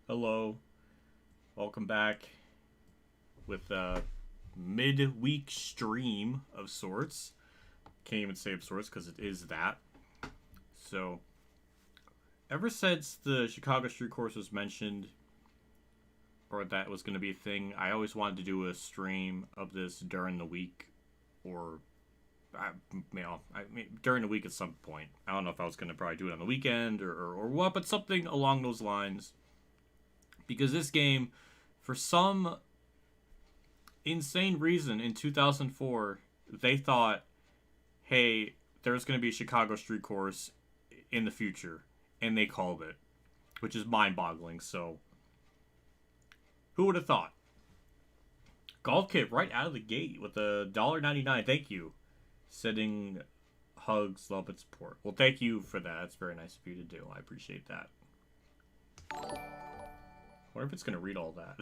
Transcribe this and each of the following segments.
Hello, welcome back with a midweek stream of sorts. Can't even say of sorts because it is that. So, ever since the Chicago Street Course was mentioned, or that was going to be a thing, I always wanted to do a stream of this during the week, or during the week at some point. I don't know if I was going to probably do it on the weekend or what, but something along those lines. Because this game, for some insane reason, in 2004, they thought, hey, there's going to be a Chicago Street Course in the future. And they called it. Which is mind-boggling, so who would have thought? Golf kit right out of the gate with a $1.99. Thank you. Sending hugs, love, and support. Well, thank you for that. That's very nice of you to do. I appreciate that. I wonder if it's going to read all that.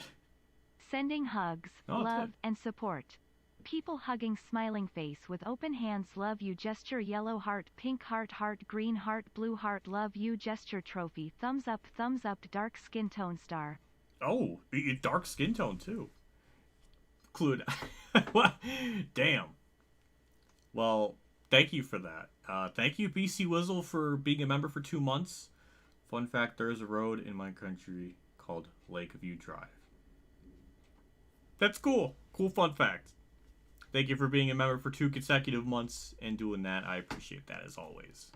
Sending hugs, love, and support. People hugging smiling face with open hands love you gesture yellow heart pink heart heart green heart blue heart love you gesture trophy thumbs up dark skin tone star. Oh, dark skin tone too. Clued. What? Damn. Well, thank you for that. Thank you, BC Wizzle, for being a member for 2 months. Fun fact, there is a road in my country called Lakeview Drive. That's cool. Cool fun fact. Thank you for being a member for 2 consecutive months and doing that. I appreciate that as always.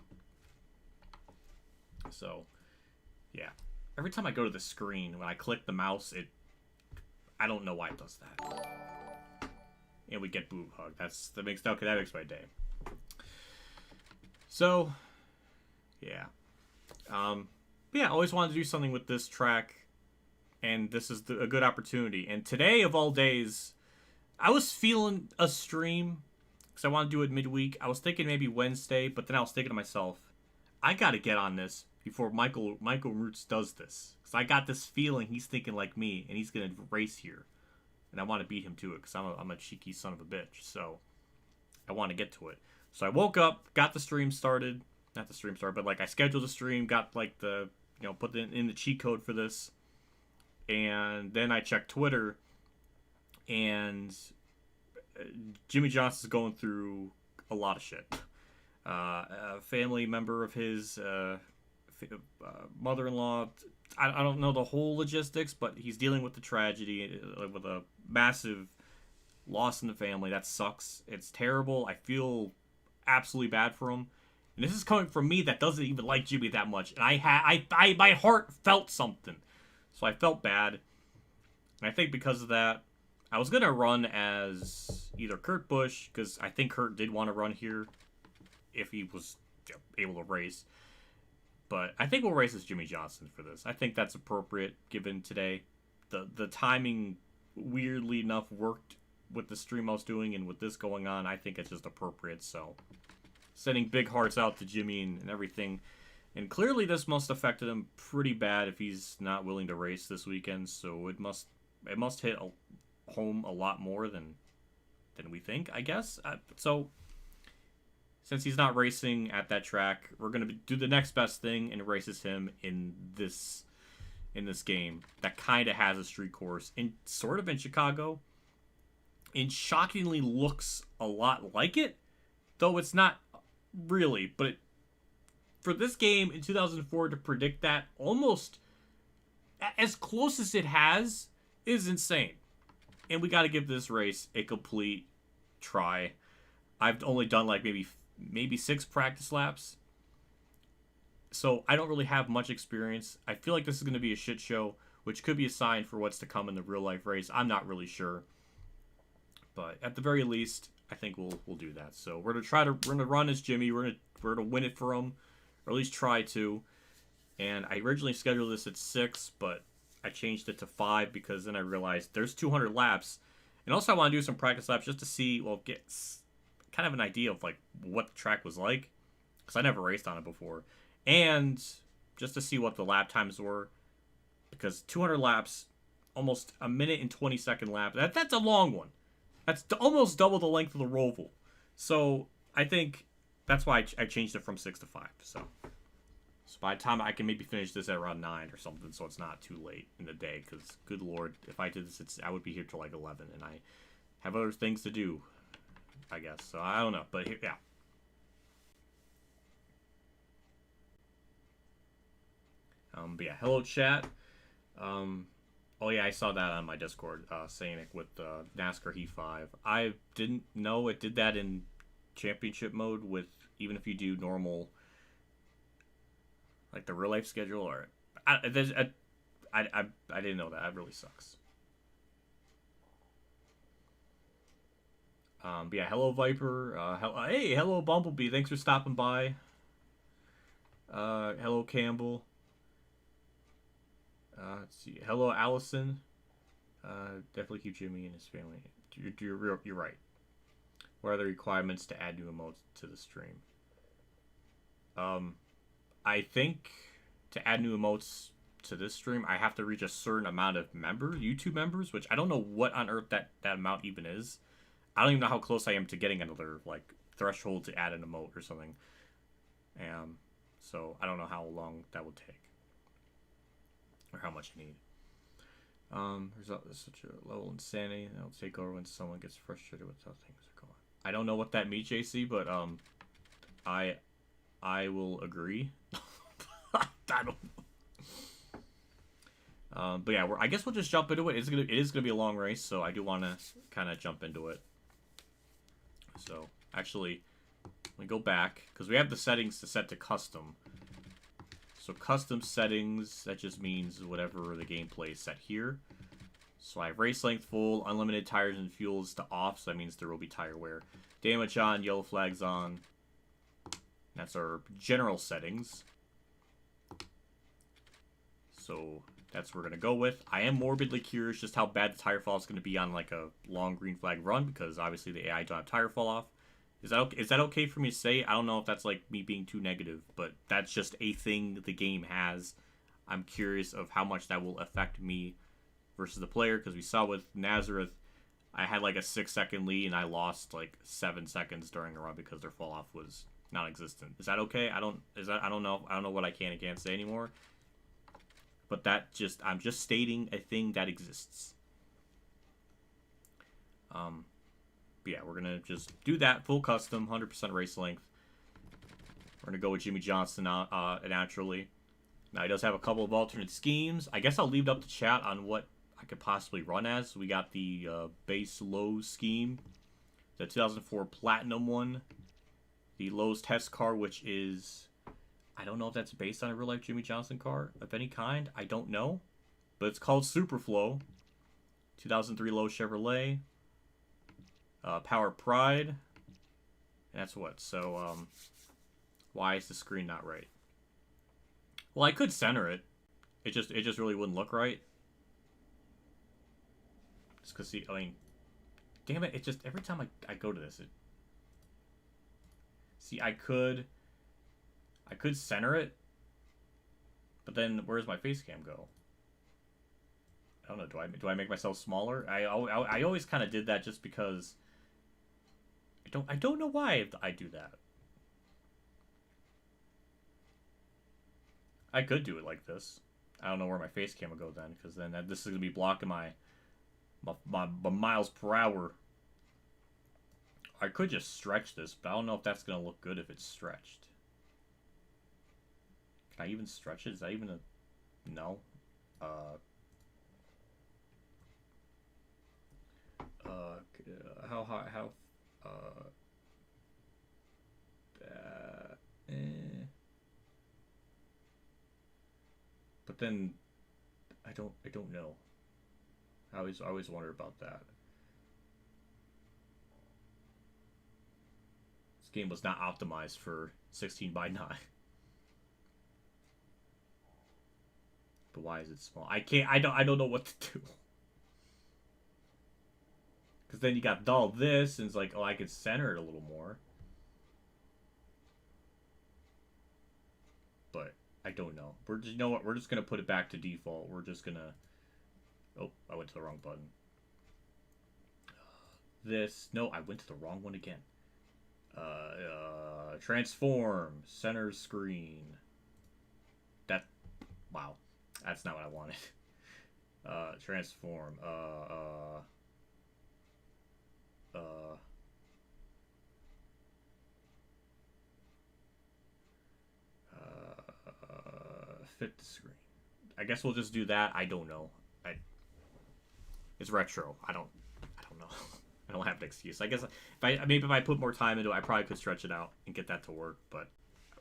So, yeah. Every time I go to the screen, when I click the mouse, I don't know why it does that. And we get boob hug. That makes my day. So, yeah. Yeah, I always wanted to do something with this track. And this is a good opportunity. And today, of all days, I was feeling a stream because I want to do it midweek. I was thinking maybe Wednesday, but then I was thinking to myself, I got to get on this before Michael Roots does this. Because I got this feeling he's thinking like me, and he's going to race here. And I want to beat him to it because I'm a cheeky son of a bitch. So I want to get to it. So I woke up, got the stream started. Not the stream started, but like I scheduled the stream, got like the, put in the cheat code for this. And then I checked Twitter, and Jimmy Johnson's going through a lot of shit. A family member of his, mother-in-law, I don't know the whole logistics, but he's dealing with the tragedy, with a massive loss in the family. That sucks. It's terrible. I feel absolutely bad for him. And this is coming from me that doesn't even like Jimmy that much. And my heart felt something. So I felt bad. And I think because of that, I was going to run as either Kurt Busch, because I think Kurt did want to run here if he was able to race. But I think we'll race as Jimmy Johnson for this. I think that's appropriate given today. The timing, weirdly enough, worked with the stream I was doing and with this going on. I think it's just appropriate. So sending big hearts out to Jimmy and everything. And clearly this must have affected him pretty bad if he's not willing to race this weekend. So it must hit home a lot more than we think, I guess. So since he's not racing at that track, we're going to do the next best thing and races him in this game that kind of has a street course in sort of in Chicago. And shockingly looks a lot like it, though it's not really, but for this game in 2004 to predict that almost as close as it has is insane. And we got to give this race a complete try. I've only done like maybe 6 practice laps. So I don't really have much experience. I feel like this is going to be a shit show, which could be a sign for what's to come in the real life race. I'm not really sure. But at the very least, I think we'll do that. So we're gonna run as Jimmy. We're gonna win it for him. Or at least try to. And I originally scheduled this at 6, but I changed it to 5 because then I realized there's 200 laps. And also I want to do some practice laps just to see, get kind of an idea of like what the track was like. Because I never raced on it before. And just to see what the lap times were. Because 200 laps, almost a minute and 20-second lap. That's a long one. That's almost double the length of the Roval. So I think that's why I changed it from 6 to 5. So by the time I can maybe finish this at around 9 or something, so it's not too late in the day. Because, good lord, if I did this, I would be here till like 11, and I have other things to do, I guess. So I don't know, but here, yeah. But yeah, hello chat. Oh yeah, I saw that on my Discord, saying it with NASCAR Heat 5. I didn't know it did that in championship mode with, even if you do normal, like the real life schedule, or I didn't know that. That really sucks. But yeah, hello Viper. Hey, hello Bumblebee. Thanks for stopping by. Hello Campbell. Let's see. Hello Allison. Definitely keep Jimmy and his family. You're right. What are the requirements to add new emotes to the stream? I think to add new emotes to this stream, I have to reach a certain amount of YouTube members, which I don't know what on earth that amount even is. I don't even know how close I am to getting another like threshold to add an emote or something. So I don't know how long that will take or how much you need. There's such a level of insanity that'll take over when someone gets frustrated with how things are going. I don't know what that means, JC, but I will agree. I don't know. But yeah, I guess we'll just jump into it. It is gonna be a long race, so I do want to kind of jump into it. So actually, let me go back because we have the settings to set to custom. So custom settings, that just means whatever the gameplay is set here. So I have race length full, unlimited tires and fuels to off, so that means there will be tire wear. Damage on, yellow flags on. That's our general settings. So that's what we're going to go with. I am morbidly curious just how bad the tire fall is going to be on like a long green flag run, because obviously the AI don't have tire fall off. Is that okay for me to say? I don't know if that's like me being too negative, but that's just a thing the game has. I'm curious of how much that will affect me versus the player, because we saw with Nazareth, I had like a 6-second lead and I lost like 7 seconds during a run because their fall off was non-existent. Is that okay? I don't know what I can and can't say anymore. But I'm just stating a thing that exists. But yeah, we're gonna just do that full custom, 100% race length. We're gonna go with Jimmy Johnson naturally. Now he does have a couple of alternate schemes. I guess I'll leave it up to chat on what I could possibly run as. We got the base Lowe's scheme, the 2004 Platinum one, the Lowe's test car, which is, I don't know if that's based on a real life Jimmy Johnson car of any kind. I don't know, but it's called Superflow. 2003 Lowe's Chevrolet. Power Pride. And that's what. So, why is the screen not right? Well, I could center it. It just really wouldn't look right. Just cause see, I mean, damn it! It just every time I go to this, it. See, I could center it, but then where's my face cam go? I don't know. Do I make myself smaller? I always kind of did that just because. I don't know why I do that. I could do it like this. I don't know where my face cam would go then, because then this is gonna be blocking my miles per hour. I could just stretch this, but I don't know if that's gonna look good if it's stretched. Can I even stretch it? Is that even a no? How but then I don't know. I always wonder about that. This game was not optimized for 16:9. But why is it small? I don't know what to do. Because then you got all this, and it's like, oh, I could center it a little more. But I don't know. You know what? We're just gonna put it back to default. We're just gonna. Oh, I went to the wrong button. No, I went to the wrong one again. Transform, center screen. Wow. That's not what I wanted. Transform. Fit the screen. I guess we'll just do that. I don't know. It's retro. I don't know. I don't have an excuse. I guess if I put more time into it, I probably could stretch it out and get that to work. But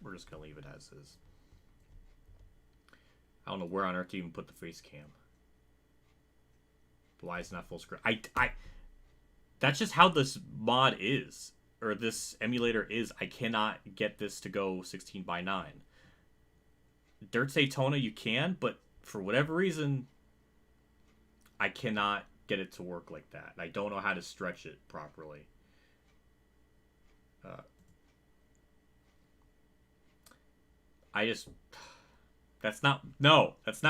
we're just gonna leave it as is. I don't know where on earth to even put the face cam. But why is it not full screen? That's just how this mod is, or this emulator is. I cannot get this to go 16:9. Dirt Daytona you can, but for whatever reason, I cannot get it to work like that. I don't know how to stretch it properly. That's not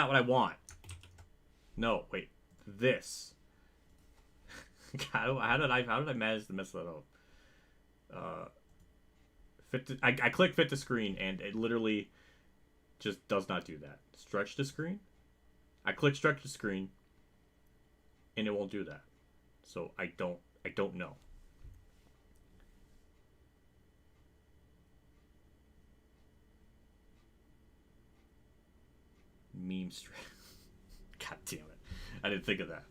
what I want. No, wait, this. How did I manage to mess that up? I click fit to screen and it literally just does not do that. Stretch the screen. I click stretch the screen, and it won't do that. So I don't know. Meme stretch. God damn it! I didn't think of that.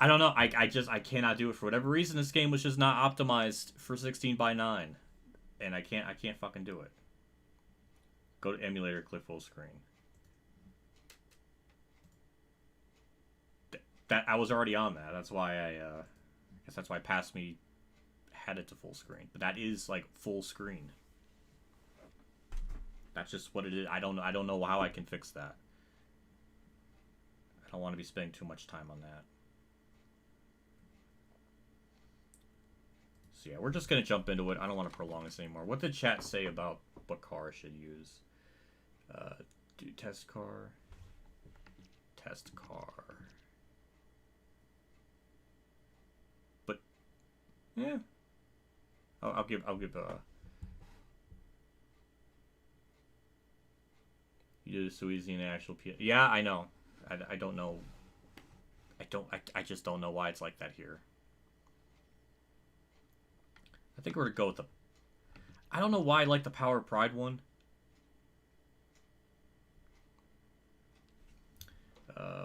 I don't know. I cannot do it for whatever reason. This game was just not optimized for 16:9, and I can't fucking do it. Go to emulator, click full screen. That I was already on that. That's why I guess that's why past me had it to full screen. But that is like full screen. That's just what it is. I don't know how I can fix that. I don't want to be spending too much time on that. So yeah, we're just gonna jump into it. I don't want to prolong this anymore. What did chat say about what car I should use? Do test car. Test car. But yeah, I'll give you did a Louisiana actual P. Yeah, I know. I don't know. I just don't know why it's like that here. I think we're gonna go with the. I don't know why I like the Power Pride one.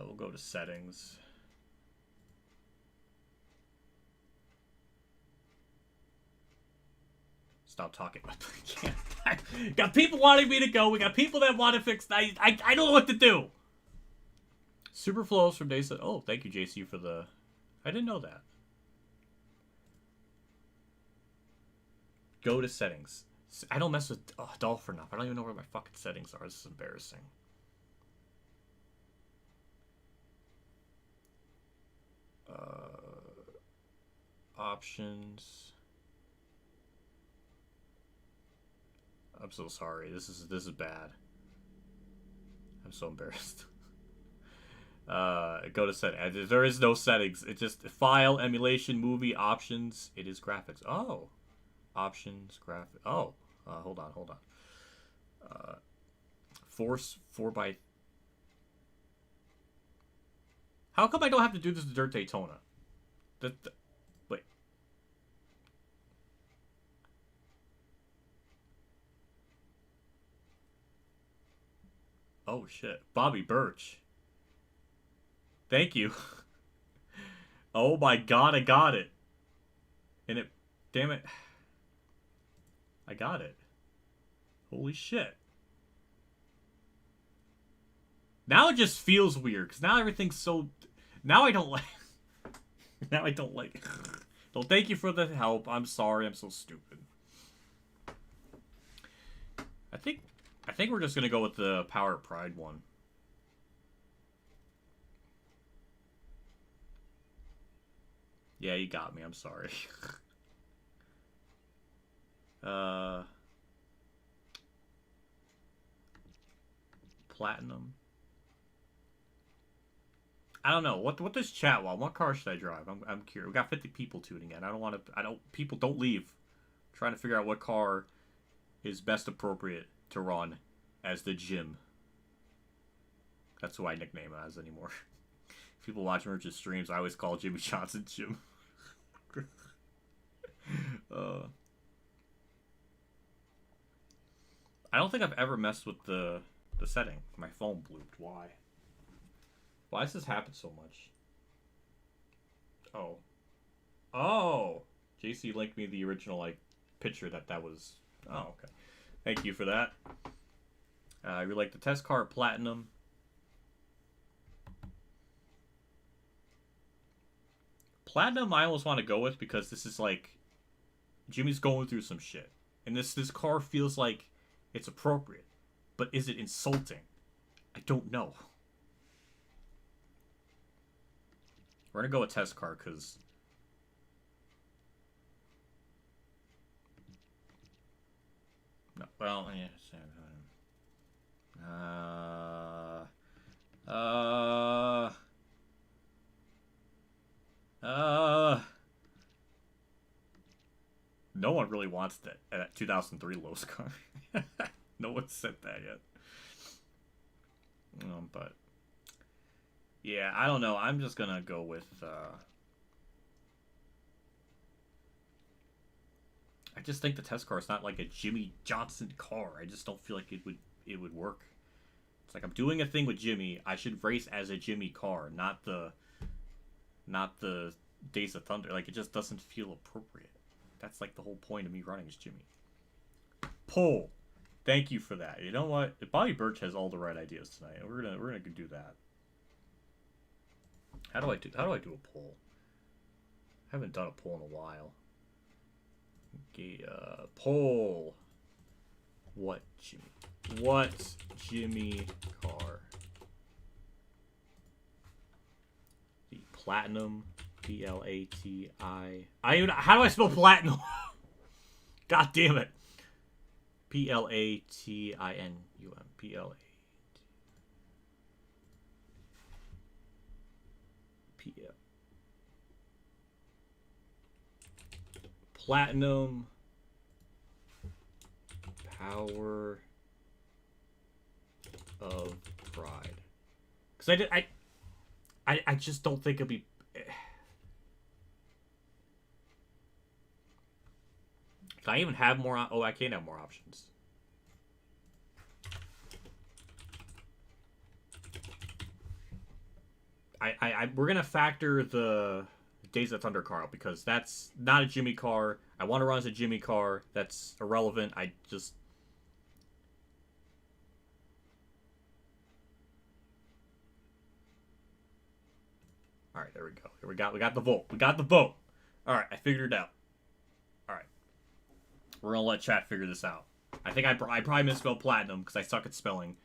We'll go to settings. Stop talking. Got people wanting me to go. We got people that want to fix. I don't know what to do. Super flows from Days. Oh, thank you, JC, for the. I didn't know that. Go to settings. I don't mess with Dolphin enough. I don't even know where my fucking settings are. This is embarrassing. Options. I'm so sorry. This is bad. I'm so embarrassed. Go to settings. There is no settings. It's just file, emulation, movie, options. It is graphics. Oh, options, graphic. Oh, hold on. Force 4x. How come I don't have to do this to Dirt Daytona? Wait. Oh shit, Bobby Birch. Thank you. Oh my god, I got it. And it, damn it. I got it. Holy shit. Now it just feels weird, because now everything's so... Now I don't like... Now I don't like... Well, thank you for the help. I'm sorry, I'm so stupid. I think we're just going to go with the Power Pride one. Yeah, you got me. I'm sorry. Platinum. I don't know. What does chat want? What car should I drive? I'm curious. We got 50 people tuning in. People don't leave. I'm trying to figure out what car is best appropriate to run as the gym. That's who I nickname him as anymore. If people watch Merch's streams, I always call Jimmy Johnson Jim. I don't think I've ever messed with the setting. My phone blooped. Why? Why does this happen so much? Oh. Oh! JC linked me the original, like, picture that was... Oh, okay. Thank you for that. We like the test car Platinum. Platinum I almost want to go with because this is like... Jimmy's going through some shit. And this car feels like it's appropriate. But is it insulting? I don't know. We're going to go with test car because... No, well, yeah. No one really wants that 2003 Lowe's car. No one said that yet. But yeah, I don't know. I'm just gonna go with. I just think the test car is not like a Jimmy Johnson car. I just don't feel like it would work. It's like I'm doing a thing with Jimmy. I should race as a Jimmy car, not the Days of Thunder. Like, it just doesn't feel appropriate. That's like the whole point of me running as Jimmy. Poll. Thank you for that. You know what? Bobby Birch has all the right ideas tonight. We're gonna do that. How do I do a poll? I haven't done a poll in a while. Okay, poll. What Jimmy car? The Platinum, Plati. How do I spell platinum? God damn it. Platinum. Platinum Power of Pride. Because I just don't think it'll be... Can I even have more... Oh, I can't have more options. We're going to factor the Days of Thunder car because that's not a Jimmy car. I want to run as a Jimmy car. That's irrelevant. I just... Alright, there we go. Here we got the vote. We got the vote. Alright, I figured it out. Alright. We're going to let chat figure this out. I think I probably misspelled platinum because I suck at spelling.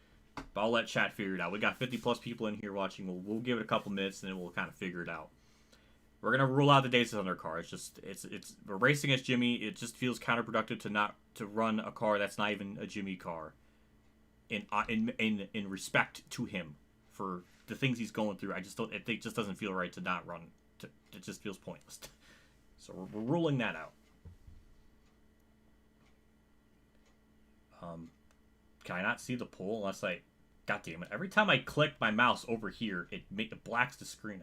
But I'll let chat figure it out. We got 50 plus people in here watching. We'll give it a couple minutes and then we'll kind of figure it out. We're gonna rule out the Days of Thunder car. It's we're racing as Jimmy. It just feels counterproductive to run a car that's not even a Jimmy car. In respect to him for the things he's going through, I just don't. It just doesn't feel right to not run. It just feels pointless. So we're ruling that out. Can I not see the poll unless I... God damn it. Every time I click my mouse over here, it blacks the screen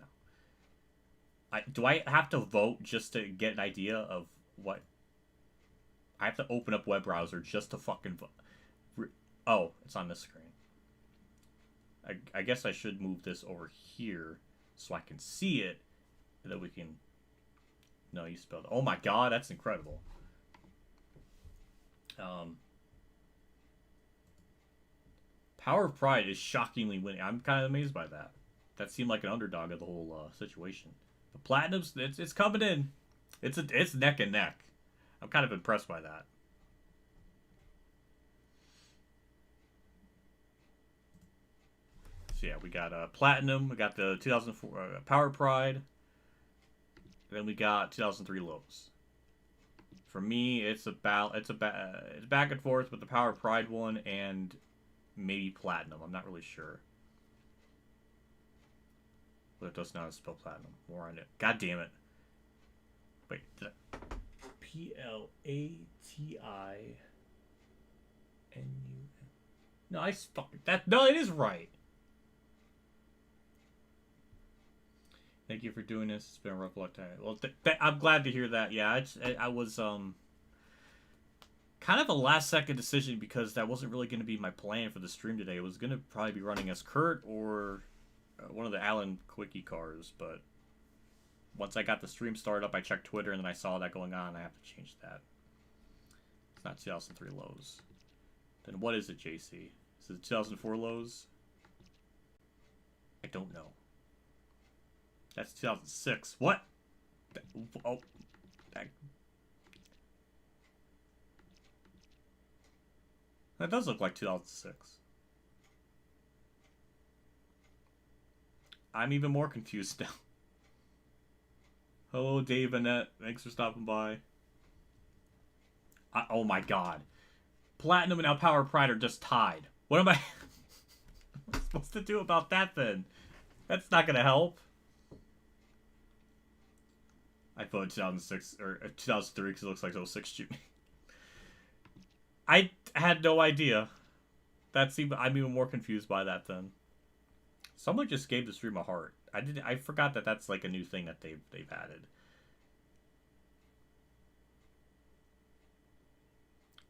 out. Do I have to vote just to get an idea of what... I have to open up web browser just to fucking vote. Oh, it's on this screen. I guess I should move this over here so I can see it. And then we can... No, you spelled it. Oh my god, that's incredible. Power of Pride is shockingly winning. I'm kind of amazed by that. That seemed like an underdog of the whole situation. The Platinum's, it's coming in. It's neck and neck. I'm kind of impressed by that. So yeah, we got Platinum. We got the 2004 Power Pride. Then we got 2003 Lowe's. For me, it's back and forth with the Power Pride one and maybe Platinum. I'm not really sure. But it does not spell Platinum. More on it. God damn it. Wait. Platin. No, I fucked that. No, it is right. Thank you for doing this. It's been a rough luck time. Well, I'm glad to hear that. Yeah, I was kind of a last second decision because that wasn't really going to be my plan for the stream today. It was going to probably be running as Kurt or one of the Alan Quickie cars, but once I got the stream started up, I checked Twitter and then I saw that going on. I have to change that. It's not 2003 lows. Then what is it, JC? Is it 2004 lows? I don't know. That's 2006. What? Oh. That does look like 2006. I'm even more confused now. Hello, Dave, Annette. Thanks for stopping by. Oh my god. Platinum and now Power Pride are just tied. What am I supposed to do about that then? That's not gonna help. I voted 2006 or 2003 because it looks like 06 June. I had no idea. I'm even more confused by that then. Someone just gave the stream a heart. I forgot that that's like a new thing that they've added.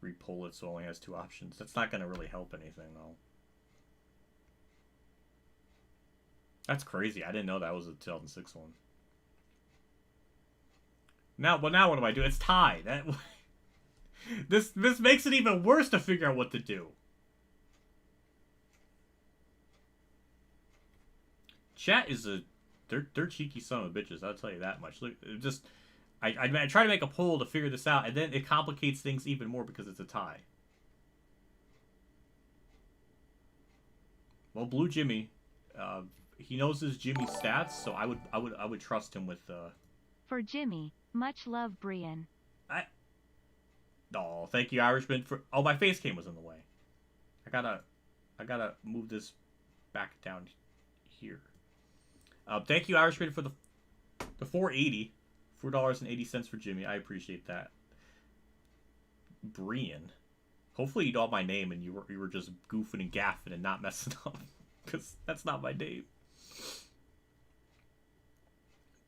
Repull it so it only has 2 options. That's not gonna really help anything though. That's crazy. I didn't know that was a 2006 one. Now what do I do? It's tied. This makes it even worse to figure out what to do. Chat is they're cheeky son of bitches. I'll tell you that much. Look, I try to make a poll to figure this out, and then it complicates things even more because it's a tie. Well, Blue Jimmy, he knows his Jimmy stats, so I would trust him with. For Jimmy, much love, Brian. Oh, thank you, Irishman. Oh, my face cam was in the way. I gotta move this back down here. Thank you, Irishman, for the $4.80, $4.80 for Jimmy. I appreciate that. Brian, hopefully you know my name and you were just goofing and gaffing and not messing up, because that's not my name.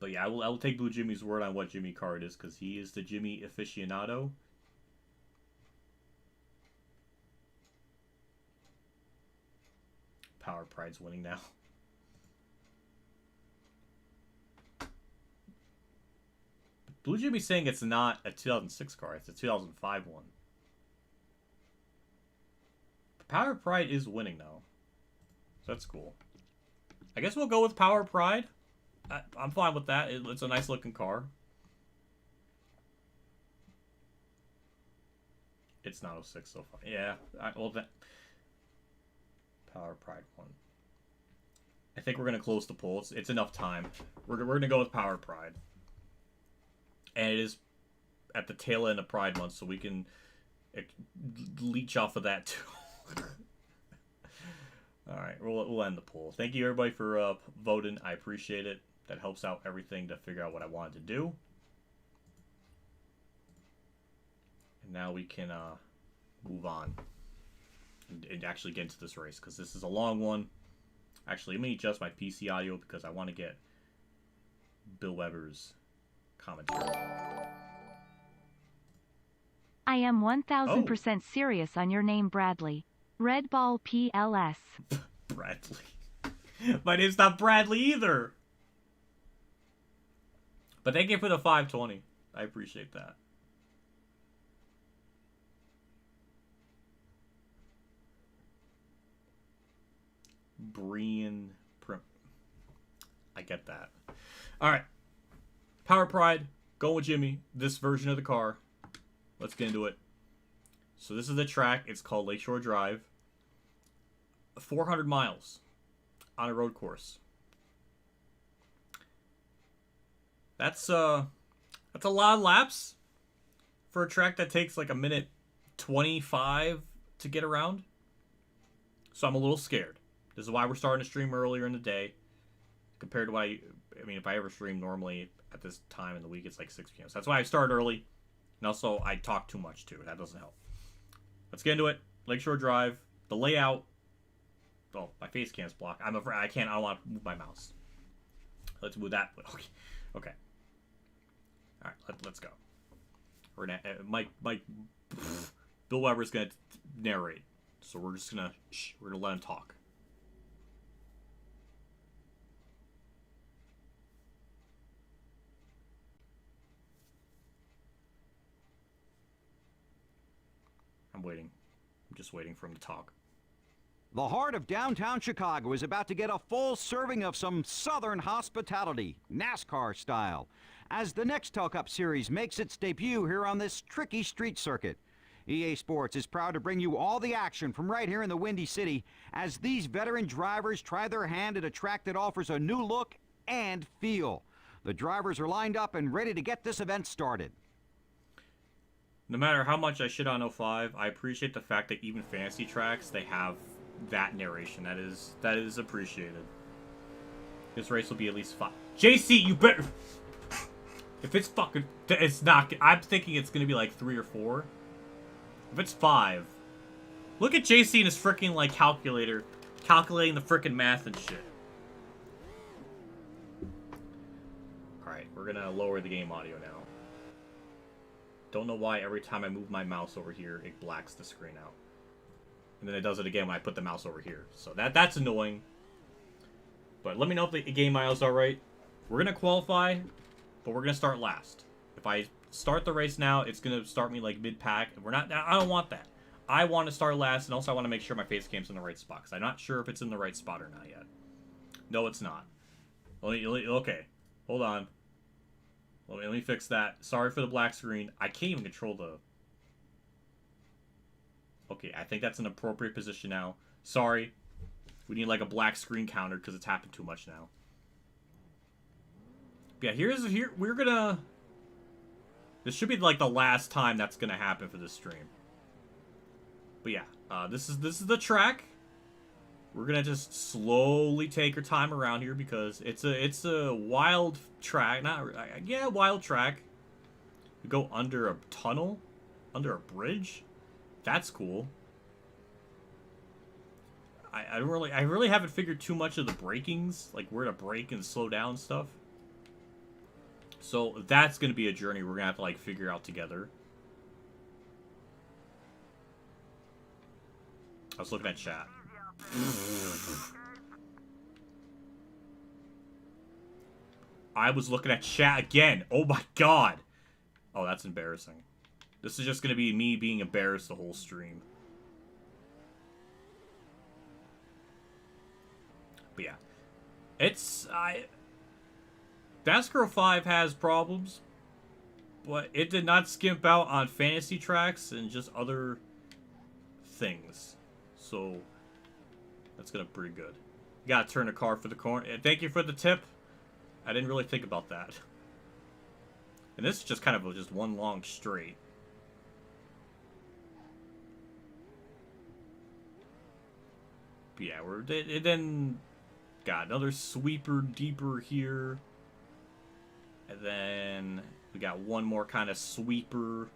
But yeah, I will take Blue Jimmy's word on what Jimmy card is, because he is the Jimmy aficionado. Power Pride's winning now. Blue Jimmy's saying it's not a 2006 car, it's a 2005 one. Power Pride is winning though, so that's cool. I guess we'll go with Power Pride. I'm fine with that. It's a nice looking car. It's not 06 so far. Yeah, well, that Power Pride one. I think we're gonna close the poll. It's enough time. We're gonna go with Power Pride, and it is at the tail end of Pride Month, so we can leech off of that too. All right, we'll end the poll. Thank you everybody for voting. I appreciate it. That helps out everything to figure out what I wanted to do. And now we can move on and actually get into this race, because this is a long one. Actually, let me adjust my PC audio because I want to get Bill Weber's commentary. I am 1000% serious on your name, Bradley. Red Ball PLS. Bradley. My name's not Bradley either. But thank you for the 520. I appreciate that. Brian Prim. I get that. Alright. Power Pride. Going with Jimmy. This version of the car. Let's get into it. So this is the track. It's called Lakeshore Drive. 400 miles on a road course. That's a lot of laps for a track that takes like a minute 25 to get around. So I'm a little scared. This is why we're starting to stream earlier in the day compared to what I mean, if I ever stream normally at this time in the week, it's like 6 p.m. So that's why I start early. And also, I talk too much too. That doesn't help. Let's get into it. Lakeshore Drive. The layout. Oh, my face cam's blocked. I'm afraid I don't want to move my mouse. Let's move that. Okay. Okay. All right. Let's go. We're gonna Mike. Bill Weber's gonna narrate, so we're just gonna we're gonna let him talk. I'm waiting. I'm just waiting for him to talk. The heart of downtown Chicago is about to get a full serving of some Southern hospitality, NASCAR style, as the Nextel Cup Series makes its debut here on this tricky street circuit. EA Sports is proud to bring you all the action from right here in the Windy City as these veteran drivers try their hand at a track that offers a new look and feel. The drivers are lined up and ready to get this event started. No matter how much I shit on 05, I appreciate the fact that even fantasy tracks, they have that narration. That is appreciated. This race will be at least 5. JC, you better... If it's fucking... It's not... I'm thinking it's going to be like 3 or 4. If it's 5... Look at JC and his freaking, like, calculator. Calculating the freaking math and shit. Alright, we're going to lower the game audio now. Don't know why every time I move my mouse over here, it blacks the screen out. And then it does it again when I put the mouse over here. So that's annoying. But let me know if the game audio's alright. We're going to qualify, but we're going to start last. If I start the race now, it's going to start me like mid-pack. I don't want that. I want to start last, and also I want to make sure my face cam's in the right spot, because I'm not sure if it's in the right spot or not yet. No, it's not. Okay, hold on. Let me fix that. Sorry for the black screen. I can't even control the... Okay, I think that's an appropriate position now. Sorry. We need like a black screen counter because it's happened too much now. But yeah, we're gonna... This should be like the last time that's gonna happen for this stream. But yeah, this is the track. We're gonna just slowly take our time around here because it's a wild track. Wild track. We go under a tunnel, under a bridge. That's cool. I really haven't figured too much of the brakings, like where to brake and slow down stuff. So that's gonna be a journey we're gonna have to like figure out together. I was looking at chat. I was looking at chat again. Oh my god. Oh, that's embarrassing. This is just gonna be me being embarrassed the whole stream. But yeah. NASCAR 5 has problems, but it did not skimp out on fantasy tracks and just other things. So that's gonna be pretty good. You gotta turn the car for the corner. Thank you for the tip. I didn't really think about that. And this is just kind of just one long straight. But yeah, then got another sweeper deeper here. And then we got one more kind of sweeper.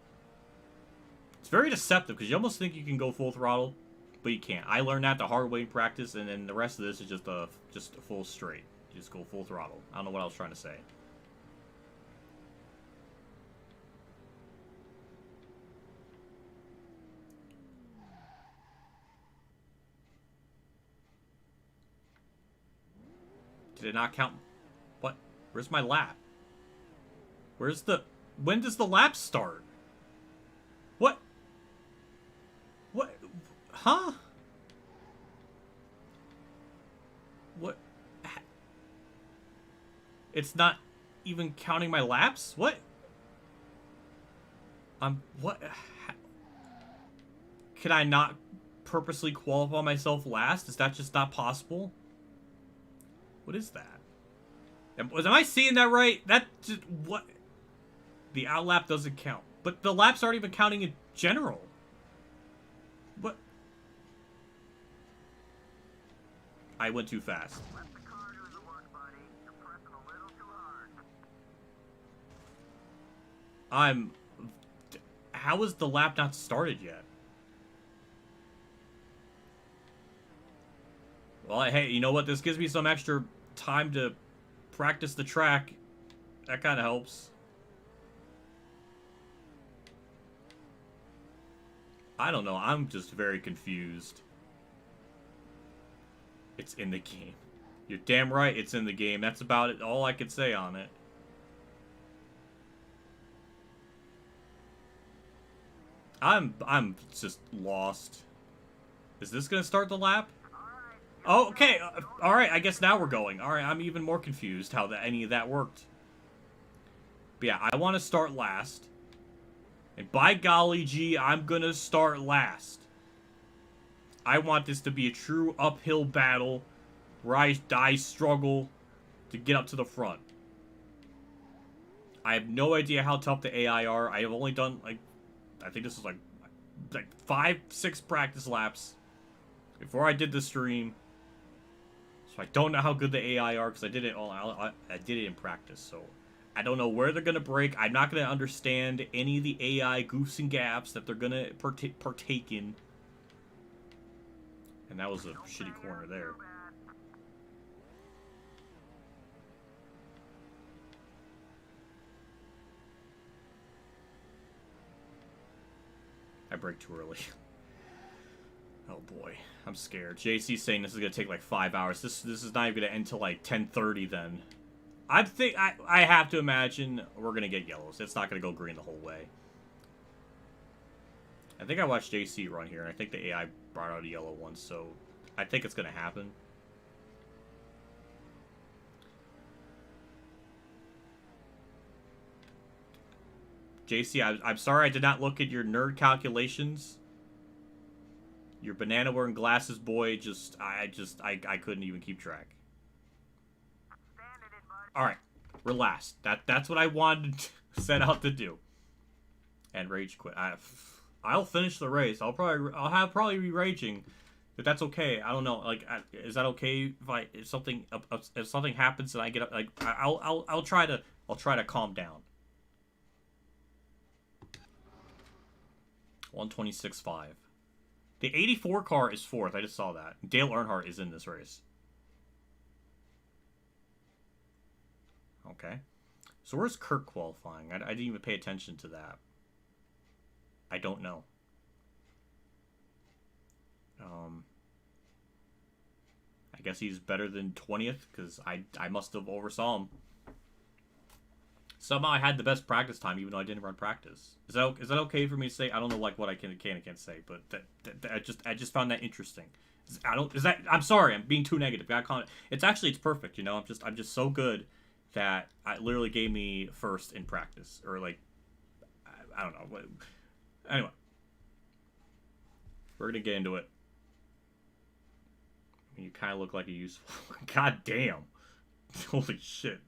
It's very deceptive because you almost think you can go full throttle, but you can't. I learned that the hard way in practice, and then the rest of this is just a full straight. You just go full throttle. I don't know what I was trying to say. Did it not count? What? Where's my lap? Where's the... When does the lap start? What? What? Huh? What? It's not even counting my laps? What? What? Can I not purposely qualify myself last? Is that just not possible? What is that? Am I seeing that right? That just... What? The outlap doesn't count. But the laps aren't even counting in general. What? I went too fast. How is the lap not started yet? Well, hey, you know what? This gives me some extra time to practice the track. That kind of helps. I don't know. I'm just very confused. It's in the game. You're damn right it's in the game. That's about it. All I could say on it. I'm just lost. Is this gonna start the lap? Oh, okay. All right. I guess now we're going. All right. I'm even more confused how any of that worked. But yeah, I want to start last. And by golly gee, I'm gonna start last. I want this to be a true uphill battle where I struggle to get up to the front. I have no idea how tough the AI are. I have only done, like, I think this is like 5-6 practice laps before I did the stream. So I don't know how good the AI are because I did it in practice. So I don't know where they're gonna break. I'm not gonna understand any of the AI goofs and gaps that they're gonna partake in. And that was a shitty corner there. I brake too early. Oh boy, I'm scared. JC's saying this is gonna take like 5 hours. This is not even gonna end till like 10:30 then. I have to imagine we're gonna get yellows. It's not gonna go green the whole way. I think I watched JC run here, and I think the AI brought out a yellow one, so I think it's gonna happen. JC, I'm sorry I did not look at your nerd calculations. Your banana wearing glasses boy I couldn't even keep track. Alright, we're last. That's what I wanted to set out to do. And rage quit. I'll finish the race. I'll probably be raging, but that's okay. I don't know. Like, is that okay if something happens and I get up? Like, I'll try to calm down. 126.5. The 84 car is 4th. I just saw that. Dale Earnhardt is in this race. Okay. So where's Kirk qualifying? I didn't even pay attention to that. I don't know. I guess he's better than 20th because I must have oversaw him. Somehow I had the best practice time even though I didn't run practice. Is that okay for me to say? I don't know like what I can and can't say, but I just found that interesting. I'm sorry, I'm being too negative. It's perfect, you know. I'm just so good that it literally gave me first in practice or like I don't know. Anyway, we're gonna get into it. You kind of look like a useful. God damn! Holy shit!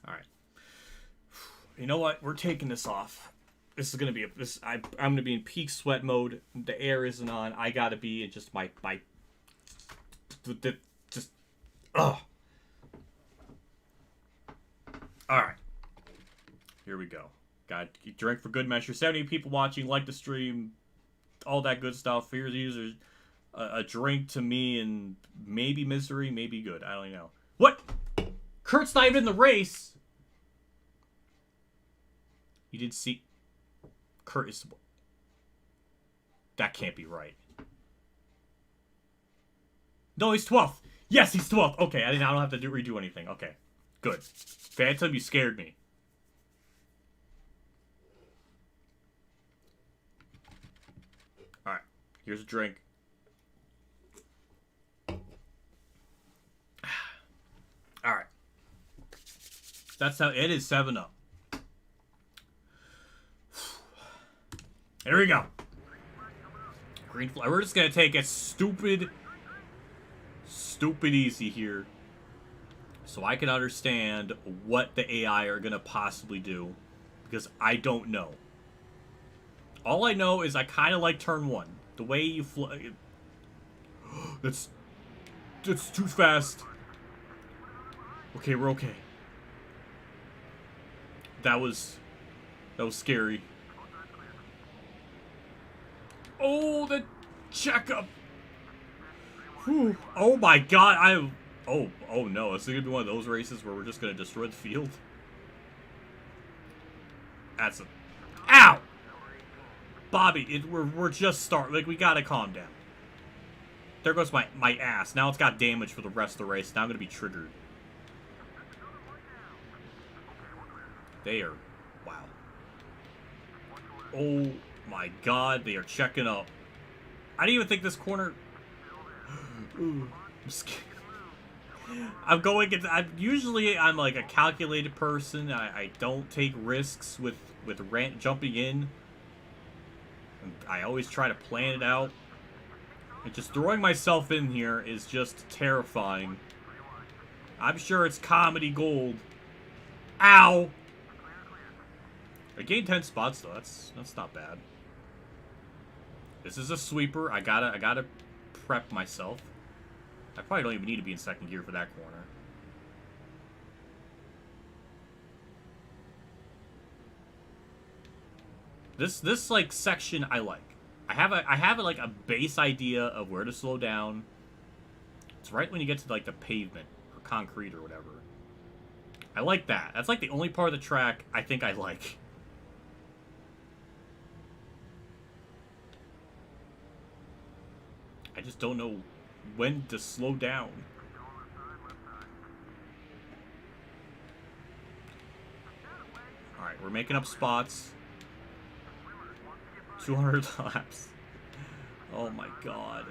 All right. You know what? We're taking this off. This is gonna be I'm gonna be in peak sweat mode. The air isn't on. I gotta be in just my just ugh. All right. Here we go. Got drink for good measure. 70 people watching. Like the stream. All that good stuff. Here's users. A drink to me and maybe misery, maybe good. I don't even know. What? Kurt's not even in the race. You did see. Kurt is. That can't be right. No, he's 12th. Yes, he's 12th. Okay, I don't have to redo anything. Okay, good. Phantom, you scared me. All right, here's a drink. All right, that's how it is. 7-Up. Here we go. Green flag. We're just gonna take it stupid easy here, so I can understand what the AI are gonna possibly do, because I don't know. All I know is I kind of like turn 1. The way you fly. That's too fast. Okay, we're okay. That was scary. Oh, the checkup. Whew. Oh my god, oh no, is it gonna be one of those races where we're just gonna destroy the field? That's a... Ow! Bobby, we're just starting. Like, we gotta calm down. There goes my ass. Now it's got damage for the rest of the race. Now I'm gonna be triggered. They are... Wow. Oh my god, they are checking up. I didn't even think this corner... Ooh, I'm scared. I'm going into... I'm like a calculated person. I don't take risks with jumping in. I always try to plan it out. And just throwing myself in here is just terrifying. I'm sure it's comedy gold. Ow! I gained 10 spots though. That's not bad. This is a sweeper. I gotta prep myself. I probably don't even need to be in second gear for that corner. This like section I like. I have like a base idea of where to slow down. It's right when you get to like the pavement or concrete or whatever. I like that. That's like the only part of the track I think I like. I just don't know when to slow down. Alright, we're making up spots. 200 laps. Oh my god.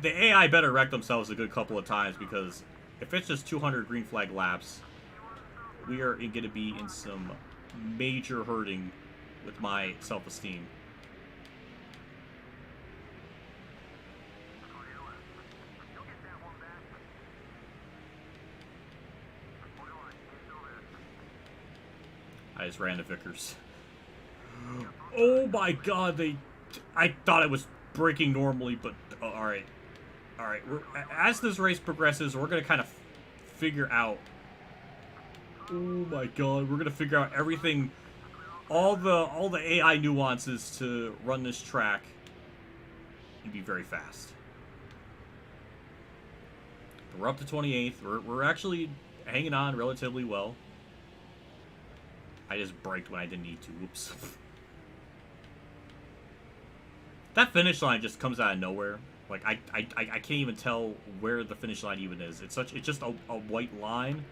The AI better wreck themselves a good couple of times, because if it's just 200 green flag laps, we are going to be in some major hurting with my self-esteem. I just ran to Vickers. Oh my god, I thought it was braking normally, but alright. Alright, as this race progresses, we're going to kind of figure out... Oh my god, we're going to figure out everything, all the AI nuances to run this track and be very fast. We're up to 28th. We're actually hanging on relatively well. I just braked when I didn't need to. Oops. That finish line just comes out of nowhere. Like I can't even tell where the finish line even is. It's just a white line,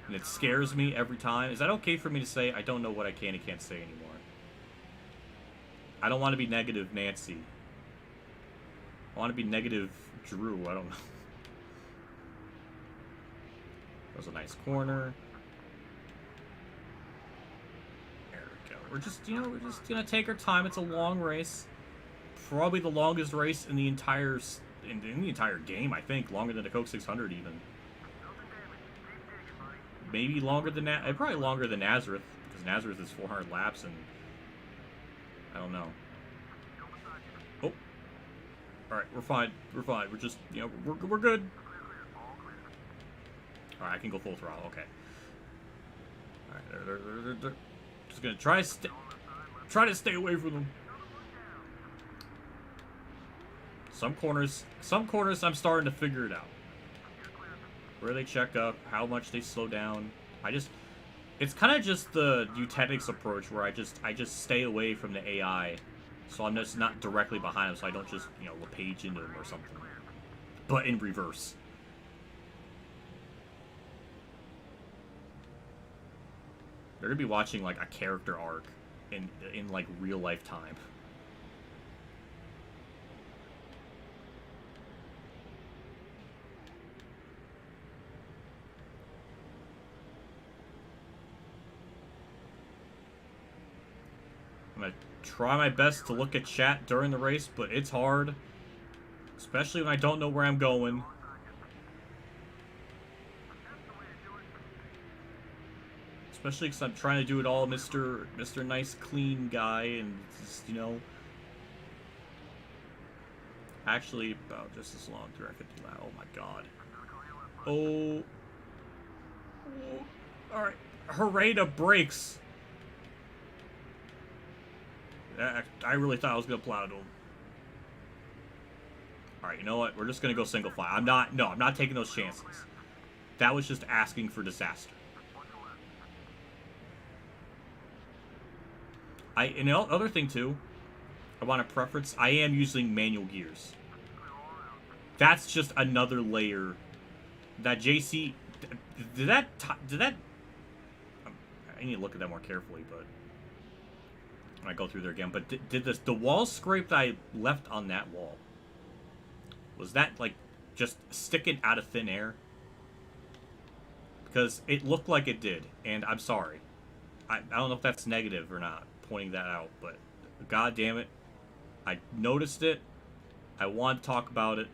and it scares me every time. Is that okay for me to say? I don't know what I can and can't say anymore. I don't want to be negative Nancy. I want to be negative Drew. I don't know. That was a nice corner. There we go. We're just gonna take our time. It's a long race. Probably the longest race in the entire game, I think. Longer than the Coke 600 even. Maybe longer than that. Probably longer than Nazareth, because Nazareth is 400 laps, and I don't know. Oh, all right, we're fine. We're fine. We're just, we're good. All right, I can go full throttle. Okay. All right, they're just gonna try to stay away from them. Some corners I'm starting to figure it out. Where they check up, how much they slow down. It's kind of just the eugenics approach where I just stay away from the AI, so I'm just not directly behind them, so I don't just LePage into them or something. But in reverse. They're gonna be watching like a character arc in like real life time. I'm gonna try my best to look at chat during the race, but it's hard. Especially when I don't know where I'm going. Especially because I'm trying to do it all Mr. Nice Clean guy, and just, actually about just as long through I could do that. Oh my god. Oh. Alright. Hooray to brakes. I really thought I was going to plow to him. Alright, you know what? We're just going to go single file. I'm not taking those chances. That was just asking for disaster. And the other thing, too, I want to preference, I am using manual gears. That's just another layer that JC... Did that... I need to look at that more carefully, but... When I go through there again. But did the wall scrape that I left on that wall... Was that, like, just sticking out of thin air? Because it looked like it did, and I'm sorry. I don't know if that's negative or not, pointing that out, but god damn it. I noticed it. I want to talk about it.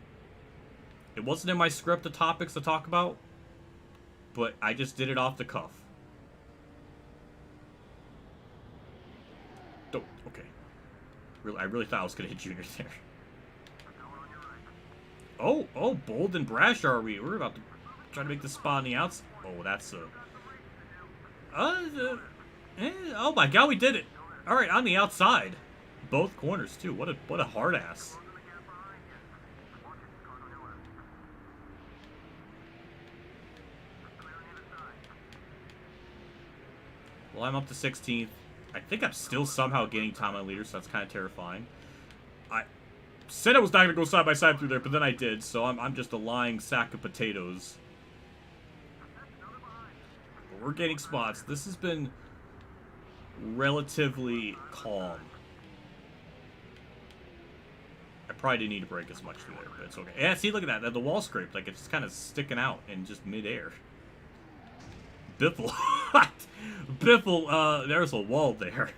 It wasn't in my script, the topics to talk about, but I just did it off the cuff. Oh, okay. I really thought I was going to hit Junior there. Oh, bold and brash are we? We're about to try to make the spot on the outside. Oh, that's a... oh my god, we did it! Alright, on the outside. Both corners, too. What a hard ass. Well, I'm up to 16th. I think I'm still somehow getting time on leader, so that's kind of terrifying. I said I was not going to go side by side through there, but then I did, so I'm just a lying sack of potatoes. But we're getting spots. This has been relatively calm. I probably didn't need to break as much through there, but it's okay. Yeah, see, look at that. The wall scraped. Like, it's kind of sticking out in just midair. Biffle. Biffle, there's a wall there.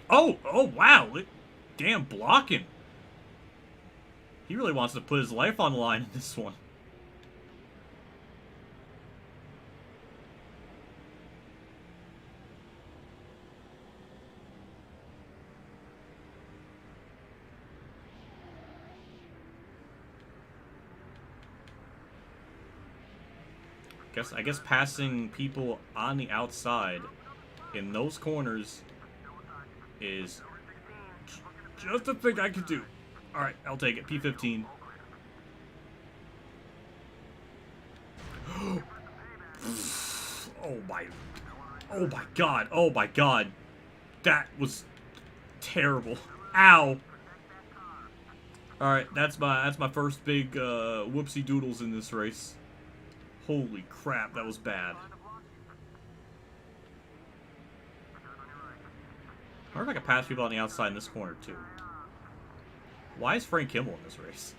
Oh, wow. Damn, blocking. He really wants to put his life on the line in this one. I guess passing people on the outside in those corners is just a thing I could do. Alright, I'll take it. P15. Oh my god. Oh my god. That was terrible. Ow. Alright, that's my first big whoopsie doodles in this race. Holy crap, that was bad. I wonder if I can pass people on the outside in this corner, too. Why is Frank Kimmel in this race?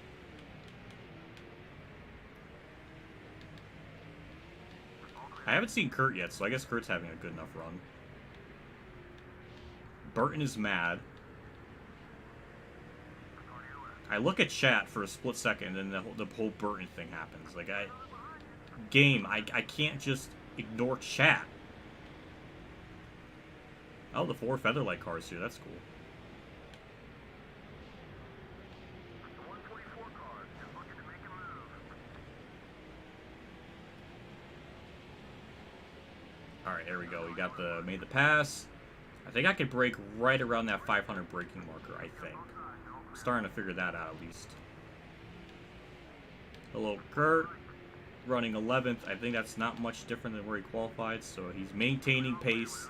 I haven't seen Kurt yet, so I guess Kurt's having a good enough run. Burton is mad. I look at chat for a split second, and the whole Burton thing happens. Like, I can't just ignore chat. Oh, the 4 Featherlight cars here. That's cool. Alright, there we go. We got made the pass. I think I could break right around that 500 braking marker, I think. I'm starting to figure that out, at least. Hello, Kurt. Running 11th. I think that's not much different than where he qualified, so he's maintaining pace.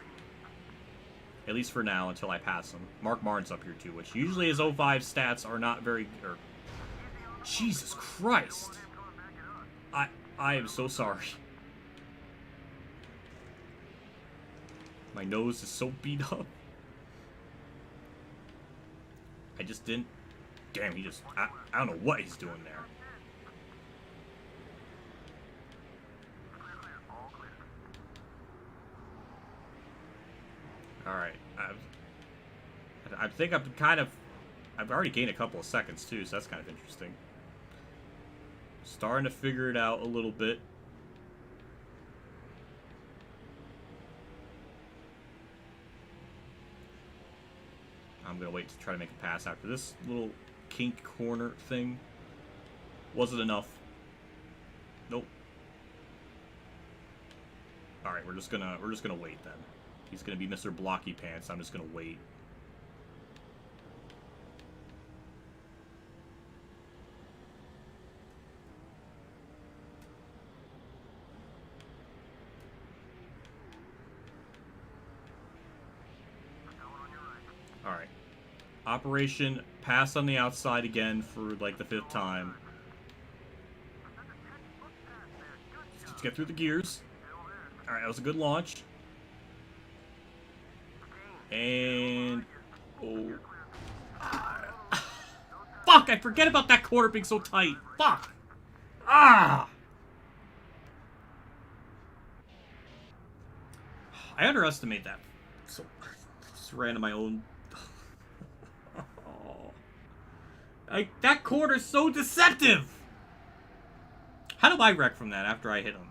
At least for now, until I pass him. Mark Martin's up here, too, which usually his 05 stats are not very... Jesus Christ! I am so sorry. My nose is so beat up. I just didn't... Damn, he just... I don't know what he's doing there. Alright, I think I've already gained a couple of seconds too, so that's kind of interesting. Starting to figure it out a little bit. I'm going to wait to try to make a pass after this little kink corner thing. Wasn't enough. Nope. Alright. right, we're just gonna wait then. He's gonna be Mr. Blocky Pants. I'm just gonna wait. All right. Operation pass on the outside again for like the 5th time. Let's get through the gears. Alright, that was a good launch. And... oh. Fuck, I forget about that corner being so tight. Fuck. Ah! I underestimate that. So, just ran to my own... Like, that corner's so deceptive! How do I wreck from that after I hit him?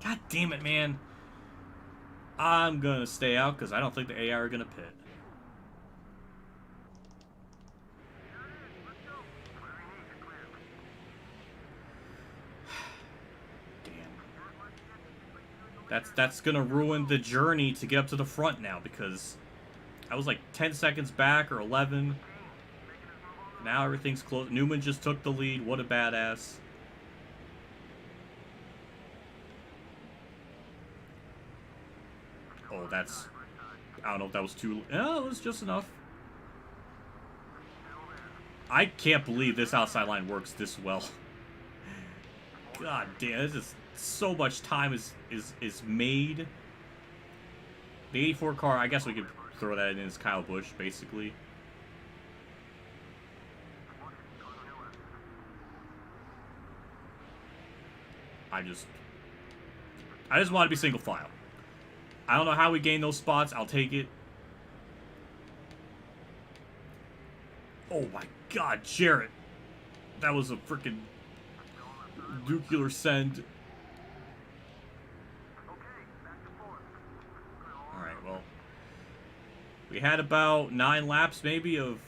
God damn it, man. I'm gonna stay out because I don't think the AI are gonna pit. Damn. That's gonna ruin the journey to get up to the front now because I was like 10 seconds back or 11. Now everything's close. Newman just took the lead. What a badass. Oh, that's... I don't know if that was too... No, it was just enough. I can't believe this outside line works this well. God damn, this is... So much time is made. The 84 car, I guess we could throw that in as Kyle Busch, basically. I just want to be single file. I don't know how we gain those spots. I'll take it. Oh my god, Jarrett. That was a freaking nuclear send. Alright, well. We had about 9 laps maybe of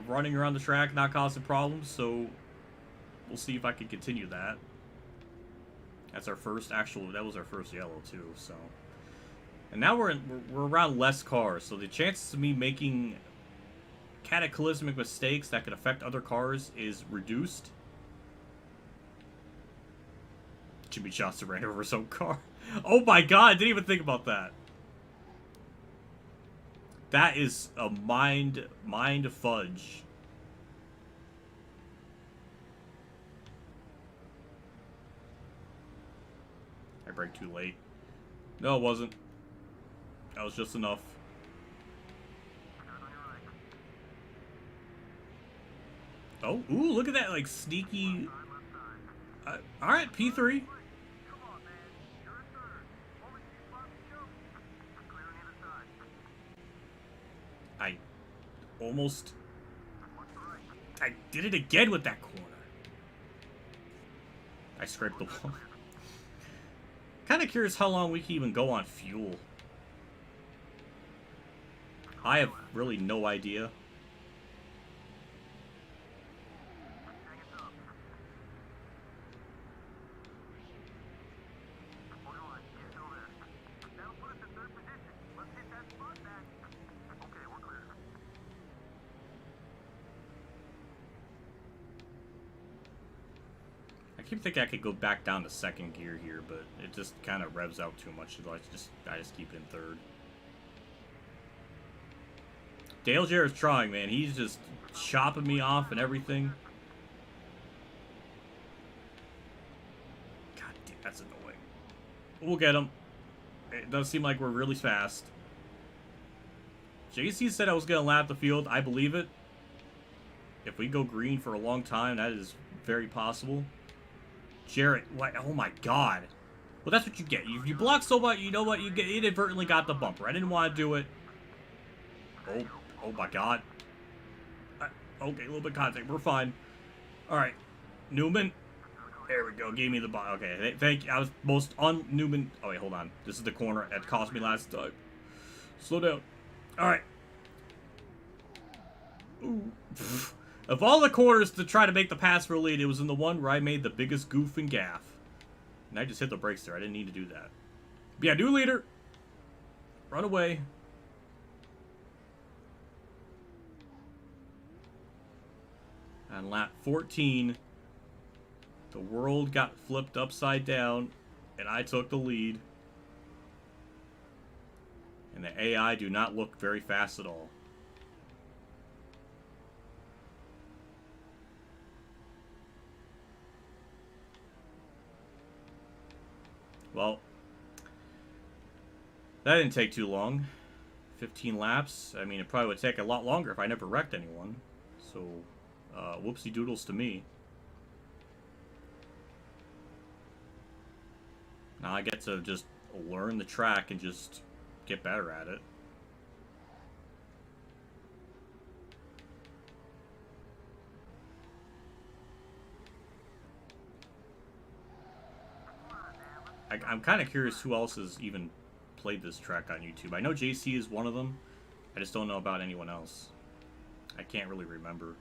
running around the track, not causing problems, so we'll see if I can continue that. That's our first that was our first yellow too, so. And now we're around less cars, so the chances of me making cataclysmic mistakes that could affect other cars is reduced. Jimmy Johnson ran over his own car. Oh my god, I didn't even think about that. That is a mind fudge. I braked too late. No, it wasn't. That was just enough. Oh, ooh, look at that, like, sneaky... Alright, P3. I almost... I did it again with that corner. I scraped the wall. Kind of curious how long we can even go on fuel. I have really no idea. I keep thinking I could go back down to 2nd gear here, but it just kind of revs out too much. So I just keep it in 3rd. Dale Jarrett's trying, man. He's just chopping me off and everything. God damn, that's annoying. We'll get him. It does seem like we're really fast. JC said I was going to lap the field. I believe it. If we go green for a long time, that is very possible. Jarrett, what? Oh my god. Well, that's what you get. You block so much, you know what? You get inadvertently got the bumper. I didn't want to do it. Oh my god. Okay, a little bit of contact. We're fine. Alright. Newman. There we go. Gave me the ball. Okay, thank you. I was most on Newman. Oh, wait, hold on. This is the corner that cost me last time. Slow down. Alright. Ooh. Of all the corners to try to make the pass for a lead, it was in the one where I made the biggest goof and gaff. And I just hit the brakes there. I didn't need to do that. But yeah, new leader. Run away. On lap 14, the world got flipped upside down, and I took the lead. And the AI do not look very fast at all. Well, that didn't take too long. 15 laps. I mean, it probably would take a lot longer if I never wrecked anyone. So, whoopsie doodles to me. Now I get to just learn the track and just get better at it. I'm kind of curious who else has even played this track on YouTube. I know JC is one of them. I just don't know about anyone else. I can't really remember.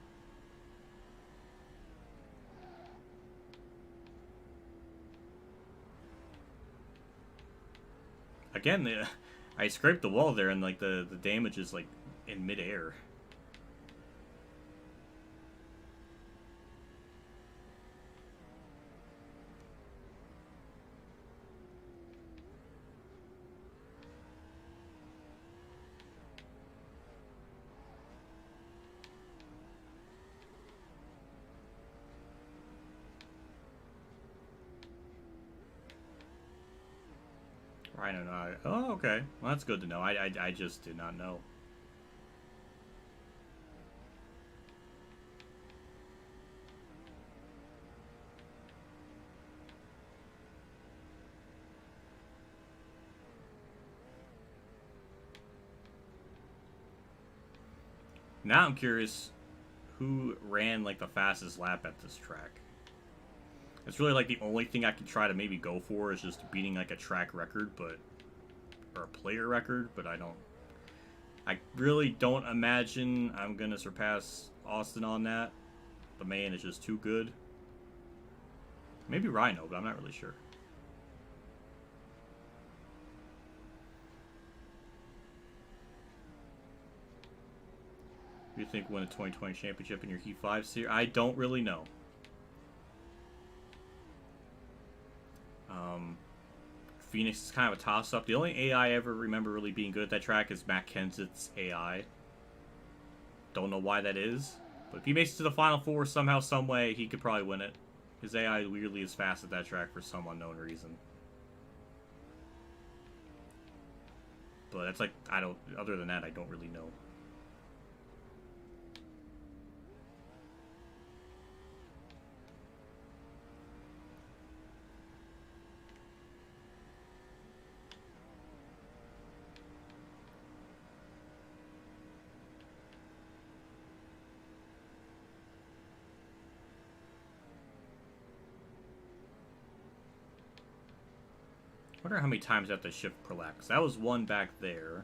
Again, I scraped the wall there, and like the damage is like in midair. I don't know. Oh, okay. Well, that's good to know. I just did not know. Now I'm curious who ran like the fastest lap at this track. It's really like the only thing I can try to maybe go for is just beating like a track record, but or a player record, but I really don't imagine I'm gonna surpass Austin on that. The man is just too good. Maybe Rhino, but I'm not really sure. Who do you think won the 2020 championship in your Heat 5 series? I don't really know. Phoenix is kind of a toss-up. The only AI I ever remember really being good at that track is Matt Kenseth's AI. Don't know why that is. But if he makes it to the Final Four somehow, some way, he could probably win it. His AI weirdly is fast at that track for some unknown reason. But that's like, other than that, I don't really know. I wonder how many times I have to shift per lap, because that was one back there.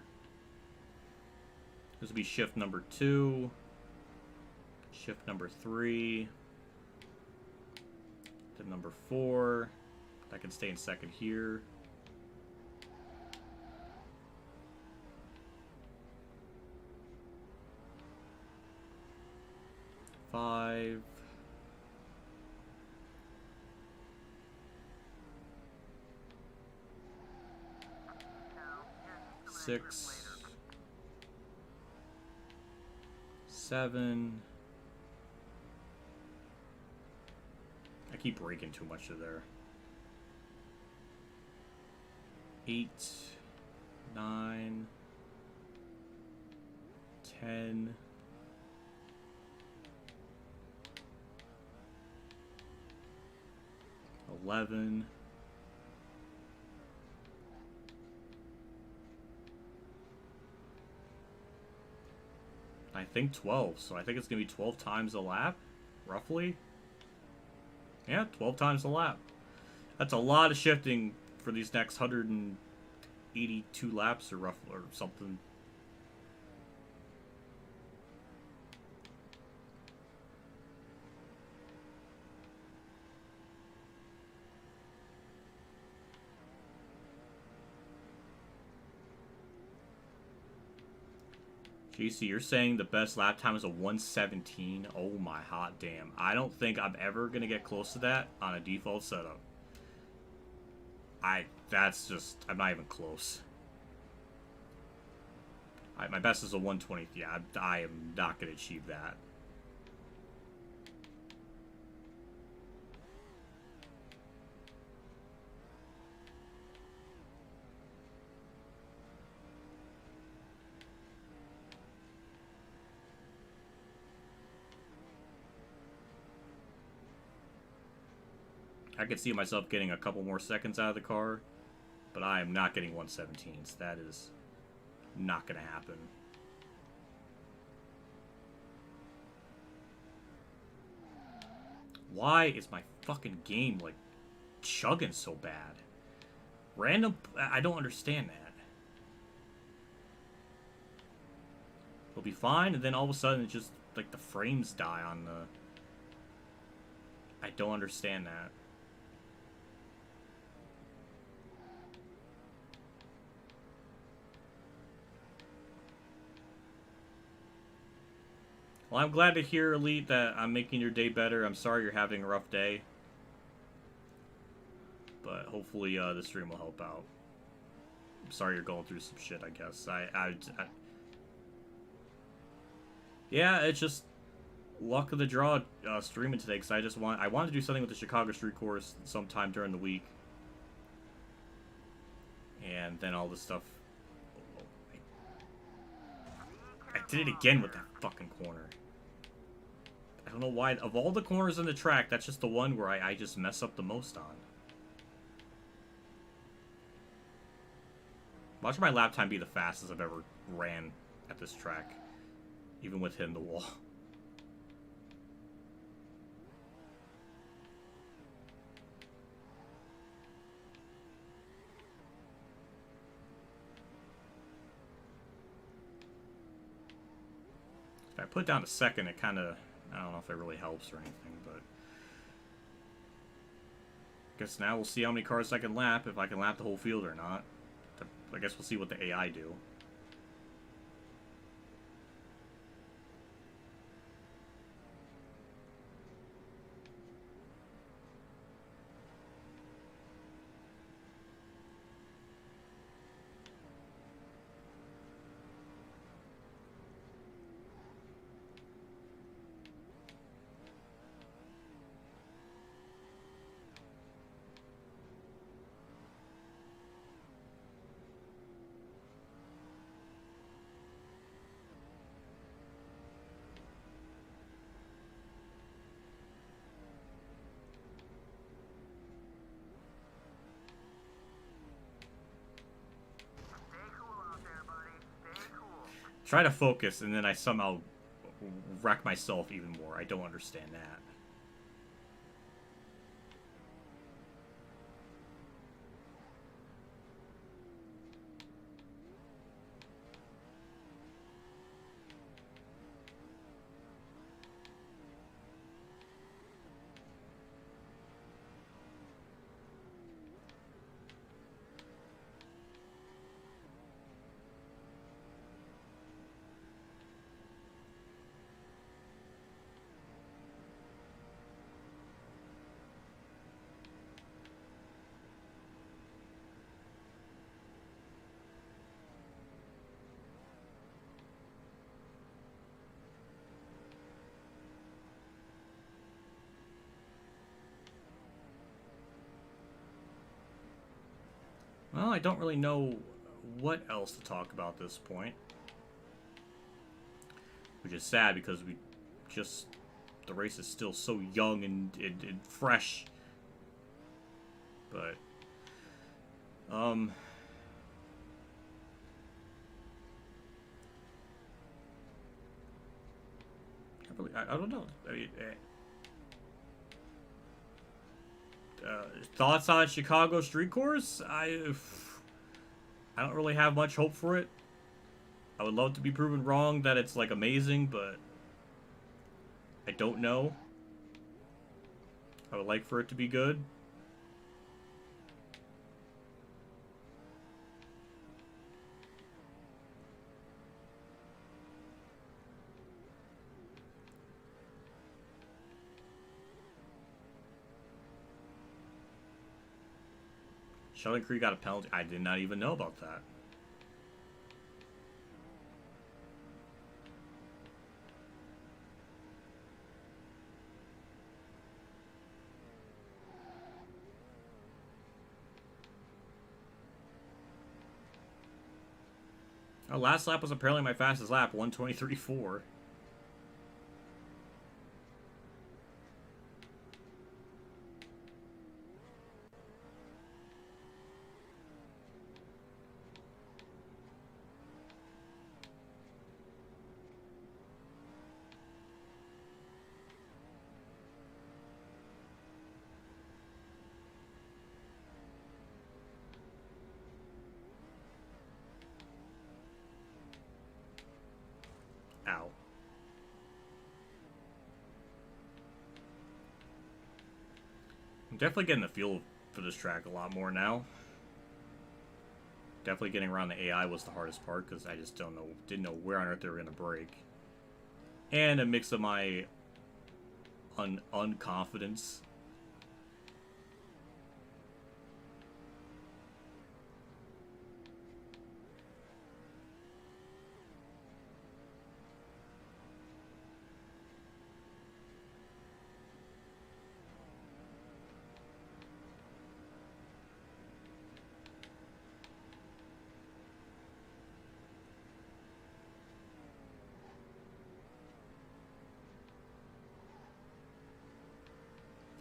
This would be shift number 2. Shift number 3. Then number 4. I can stay in second here. Five. 6, 7. I keep breaking too much of there. 8, 9, 10. 11. I think 12, so I think it's going to be 12 times a lap, roughly. Yeah, 12 times a lap. That's a lot of shifting for these next 182 laps or something. JC, you're saying the best lap time is a 117? Oh my hot damn. I don't think I'm ever going to get close to that on a default setup. That's just, I'm not even close. My best is a 120. Yeah, I am not going to achieve that. I could see myself getting a couple more seconds out of the car, but I am not getting 117s. That is not going to happen. Why is my fucking game, like, chugging so bad? Random... I don't understand that. It'll be fine, and then all of a sudden it just, like, the frames die on the... I don't understand that. Well, I'm glad to hear, Elite, that I'm making your day better. I'm sorry you're having a rough day. But hopefully this stream will help out. I'm sorry you're going through some shit, I guess. Yeah, it's just luck of the draw streaming today, because I wanted to do something with the Chicago Street Course sometime during the week. And then all this stuff. I did it again with that fucking corner. I don't know why. Of all the corners in the track, that's just the one where I just mess up the most on. Watch my lap time be the fastest I've ever ran at this track. Even with hitting the wall. If I put down a second, it kind of... I don't know if it really helps or anything, but... I guess now we'll see how many cars I can lap, if I can lap the whole field or not. I guess we'll see what the AI do. Try to focus, and then I somehow wreck myself even more. I don't understand that. Well, I don't really know what else to talk about at this point. Which is sad because the race is still so young and fresh. But, I don't know. I mean, thoughts on Chicago Street Course? I don't really have much hope for it. I would love to be proven wrong that it's like amazing, but I don't know. I would like for it to be good. Sheldon Creed got a penalty. I did not even know about that. Our last lap was apparently my fastest lap, 1:23.4. Ow. I'm definitely getting the feel for this track a lot more now. Definitely getting around the AI was the hardest part because I just didn't know where on earth they were going to break. And a mix of my unconfidence.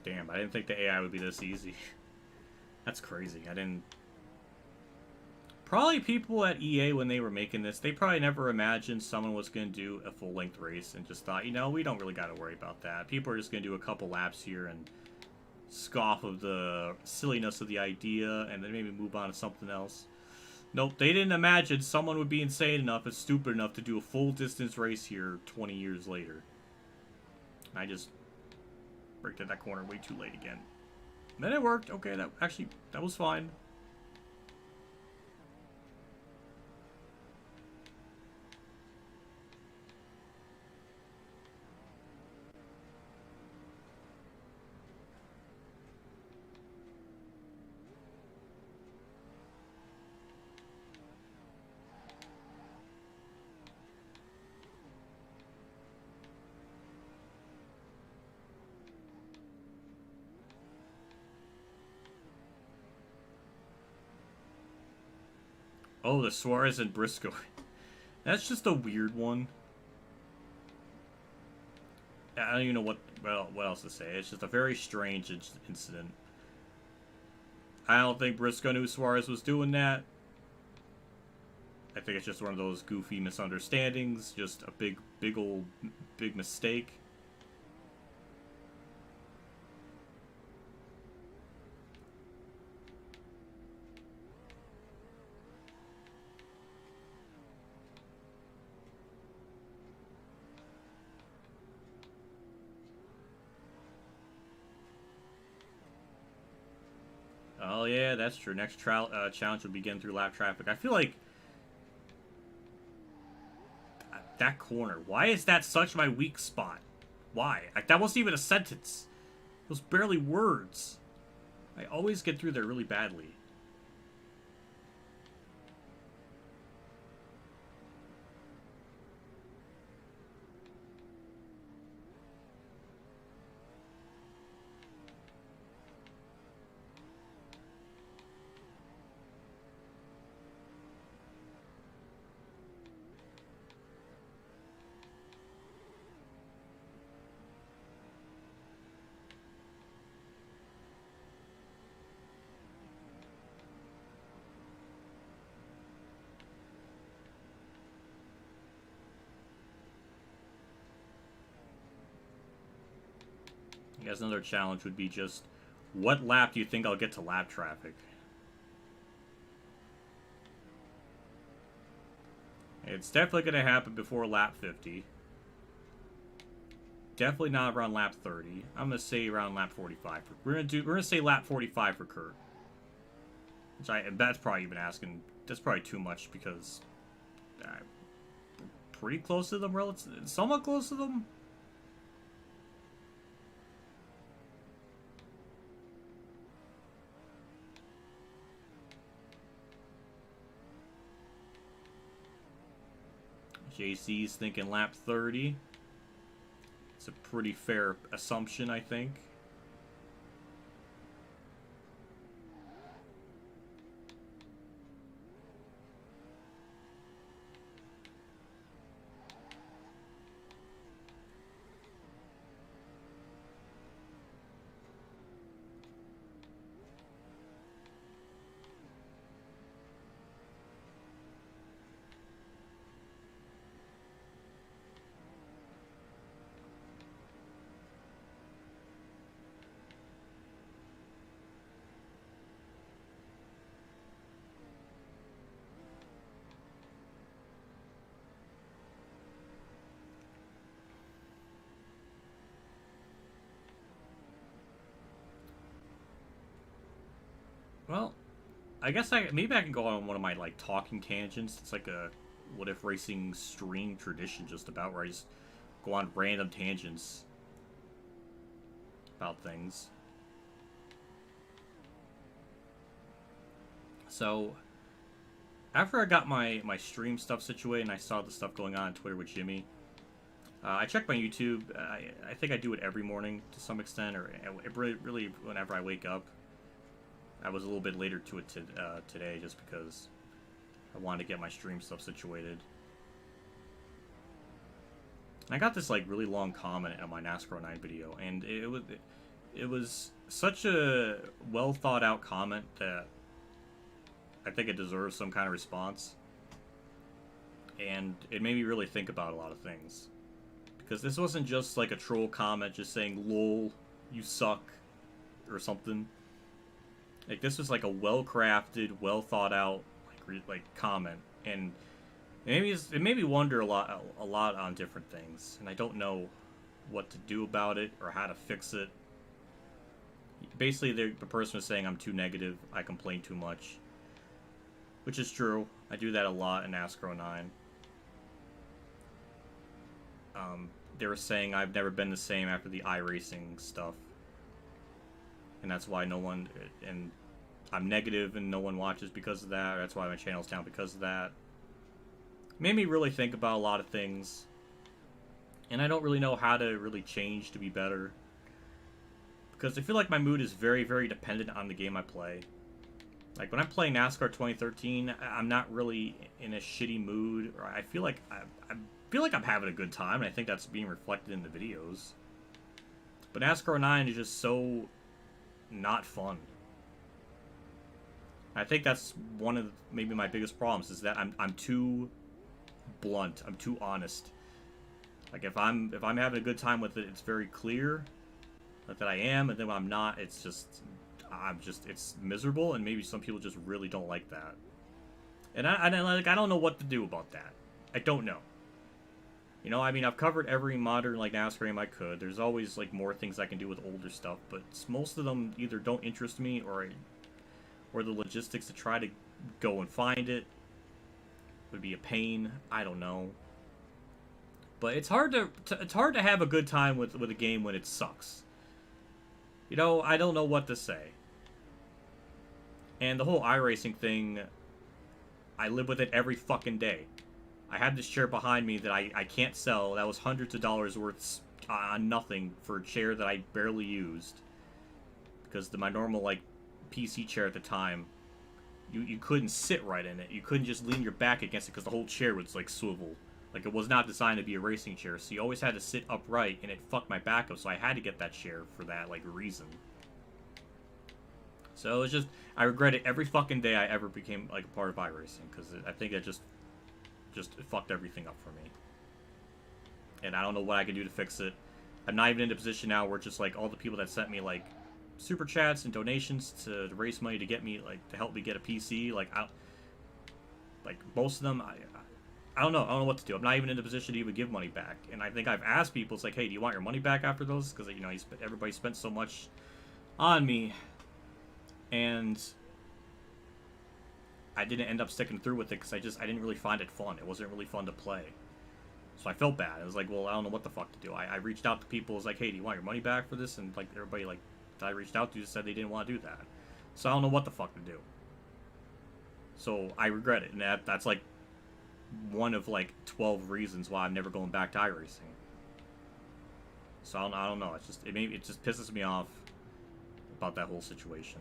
Damn, I didn't think the AI would be this easy. That's crazy. I didn't... Probably people at EA, when they were making this, they probably never imagined someone was going to do a full-length race and just thought, you know, we don't really got to worry about that. People are just going to do a couple laps here and scoff of the silliness of the idea and then maybe move on to something else. Nope, they didn't imagine someone would be insane enough and stupid enough to do a full-distance race here 20 years later. I just... braked at that corner way too late again. And then it worked. Okay, that was fine. Oh, the Suarez and Briscoe. That's just a weird one. I don't even know what else to say. It's just a very strange incident. I don't think Briscoe knew Suarez was doing that. I think it's just one of those goofy misunderstandings. Just a big mistake. Oh yeah, that's true. Next challenge will begin through lap traffic. I feel like that corner. Why is that such my weak spot? Why? Like, that wasn't even a sentence. It was barely words. I always get through there really badly. I guess another challenge would be just, what lap do you think I'll get to lap traffic? It's definitely going to happen before lap 50. Definitely not around lap 30. I'm going to say around lap 45. We're going to say lap 45 for Kurt. Which that's probably even asking. That's probably too much because I'm pretty close to them, somewhat close to them. JC's thinking lap 30. It's a pretty fair assumption, I think. Well, I guess maybe I can go on one of my like talking tangents. It's like a What If Racing stream tradition, just about, where I just go on random tangents about things. So after I got my stream stuff situated and I saw the stuff going on Twitter with Jimmy, I checked my YouTube. I think I do it every morning to some extent, or really whenever I wake up. I was a little bit later to it today just because I wanted to get my stream stuff situated. And I got this like really long comment on my NASCAR 9 video, and it was such a well thought out comment that I think it deserves some kind of response. And it made me really think about a lot of things. Because this wasn't just like a troll comment just saying, "Lol, you suck," or something. Like, this was like a well-crafted, well-thought-out like comment, and it made me wonder a lot on different things, and I don't know what to do about it or how to fix it. Basically, the person was saying I'm too negative, I complain too much, which is true. I do that a lot in NASCAR 09. They were saying I've never been the same after the iRacing stuff. And that's why I'm negative and no one watches because of that. Or that's why my channel's down because of that. Made me really think about a lot of things. And I don't really know how to really change to be better. Because I feel like my mood is very, very dependent on the game I play. Like, when I'm playing NASCAR 2013, I'm not really in a shitty mood. Or I feel like I'm having a good time, and I think that's being reflected in the videos. But NASCAR 9 is just so not fun. I think that's one of maybe my biggest problems, is that I'm too blunt. I'm too honest. Like, if I'm having a good time with it, it's very clear that I am, and then when I'm not, it's miserable, and maybe some people just really don't like that. And I don't know what to do about that. I don't know. You know, I mean, I've covered every modern, like, NASCAR game I could. There's always, like, more things I can do with older stuff, but most of them either don't interest me, or the logistics to try to go and find it would be a pain. I don't know. But it's hard to have a good time with a game when it sucks. You know, I don't know what to say. And the whole iRacing thing, I live with it every fucking day. I have this chair behind me that I can't sell. That was hundreds of dollars worth on nothing for a chair that I barely used. Because my normal, like, PC chair at the time, you couldn't sit right in it. You couldn't just lean your back against it because the whole chair was, like, swivel. Like, it was not designed to be a racing chair. So you always had to sit upright, and it fucked my back up. So I had to get that chair for that, like, reason. So it's just, I regret it every fucking day I ever became, like, a part of iRacing. Because I think it just fucked everything up for me. And I don't know what I can do to fix it. I'm not even in a position now where just, like, all the people that sent me, like, super chats and donations to raise money to get me, like, to help me get a PC, like, most of them, I don't know. I don't know what to do. I'm not even in a position to even give money back. And I think I've asked people, it's like, hey, do you want your money back after those? Because, you know, everybody spent so much on me. And I didn't end up sticking through with it because I didn't really find it fun. It wasn't really fun to play. So I felt bad. I was like, well, I don't know what the fuck to do. I reached out to people. I was like, hey, do you want your money back for this? And, like, everybody, like, that I reached out to just said they didn't want to do that. So I don't know what the fuck to do. So I regret it. And that's like one of like 12 reasons why I'm never going back to iRacing. So I don't know. It just pisses me off about that whole situation.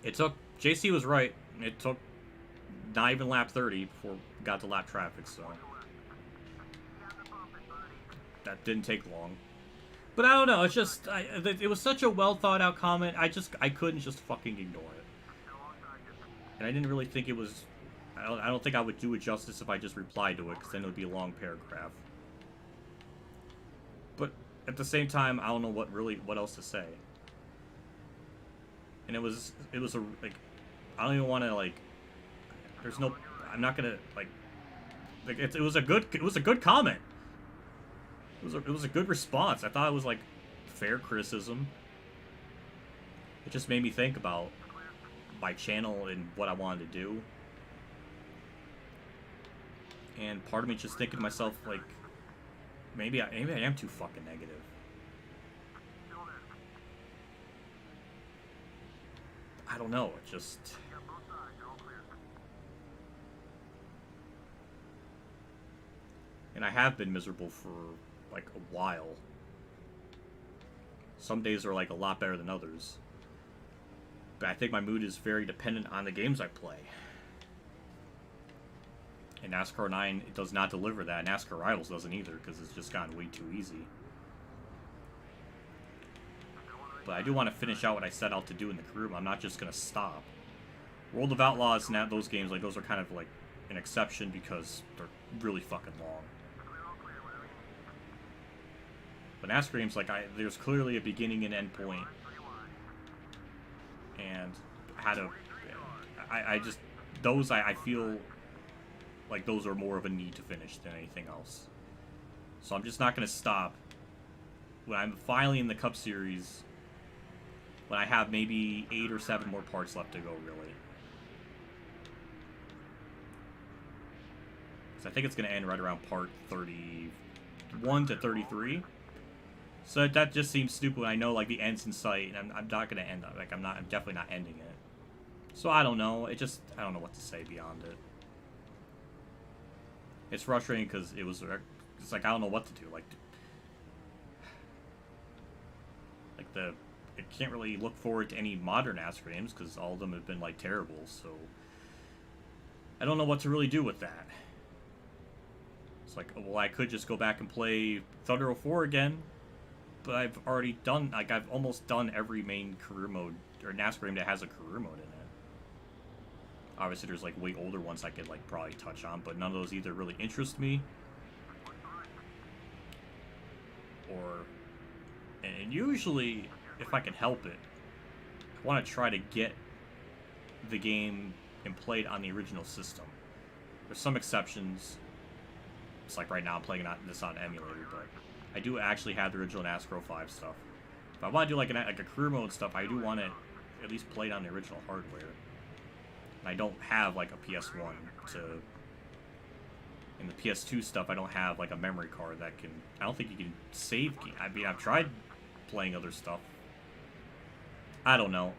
JC was right. It took not even lap 30 before we got to lap traffic, so that didn't take long. But I don't know. It's just it was such a well thought out comment. I couldn't just fucking ignore it. And I didn't really think it was. I don't think I would do it justice if I just replied to it, because then it would be a long paragraph. But at the same time, I don't know what else to say. And it was a like, I don't even want to like. There's no. I'm not gonna like. It was a good comment. It was a good response. I thought it was like fair criticism. It just made me think about my channel and what I wanted to do. And part of me just thinking to myself, like, maybe I am too fucking negative. I don't know. It just. And I have been miserable for like a while. Some days are like a lot better than others. But I think my mood is very dependent on the games I play. And NASCAR 9, it does not deliver that. NASCAR Rivals doesn't either, because it's just gotten way too easy. But I do want to finish out what I set out to do in the career. I'm not just going to stop. World of Outlaws and those games, like, those are kind of like an exception because they're really fucking long. But NASCAR games, like, there's clearly a beginning and end point. And I feel like those are more of a need to finish than anything else. So I'm just not going to stop when I'm finally in the Cup Series, when I have maybe 8 or 7 more parts left to go, really. Because I think it's going to end right around part 31 to 33. So that just seems stupid. I know, like, the end's in sight, and I'm not going to end up. Like, I'm definitely not ending it. So I don't know. I don't know what to say beyond it. It's frustrating because it's like I don't know what to do. It can't really look forward to any modern NASCAR games because all of them have been like terrible. So I don't know what to really do with that. It's like, well, I could just go back and play Thunder 04 again, but I've almost done every main career mode or NASCAR game that has a career mode in it. Obviously, there's like way older ones I could like probably touch on, but none of those either really interest me. And usually, if I can help it, I want to try to get the game and play it on the original system. There's some exceptions. It's like right now I'm playing this on emulator, but I do actually have the original NASCAR 05 stuff. If I want to do like a career mode stuff, I do want to at least play it on the original hardware. And I don't have like a PS1 in the PS2 stuff, I don't have like a memory card that can. I don't think you can save. I mean, I've tried playing other stuff. I don't know.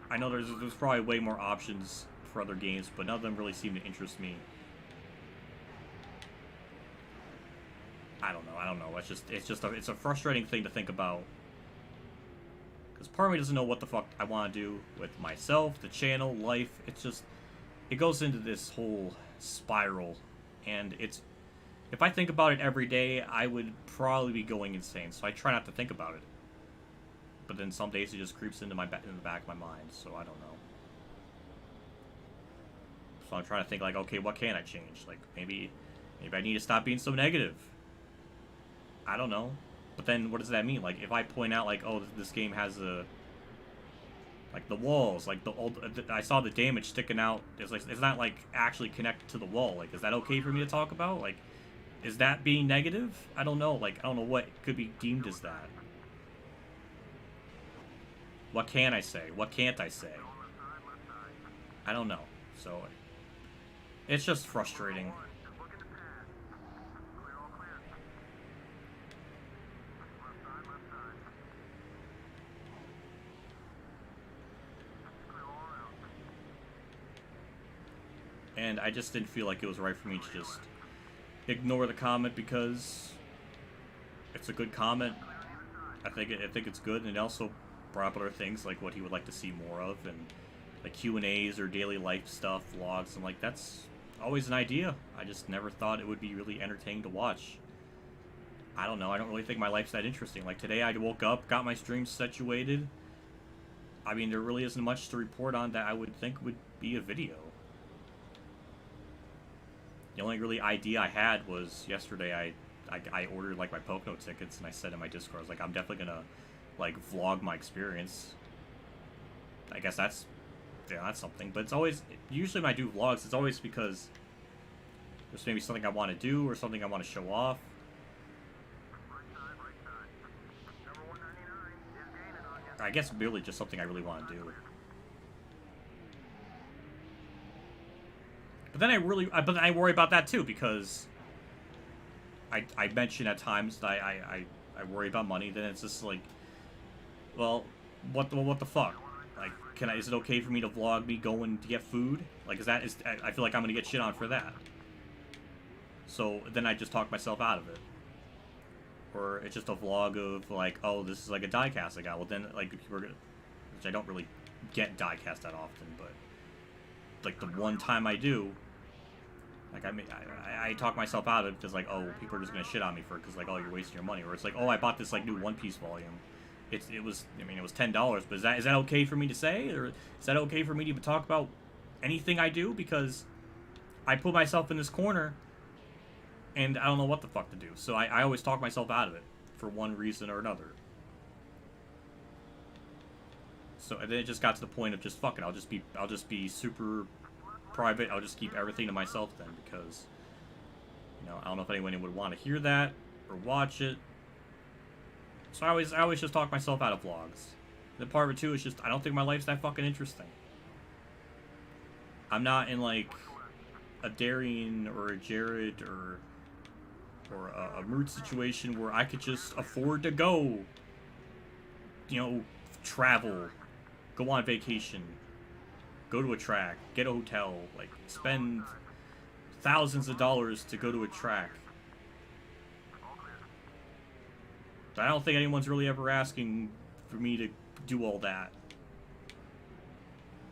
I know there's probably way more options for other games, but none of them really seem to interest me. I don't know. It's a frustrating thing to think about. Because part of me doesn't know what the fuck I want to do with myself, the channel, life. It goes into this whole spiral. And if I think about it every day, I would probably be going insane. So I try not to think about it. But then some days it just creeps into the back of my mind. So I don't know. So I'm trying to think like, okay, what can I change? Like maybe I need to stop being so negative. I don't know. But then what does that mean? Like if I point out like, oh, this game has like the walls, like I saw the damage sticking out. It's not like actually connected to the wall. Like, is that okay for me to talk about? Like, is that being negative? I don't know. Like, I don't know what could be deemed as that. What can I say? What can't I say? I don't know. So it's just frustrating. And and I just didn't feel like it was right for me to just ignore the comment because it's a good comment. I think it's good, and it also brought up other things like what he would like to see more of, and like Q&As or daily life stuff, vlogs, and like that's always an idea. I just never thought it would be really entertaining to watch. I don't know. I don't really think my life's that interesting. Like today, I woke up, got my stream situated. I mean, there really isn't much to report on that I would think would be a video. The only really idea I had was yesterday I ordered like my Pocono tickets, and I said in my Discord, I was like, I'm definitely gonna like vlog my experience. I guess that's something. But it's always, usually when I do vlogs, it's always because there's maybe something I want to do or something I want to show off. I guess really just something I really want to do. But then I worry about that too, because I mention at times that I worry about money. Then it's just like, well, what the fuck? Like, is it okay for me to vlog me going to get food? Like, I feel like I'm gonna get shit on for that. So then I just talk myself out of it. Or it's just a vlog of like, oh, this is like a diecast I got. Well, then like people are gonna, which I don't really get diecast that often, but like the one time I do, like I talk myself out of it because like, oh, people are just gonna shit on me for it because like, oh, you're wasting your money. Or it's like, oh, I bought this like new One Piece volume. It was $10, but is that okay for me to say, or is that okay for me to even talk about anything I do? Because I put myself in this corner and I don't know what the fuck to do. So I always talk myself out of it for one reason or another. So and then it just got to the point of just fuck it. I'll just be super private. I'll just keep everything to myself then, because I don't know if anyone would want to hear that or watch it. So I always just talk myself out of vlogs. The part of it too is just I don't think my life's that fucking interesting. I'm not in like a Darian or a Jared or a mood situation where I could just afford to go, travel, go on vacation, go to a track, get a hotel, like spend thousands of dollars to go to a track. But I don't think anyone's really ever asking for me to do all that.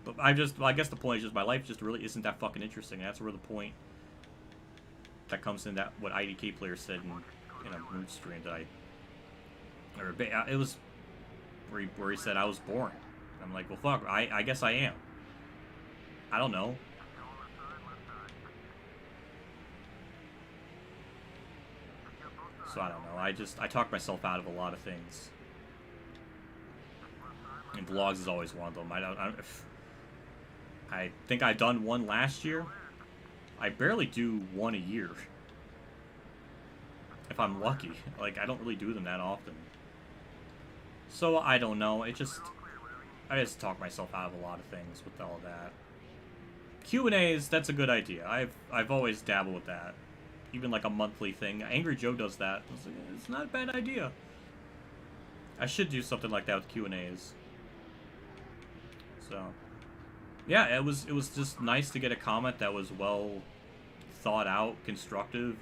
But I guess the point is just my life just really isn't that fucking interesting. That's where the point that comes in, that what IDK player said in a mood stream that it was where he said I was boring. I'm like, well, fuck, I guess I am. I don't know. So I don't know. I talk myself out of a lot of things. And vlogs is always one of them. I think I've done one last year. I barely do one a year. If I'm lucky. Like, I don't really do them that often. So, I don't know. I just talk myself out of a lot of things with all that. Q&As, that's a good idea. I've always dabbled with that. Even like a monthly thing. Angry Joe does that. It's not a bad idea. I should do something like that with Q&As. So, yeah, it was just nice to get a comment that was well thought out, constructive,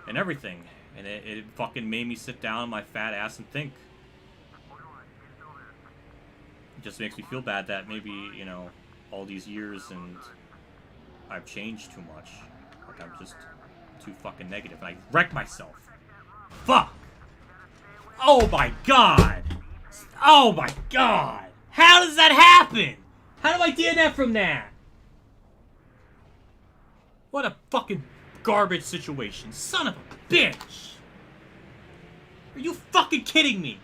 and everything. And it fucking made me sit down on my fat ass and think. It just makes me feel bad that maybe, all these years and I've changed too much. Like, I'm just too fucking negative, and I wrecked myself. Fuck! Oh my god! Oh my god! How does that happen? How do I DNF from that? What a fucking garbage situation. Son of a bitch! Are you fucking kidding me?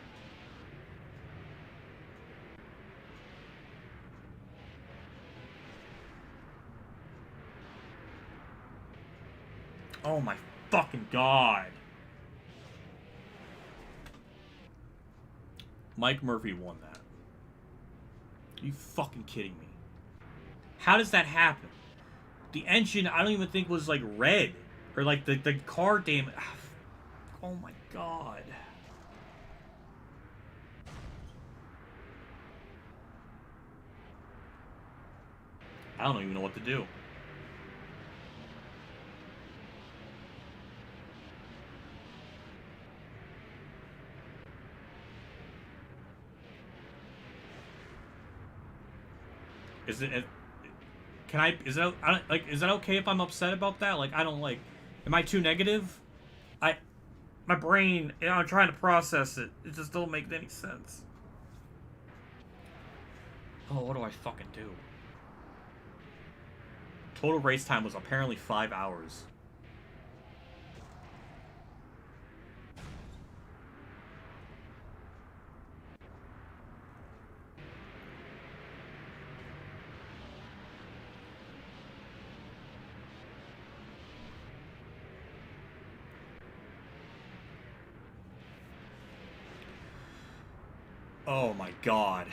Oh my fucking god. Mike Murphy won that. Are you fucking kidding me? How does that happen? The engine, I don't even think was like red. Or like the car damage. Oh my god. I don't even know what to do. Is it? Can I? Is that like? Is that okay if I'm upset about that? Like, I don't like. Am I too negative? My brain. You know, I'm trying to process it. It just don't make any sense. Oh, what do I fucking do? Total race time was apparently 5 hours. Oh my god.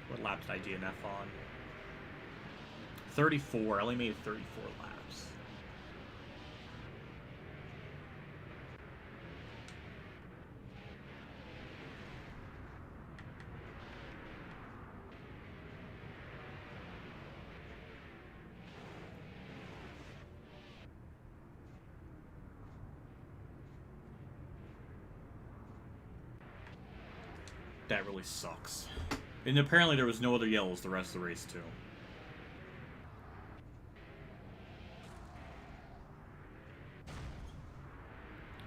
What lap did I DNF on? 34. I only made 34 laps. That really sucks. And apparently there was no other yellows the rest of the race, too.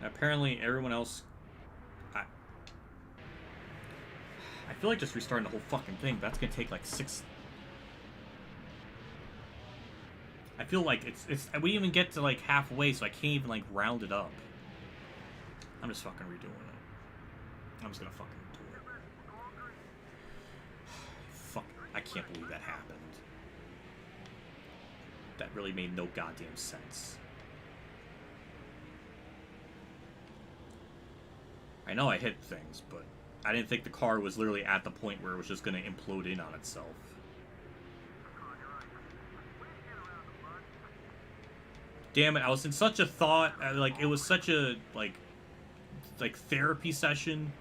Apparently everyone else... I feel like just restarting the whole fucking thing, but that's gonna take like 6... I feel like it's... We didn't even get to like halfway, so I can't even like round it up. I'm just fucking redoing it. I'm just gonna fucking do it. Fuck. I can't believe that happened. That really made no goddamn sense. I know I hit things, but I didn't think the car was literally at the point where it was just going to implode in on itself. Damn it, I was in such a thought, like, it was such a, like therapy session.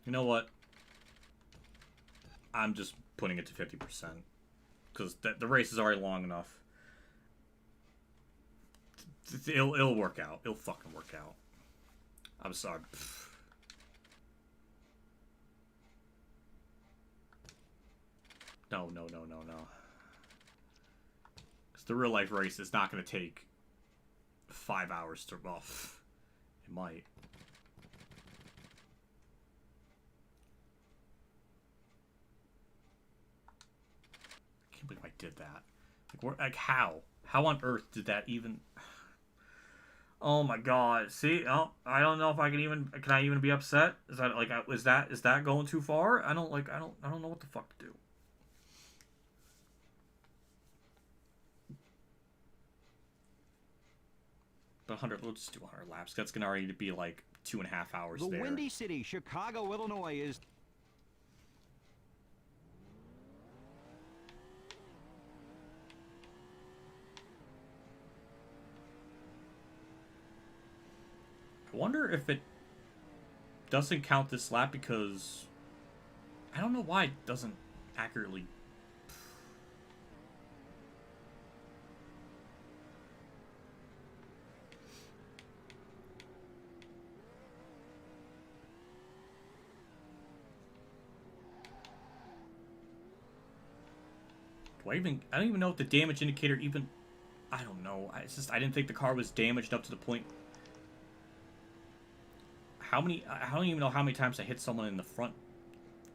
You know what? I'm just putting it to 50%. Because the race is already long enough. It'll work out. It'll fucking work out. I'm sorry. No. Because the real life race is not going to take 5 hours to... Well, it might. I can't believe I did that. Like how? How on earth did that even... Oh my god. See? Oh, I don't know if I can even... Can I even be upset? Is that like... Is that going too far? I don't know what the fuck to do. But 100... We'll just do 100 laps. That's gonna already be like 2.5 hours there. The Windy City, Chicago, Illinois is... I wonder if it doesn't count this lap because I don't know why it doesn't accurately. I don't even know if the damage indicator even... I don't know. I didn't think the car was damaged up to the point... how many... I don't even know how many times I hit someone in the front.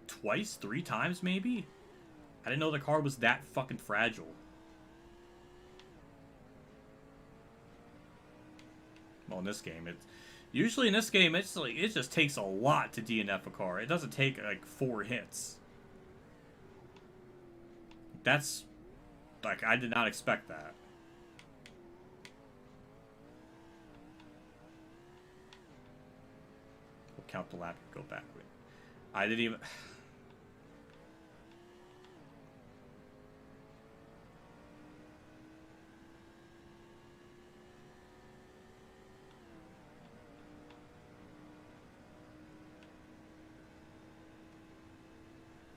Twice? 3 times, maybe? I didn't know the car was that fucking fragile. Well, in this game, it's... Usually in this game, it's like, it just takes a lot to DNF a car. It doesn't take, like, 4 hits. That's... Like, I did not expect that. We'll count the lap and go backward. I didn't even...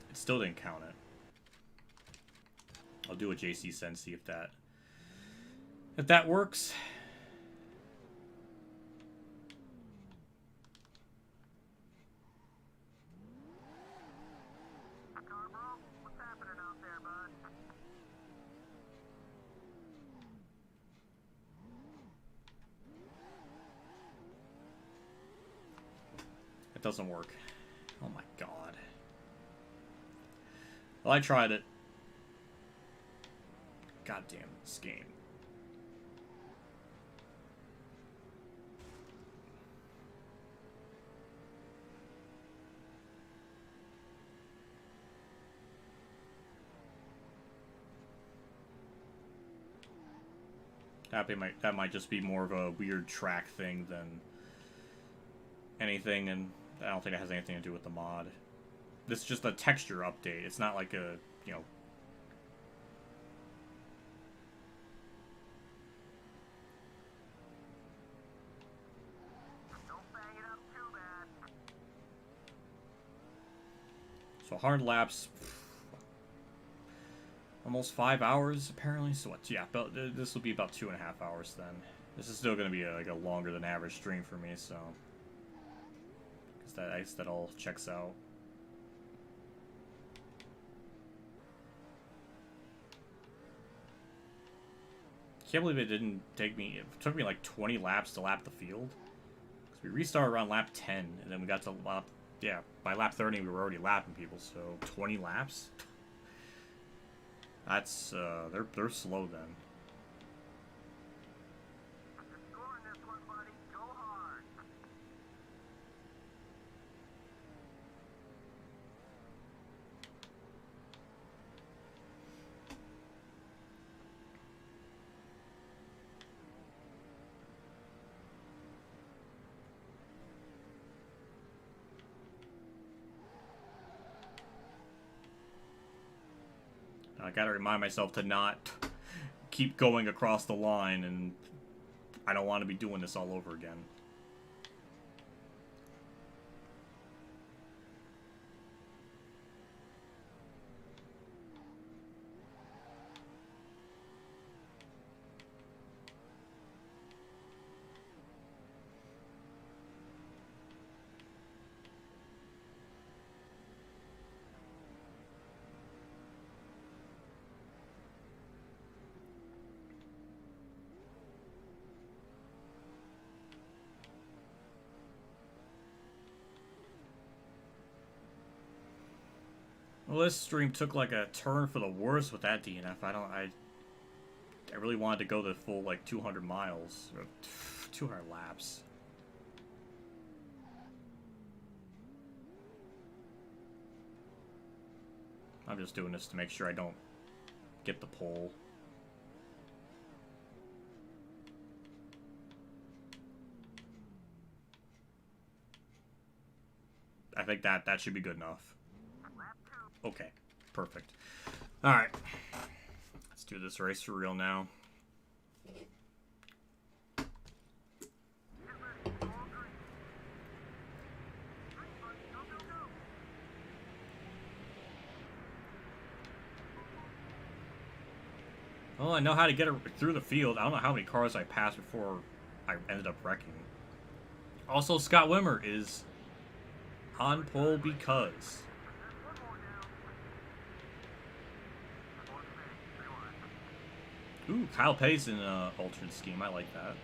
It still didn't count it. I'll do a JC send, see if that works. What's happening out there, bud? It doesn't work. Oh my god. Well, I tried it. God damn this game. That might just be more of a weird track thing than anything, and I don't think it has anything to do with the mod. This is just a texture update. It's not like a, you know... Don't bang it up too bad. So hard laps... Almost 5 hours, apparently. So what? Yeah, this will be about 2.5 hours then. This is still going to be like a longer than average stream for me, so... I guess that all checks out. Can't believe it didn't take me... It took me like 20 laps to lap the field. Because we restarted around lap 10, and then we got to lap... Yeah, by lap 30 we were already lapping people, so 20 laps? That's, they're slow then. You're scoring this one, buddy. Go hard. I gotta remind myself to not keep going across the line, and I don't want to be doing this all over again. Well, this stream took like a turn for the worse with that DNF. I really wanted to go the full like 200 miles, or 200 laps. I'm just doing this to make sure I don't get the pole. I think that should be good enough. Okay, perfect. Alright. Let's do this race for real now. Well, I know how to get through the field. I don't know how many cars I passed before I ended up wrecking. Also, Scott Wimmer is on pole because... Ooh, Kyle Pace in an alternate scheme. I like that.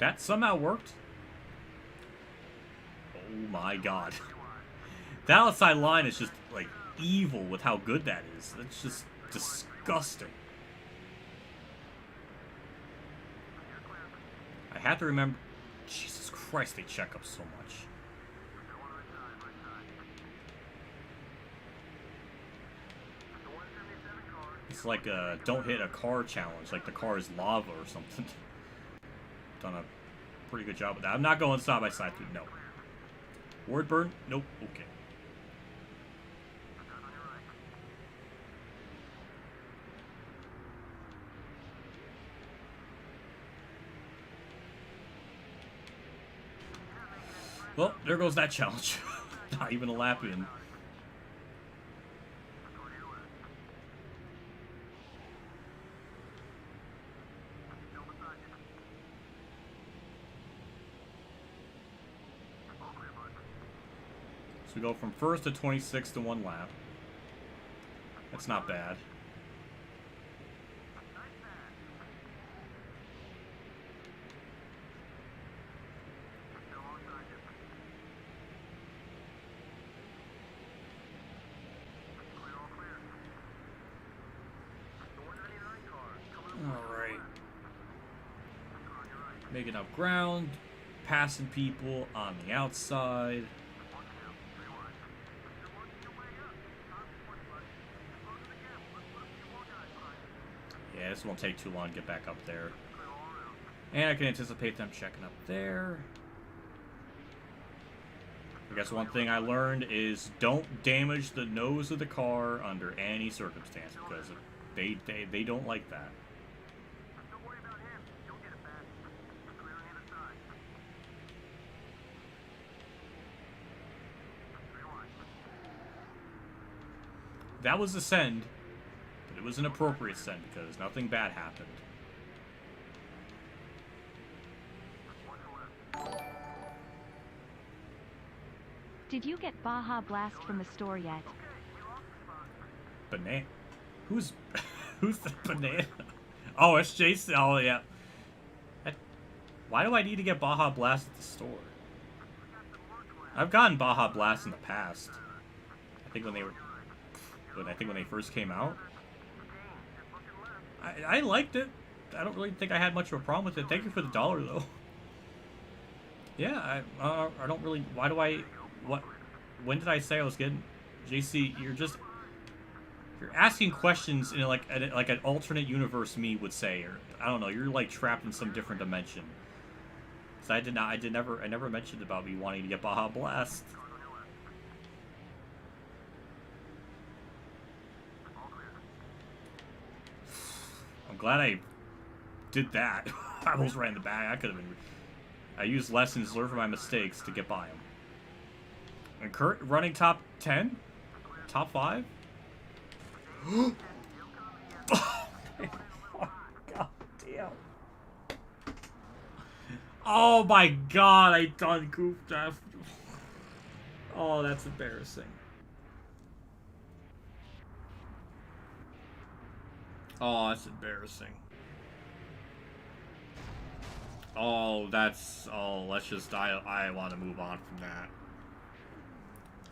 That somehow worked. Oh my god. That outside line is just, like, evil with how good that is. That's just disgusting. I have to remember... Jesus Christ, they check up so much. It's like a don't hit a car challenge, like the car is lava or something. Done a pretty good job with that. I'm not going side by side through, no. Word burn? Nope, okay. Well, there goes that challenge. Not even a lap in. So we go from first to 26th in one lap. That's not bad. Alright. Making up ground, passing people on the outside. Yeah, this won't take too long to get back up there. And I can anticipate them checking up there. I guess one thing I learned is don't damage the nose of the car under any circumstance, because they don't like that. That was a send. It was an appropriate send because nothing bad happened. Did you get Baja Blast from the store yet? Banana? Who's the banana? Oh, it's Jason. Oh, yeah. Why do I need to get Baja Blast at the store? I've gotten Baja Blast in the past. I think when they first came out. I liked it. I don't really think I had much of a problem with it. Thank you for the $1, though. Yeah, I don't really... Why do I... What... When did I say I was getting... JC, you're asking questions in like an alternate universe me would say, or... I don't know, you're like trapped in some different dimension. So I never mentioned about me wanting to get Baja Blast. I'm glad I did that. I almost ran the back. I could have been... I used lessons learned from my mistakes to get by him. And Kurt running top 10? Top 5? Oh, god damn. Oh my god, I done goofed up. Oh, that's embarrassing. Oh, that's embarrassing. Oh, that's... Oh, let's just... I want to move on from that.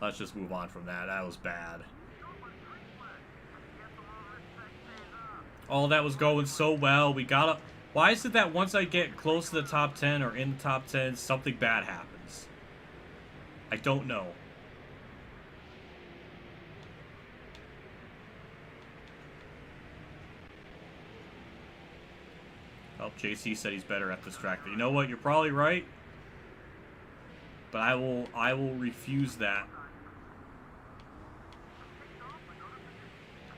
Let's just move on from that. That was bad. Oh, that was going so well. We gotta... Why is it that once I get close to the top 10 or in the top 10, something bad happens? I don't know. Oh, JC said he's better at this track. You know what? You're probably right. But I will refuse that.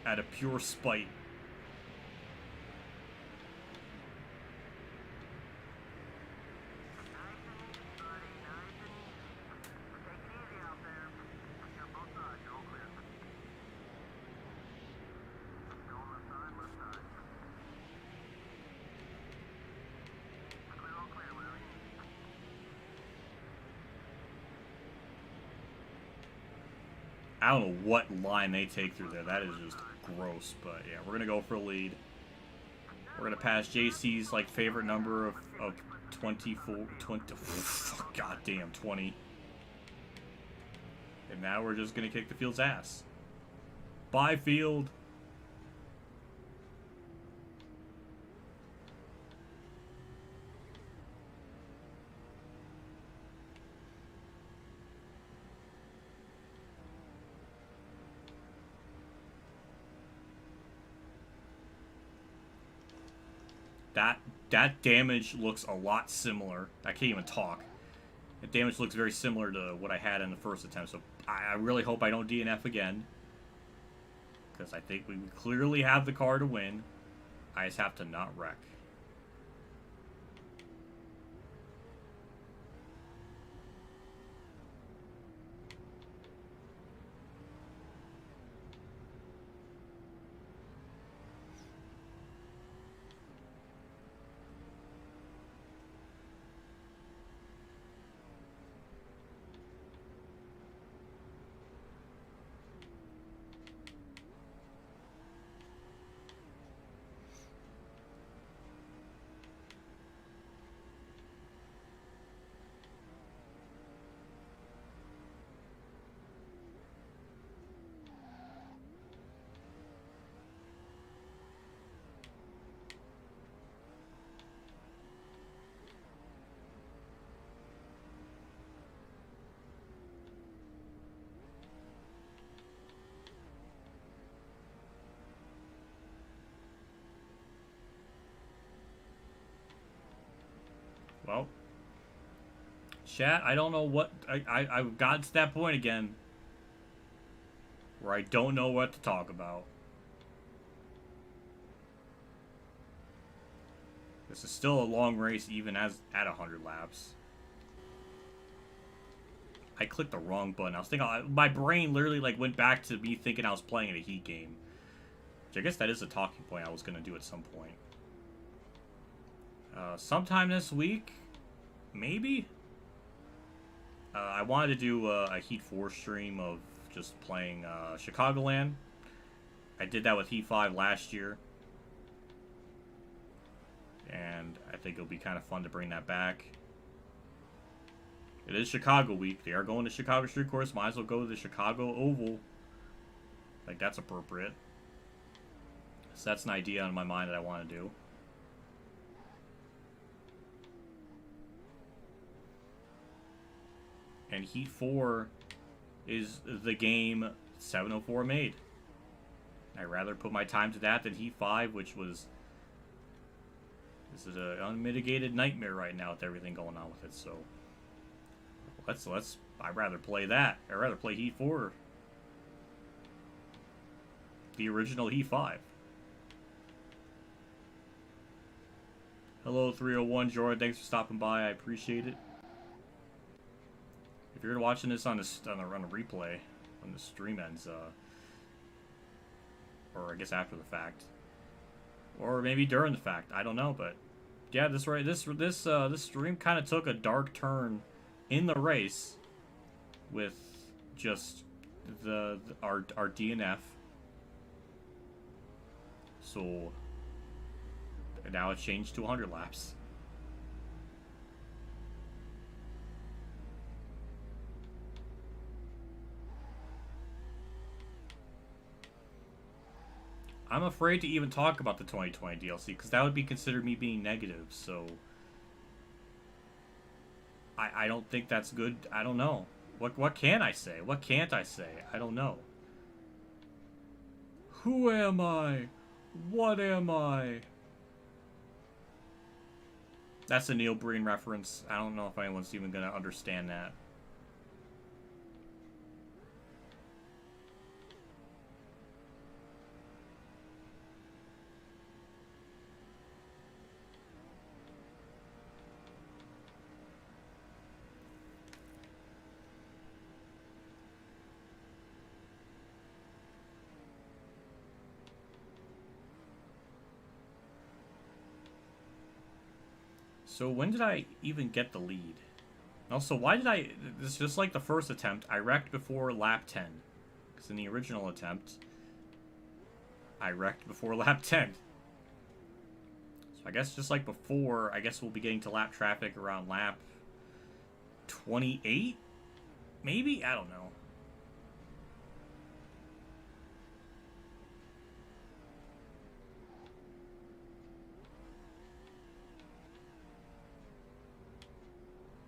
Out of pure spite. I don't know what line they take through there. That is just gross. But yeah, we're gonna go for a lead. We're gonna pass JC's like favorite number of 24, 20, goddamn 20. And now we're just gonna kick the field's ass. Bye, field. That damage looks a lot similar. I can't even talk. The damage looks very similar to what I had in the first attempt, so I really hope I don't DNF again. Because I think we clearly have the car to win. I just have to not wreck. Well, chat, I don't know what... I've gotten to that point again where I don't know what to talk about. This is still a long race even as at 100 laps. I clicked the wrong button. I was thinking... my brain literally like went back to me thinking I was playing a Heat game. Which I guess that is a talking point I was going to do at some point. Sometime this week, maybe? I wanted to do a Heat 4 stream of just playing Chicagoland. I did that with Heat 5 last year. And I think it'll be kind of fun to bring that back. It is Chicago week. They are going to Chicago Street Course. Might as well go to the Chicago Oval. Like, that's appropriate. So that's an idea on my mind that I want to do. And Heat 4 is the game 704 made. I'd rather put my time to that than Heat 5, which was... This is an unmitigated nightmare right now with everything going on with it, so... Let's... I'd rather play that. I'd rather play Heat 4. The original Heat 5. Hello, 301 Jordan. Thanks for stopping by. I appreciate it. If you're watching this on a replay, when the stream ends, or I guess after the fact, or maybe during the fact, I don't know, but yeah, this stream kind of took a dark turn in the race with just our DNF. So now it's changed to 100 laps. I'm afraid to even talk about the 2020 DLC, because that would be considered me being negative, so... I don't think that's good. I don't know. What can I say? What can't I say? I don't know. Who am I? What am I? That's a Neil Breen reference. I don't know if anyone's even going to understand that. So when did I even get the lead? Also, why did I... This is just like the first attempt. I wrecked before lap 10. Because in the original attempt, I wrecked before lap 10. So I guess just like before, I guess we'll be getting to lap traffic around lap 28? Maybe? I don't know.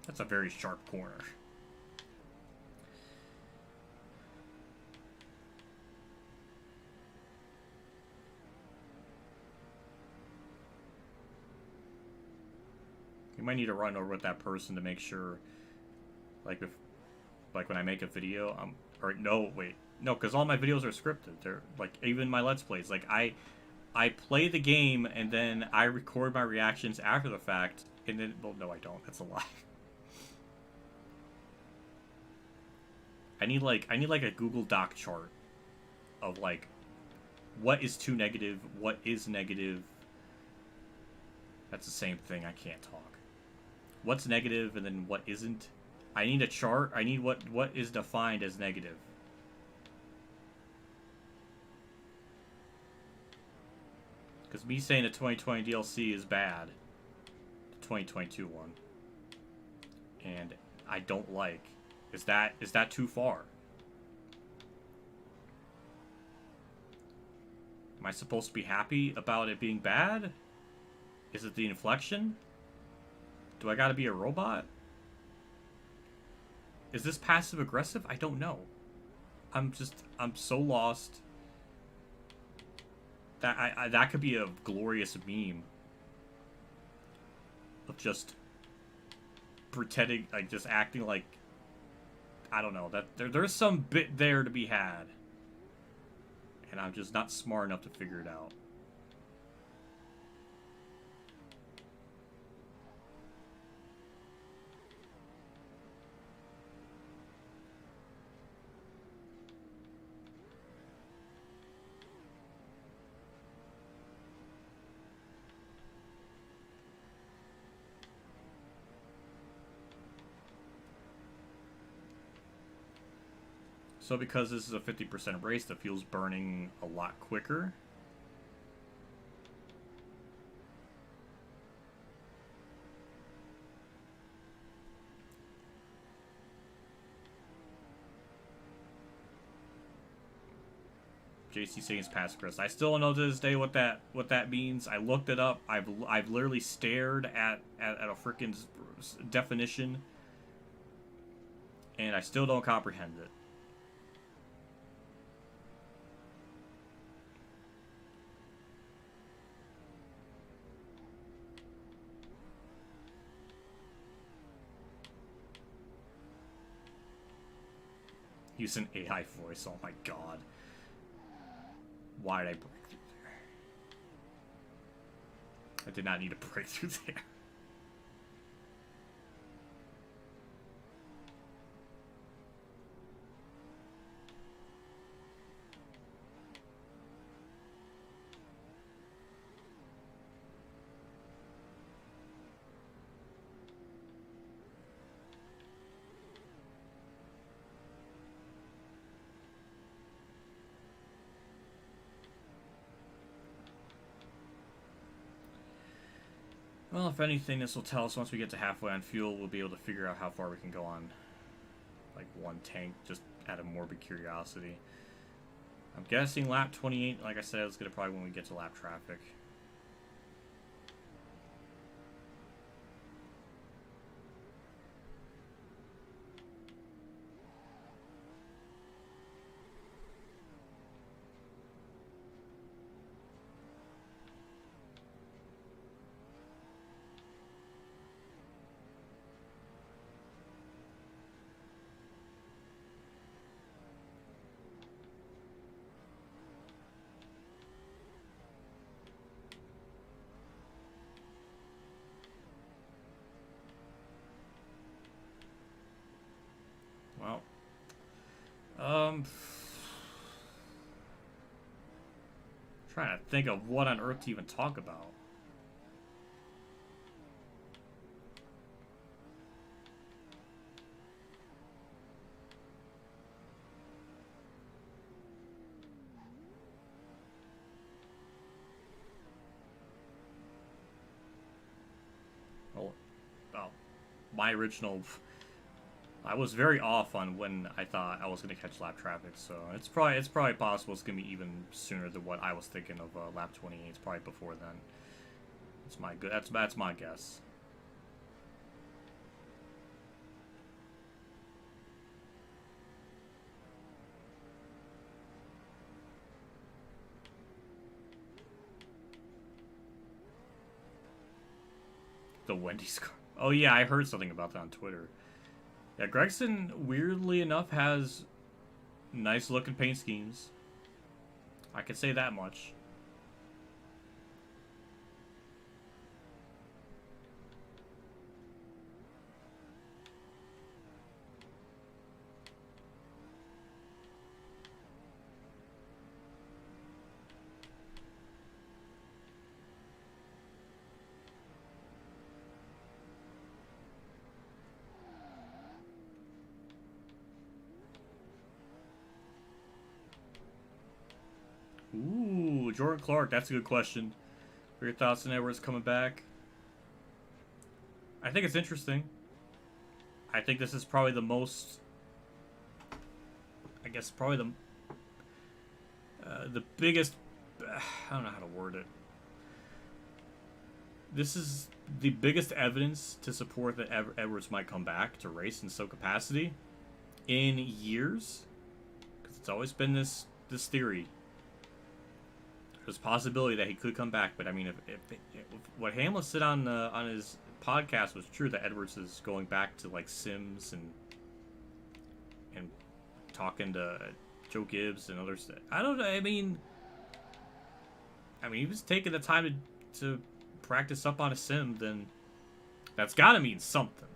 That's a very sharp corner. You might need to run over with that person to make sure, like if, like when I make a video, or no, wait, no, because all my videos are scripted. They're like even my Let's Plays. Like I play the game and then I record my reactions after the fact, and then well, no, I don't. That's a lie. I need like a Google Doc chart of like what is too negative, what is negative. That's the same thing. I can't talk. What's negative and then what isn't. I need a chart. I need what is defined as negative. Because me saying the 2020 DLC is bad, the 2022 one, and I don't like. Is that too far? Am I supposed to be happy about it being bad? Is it the inflection? Do I gotta be a robot? Is this passive aggressive? I don't know. I'm so lost. That that could be a glorious meme of just pretending, like just acting like, I don't know, that there's some bit there to be had, and I'm just not smart enough to figure it out. So because this is a 50% race, the fuel's burning a lot quicker. JC saying it's passive aggressive. I still don't know to this day what that means. I looked it up. I've literally stared at a freaking definition, and I still don't comprehend it. Use an AI voice. Oh my god. Why did I break through there? I did not need to break through there. Well, if anything, this will tell us once we get to halfway on fuel, we'll be able to figure out how far we can go on, like, one tank, just out of morbid curiosity. I'm guessing lap 28, like I said, is going to probably when we get to lap traffic. Well, trying to think of what on earth to even talk about. my original... I was very off on when I thought I was going to catch lap traffic, so it's probably possible it's going to be even sooner than what I was thinking of lap 28. It's probably before then. That's my guess. The Wendy's car. Oh yeah, I heard something about that on Twitter. Yeah, Gregson, weirdly enough, has nice looking paint schemes. I can say that much. Ooh, Jordan Clark, that's a good question. What are your thoughts on Edwards coming back? I think it's interesting. I think this is probably the most... I guess probably the biggest... I don't know how to word it. This is the biggest evidence to support that Edwards might come back to race in some capacity in years. Because it's always been this theory. There's a possibility that he could come back, but I mean, if what Hamlin said on his podcast was true, that Edwards is going back to like Sims and talking to Joe Gibbs and others. I don't know. I mean, he was taking the time to practice up on a sim. Then that's got to mean something.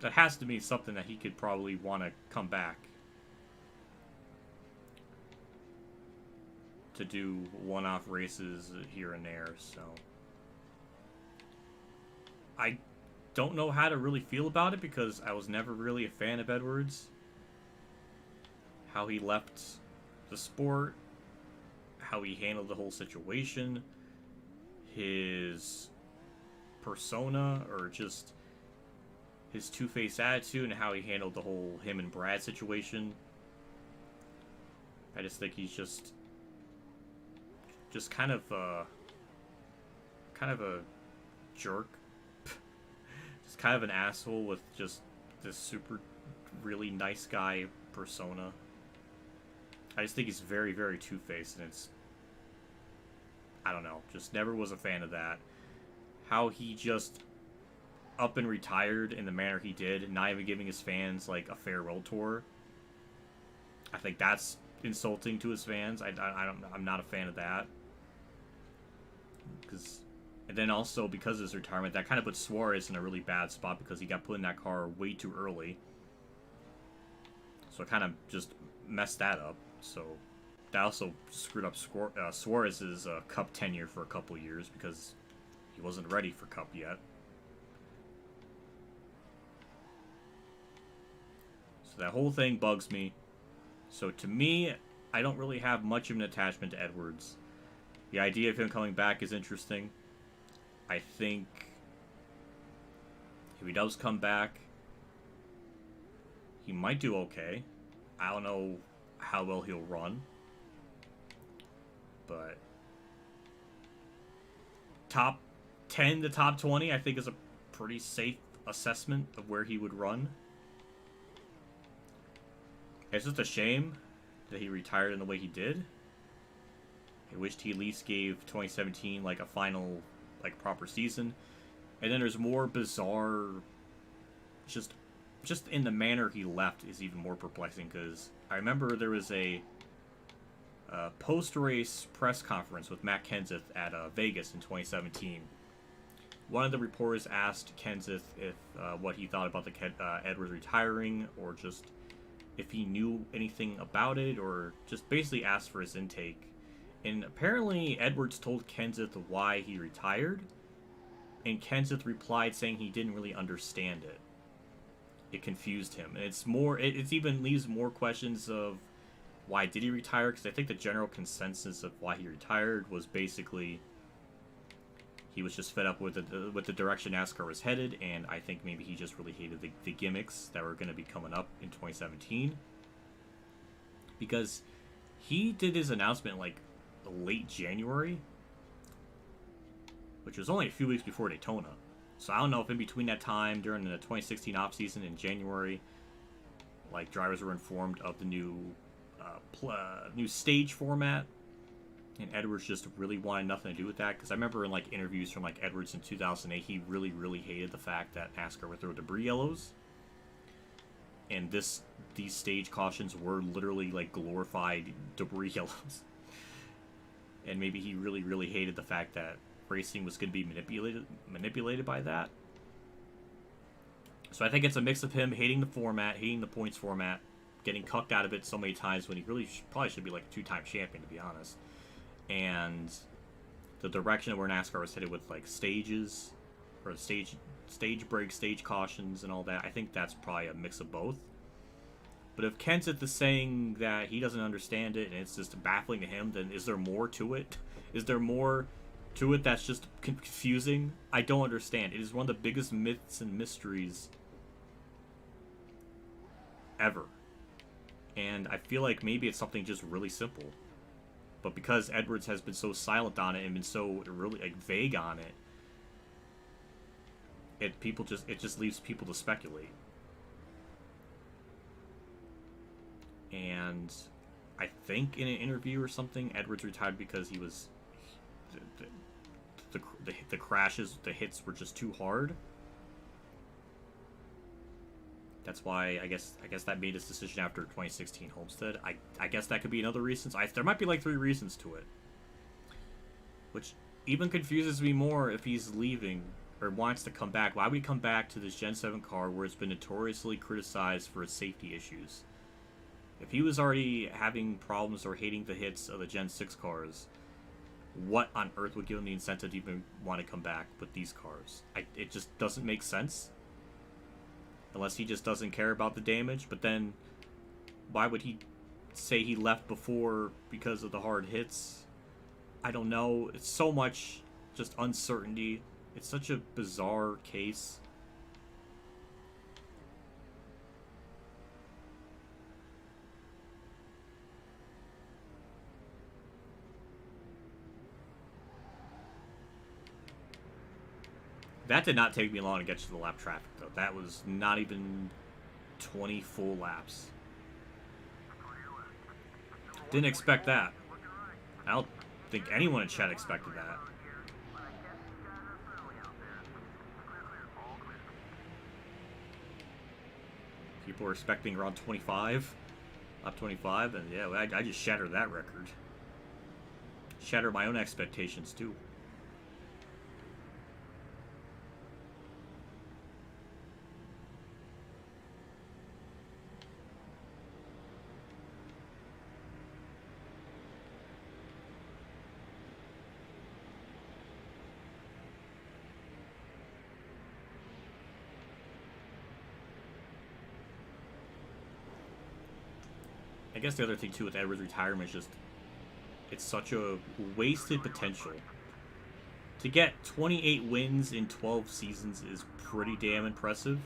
That has to mean something that he could probably want to come back to do one-off races here and there, so I don't know how to really feel about it because I was never really a fan of Edwards. How he left the sport, how he handled the whole situation, his persona, or just his two-faced attitude, and how he handled the whole him and Brad situation. I just think he's just kind of a jerk. Just kind of an asshole with just this super really nice guy persona. I just think he's very, very two-faced, and it's, I don't know, just never was a fan of that. How he just up and retired in the manner he did, not even giving his fans like a farewell tour. I think that's insulting to his fans. I'm not a fan of that. And then also, because of his retirement, that kind of put Suarez in a really bad spot because he got put in that car way too early. So it kind of just messed that up. So that also screwed up Suarez's Cup tenure for a couple years because he wasn't ready for Cup yet. So that whole thing bugs me. So to me, I don't really have much of an attachment to Edwards. The idea of him coming back is interesting. I think if he does come back, he might do okay. I don't know how well he'll run, but top 10 to top 20, I think, is a pretty safe assessment of where he would run. It's just a shame that he retired in the way he did. I wished he at least gave 2017 like a final, like, proper season. And then there's more bizarre, just in the manner he left is even more perplexing, because I remember there was a post-race press conference with Matt Kenseth at Vegas in 2017. One of the reporters asked Kenseth if what he thought about the Edwards retiring, or just if he knew anything about it, or just basically asked for his intake. And apparently Edwards told Kenseth why he retired, and Kenseth replied saying he didn't really understand it. It confused him, and it even leaves more questions of why did he retire, because I think the general consensus of why he retired was basically he was just fed up with the direction NASCAR was headed, and I think maybe he just really hated the gimmicks that were going to be coming up in 2017. Because he did his announcement like late January, which was only a few weeks before Daytona. So I don't know if in between that time, during the 2016 offseason in January, like drivers were informed of the new stage format, and Edwards just really wanted nothing to do with that. Because I remember in like interviews from like Edwards in 2008, he really hated the fact that NASCAR would throw debris yellows, and these stage cautions were literally like glorified debris yellows. And maybe he really hated the fact that racing was going to be manipulated by that. So I think it's a mix of him hating the format, hating the points format, getting cucked out of it so many times when he really probably should be like a 2-time champion, to be honest. And the direction of where NASCAR was headed with like stages, or stage breaks, stage cautions, and all that. I think that's probably a mix of both. But if Kenseth is saying that he doesn't understand it and it's just baffling to him, then is there more to it? Is there more to it that's just confusing? I don't understand. It is one of the biggest myths and mysteries ever. And I feel like maybe it's something just really simple. But because Edwards has been so silent on it and been so really like vague on it, it just leaves people to speculate. And I think in an interview or something, Edwards retired because he was the crashes, the hits were just too hard. That's why I guess that made his decision after 2016 Homestead. I guess that could be another reason. There might be like 3 reasons to it, which even confuses me more if he's leaving or wants to come back. Why would he come back to this Gen 7 car where it's been notoriously criticized for its safety issues? If he was already having problems or hating the hits of the Gen 6 cars, what on earth would give him the incentive to even want to come back with these cars? It just doesn't make sense. Unless he just doesn't care about the damage. But then, why would he say he left before because of the hard hits? I don't know. It's so much just uncertainty. It's such a bizarre case. That did not take me long to get to the lap traffic, though. That was not even 20 full laps. Didn't expect that. I don't think anyone in chat expected that. People were expecting around 25. Lap 25, and yeah, I just shattered that record. Shattered my own expectations, too. I guess the other thing too with Edwards' retirement is just it's such a wasted potential. To get 28 wins in 12 seasons is pretty damn impressive.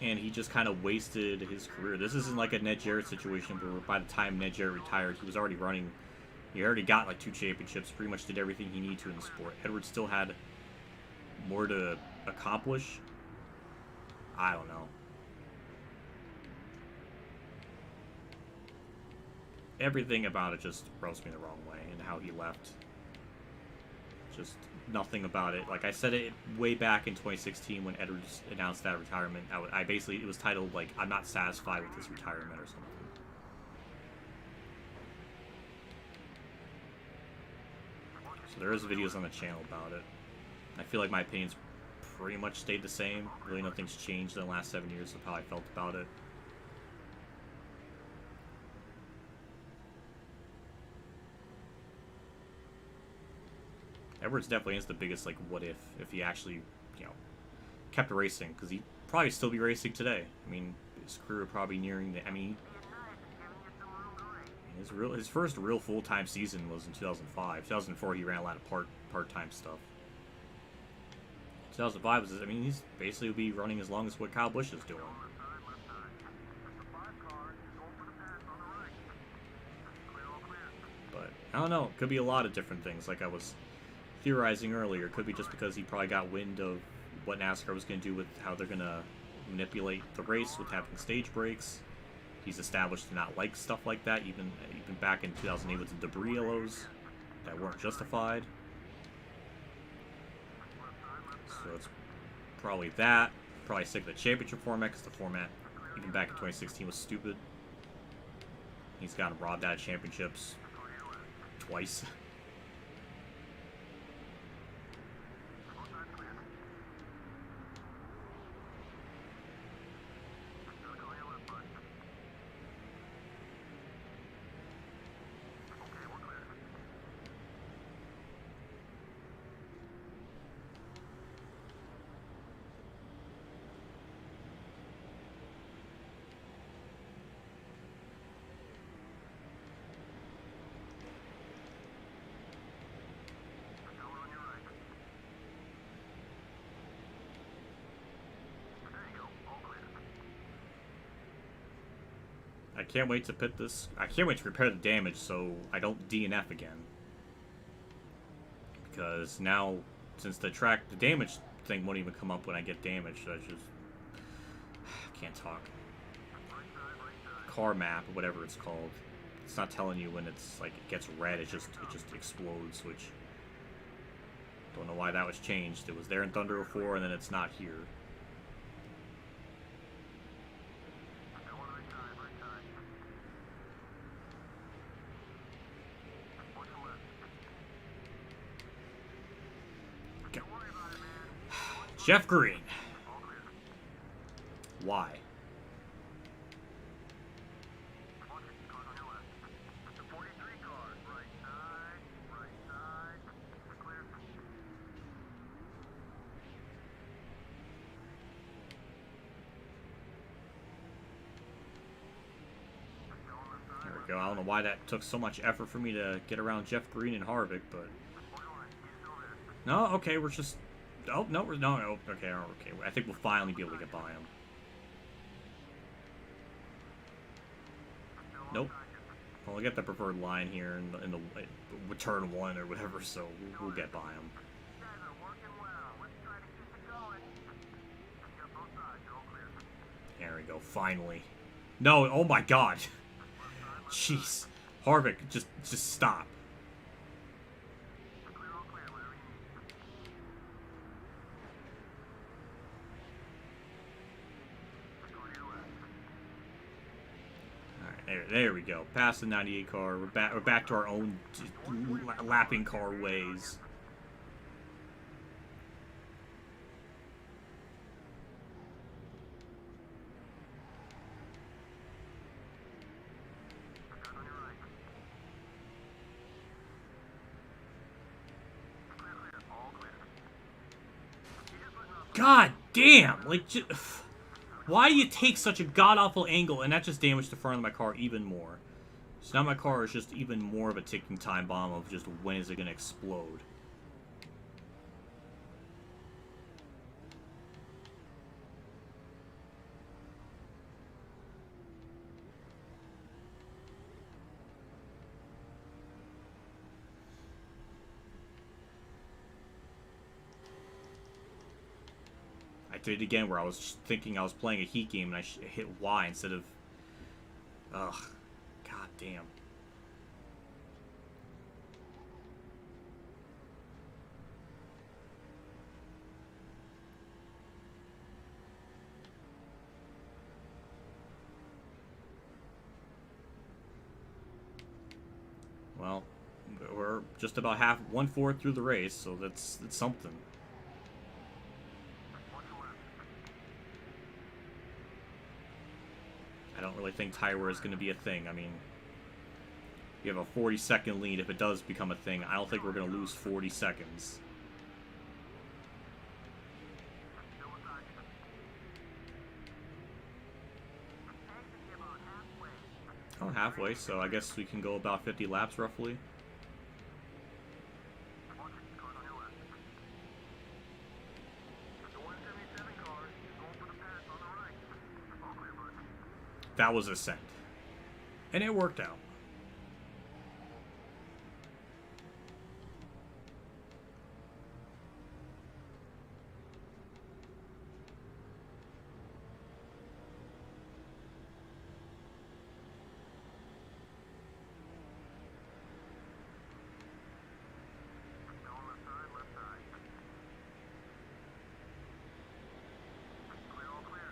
And he just kind of wasted his career. This isn't like a Ned Jarrett situation where by the time Ned Jarrett retired, he was already running. He already got like 2 championships, pretty much did everything he needed to in the sport. Edwards still had more to accomplish. I don't know. Everything about it just rubs me the wrong way, and how he left. Just nothing about it. Like I said it way back in 2016 when Edwards announced that retirement. I basically, it was titled like, I'm not satisfied with his retirement or something. So there is videos on the channel about it. I feel like my opinion's pretty much stayed the same. Really nothing's changed in the last 7 years of how I felt about it. Edwards definitely is the biggest like what if he actually, you know, kept racing, because he'd probably still be racing today. I mean, his career probably nearing the, I mean, His first real full-time season was in 2005. 2004 he ran a lot of part-time stuff. 2005 was, I mean, he's basically will be running as long as what Kyle Busch is doing. But I don't know. Could be a lot of different things. Like I was theorizing earlier, could be just because he probably got wind of what NASCAR was going to do with how they're going to manipulate the race with having stage breaks. He's established to not like stuff like that, even back in 2008 with the debris yellows that weren't justified. So it's probably that. Probably sick of the championship format, because the format, even back in 2016, was stupid. He's gotten robbed out of championships twice. I can't wait to pit this. I can't wait to repair the damage so I don't DNF again. Because now, since the damage thing won't even come up when I get damaged, I just can't talk. Car map or whatever it's called. It's not telling you when it's like it gets red. It just explodes, which don't know why that was changed. It was there in Thunder 04 and then it's not here. Jeff Green. Why? There we go. I don't know why that took so much effort for me to get around Jeff Green and Harvick, but no, okay, we're just. Oh, no, no, okay, okay. I think we'll finally be able to get by him. Nope. Well, we get the preferred line here in the turn one or whatever, so we'll get by him. There we go, finally. No, oh my god. Jeez. Harvick, just stop. There we go. Past the 98 car. We're back to our own lapping car ways. God damn! Like, why do you take such a god-awful angle? And that just damaged the front of my car even more. So now my car is just even more of a ticking time bomb of just when is it going to explode. Did it again where I was thinking I was playing a Heat game and I hit Y instead of... Ugh. God damn. Well, we're just about 1/4 through the race, so that's something. I don't really think tire wear is going to be a thing. I mean, you have a 40-second lead. If it does become a thing, I don't think we're going to lose 40 seconds. Oh, halfway, so I guess we can go about 50 laps roughly. Watch it, cars on your left. The 177 car is going for the pass on the right. All clear, bud. That was ascent. And it worked out. Go on left side, left side. Clear, all clear.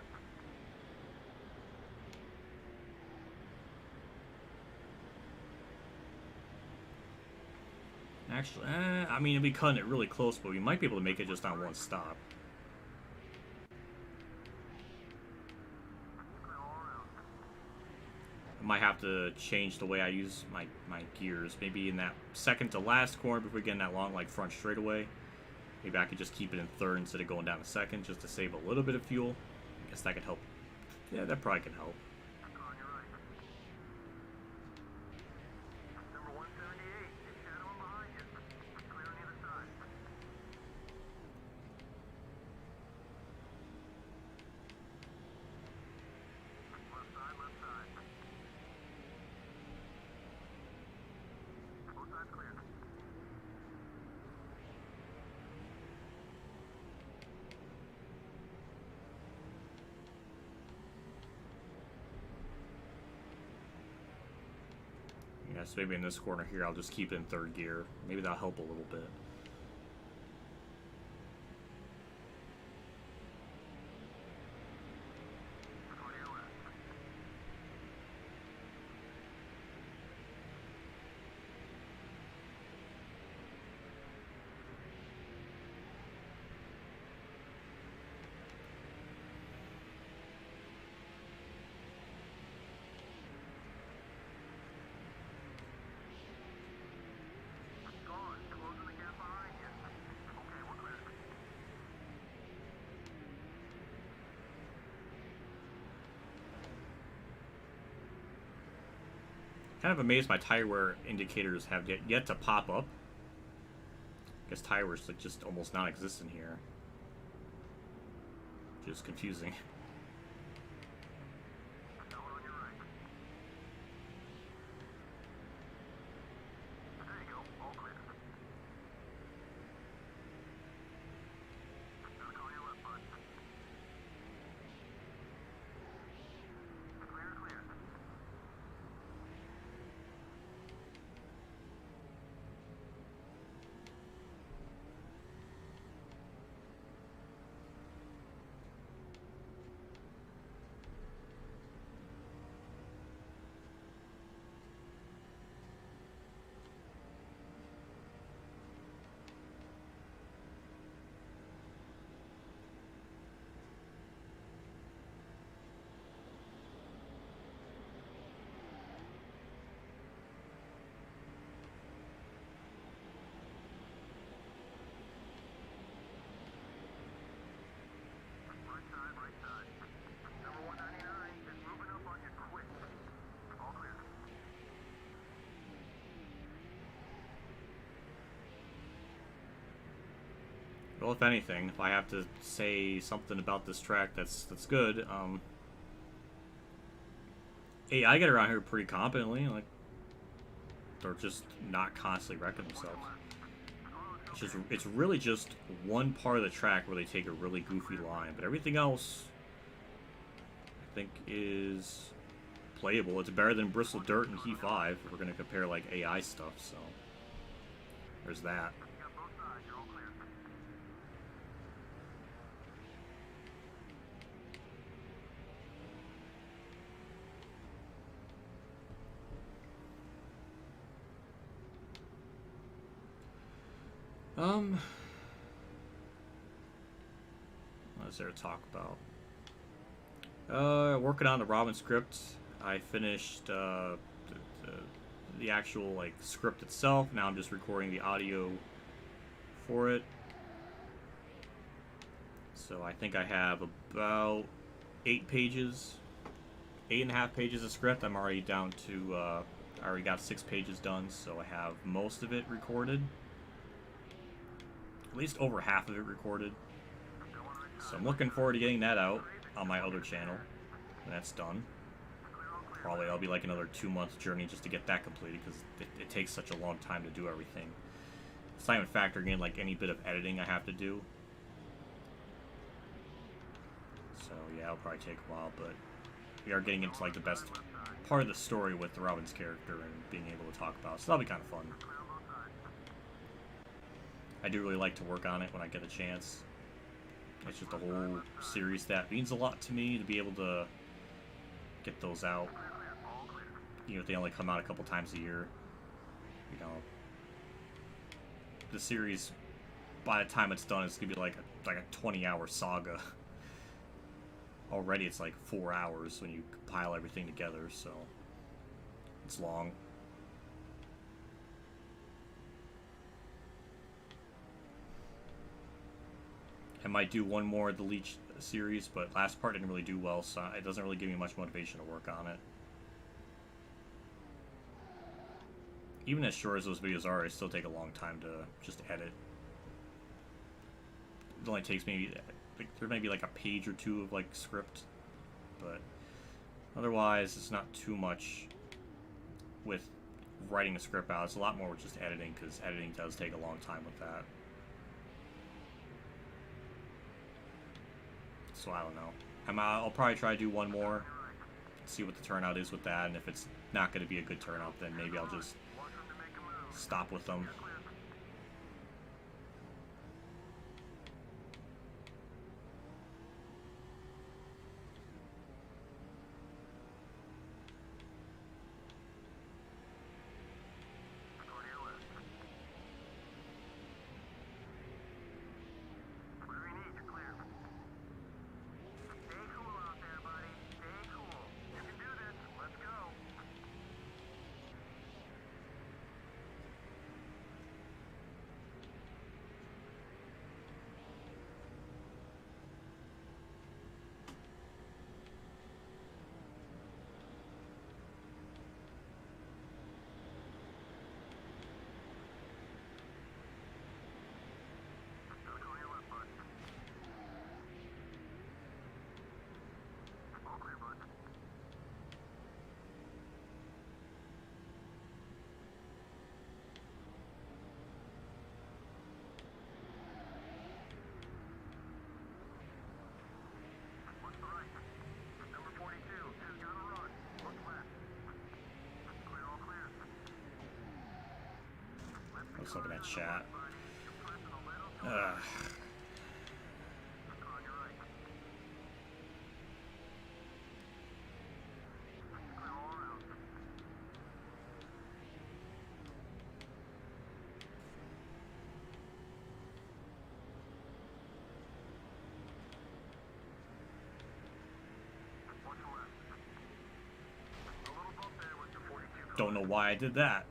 Actually, I mean, it'd be cutting it really close, but we might be able to make it just on one stop. Clear all around. I might have to change the way I use my gears. Maybe in that second to last corner before we get in that long, like, front straightaway. Maybe I could just keep it in third instead of going down to second just to save a little bit of fuel. I guess that could help. Yeah, that probably can help. Car on your right. Number 178 is shadowing behind you. Clear on either side. Left side, left side. Both sides clear. Yeah, so maybe in this corner here, I'll just keep it in third gear. Maybe that'll help a little bit. Car to your left. Gone. Closing the gap behind you. Okay, we're clear. Kind of amazed my tire wear indicators have yet to pop up. I guess tire wear's like just almost non-existent here. Which is confusing. Hellman on your right. There you go. All clear. Another car on your left, bud. Clear, clear. Right side, right side. Number 199 is moving up on you quick. All clear. Well, if anything, if I have to say something about this track that's good, AI get around here pretty competently. Like, they're just not constantly wrecking themselves. It's really just one part of the track where they take a really goofy line, but everything else, I think, is playable. It's better than Bristol Dirt and Key 5 if we're going to compare, like, AI stuff, so there's that. You got both sides. You're all clear. What is there to talk about? Working on the Robin script. I finished the actual like script itself. Now I'm just recording the audio for it. So I think I have about 8 pages 8.5 pages of script. I'm already down to, I already got 6 pages done, so I have most of it recorded. At least over half of it recorded. So I'm looking forward to getting that out on my other channel when that's done. Probably I'll be like another 2-month journey just to get that completed, because it takes such a long time to do everything. It's not even factoring in like any bit of editing I have to do. So yeah, it'll probably take a while, but we are getting into like the best part of the story with Robin's character and being able to talk about it, so that'll be kind of fun. I do really like to work on it when I get a chance. It's just a whole series that means a lot to me to be able to get those out. You know, if they only come out a couple times a year. You know, the series, by the time it's done, it's gonna be like a 20-hour saga. Already it's like 4 hours when you compile everything together, so it's long. I might do one more of the Leech series, but last part didn't really do well, so it doesn't really give me much motivation to work on it. Even as short as those videos are, it still take a long time to just edit. It only takes maybe, like, there may be like a page or 2 of like script, but otherwise it's not too much with writing the script out. It's a lot more with just editing, because editing does take a long time with that. So I don't know. I'll probably try to do one more, see what the turnout is with that, and if it's not going to be a good turnout, then maybe I'll just stop with them. Let's look at that chat. Don't know why I did that.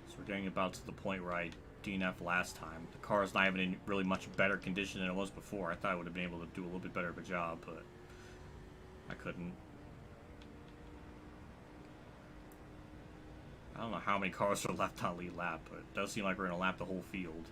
So we're getting about to the point where I DNF last time. The car is not even in really much better condition than it was before. I thought I would have been able to do a little bit better of a job, but I couldn't. I don't know how many cars are left on lead lap, but it does seem like we're going to lap the whole field.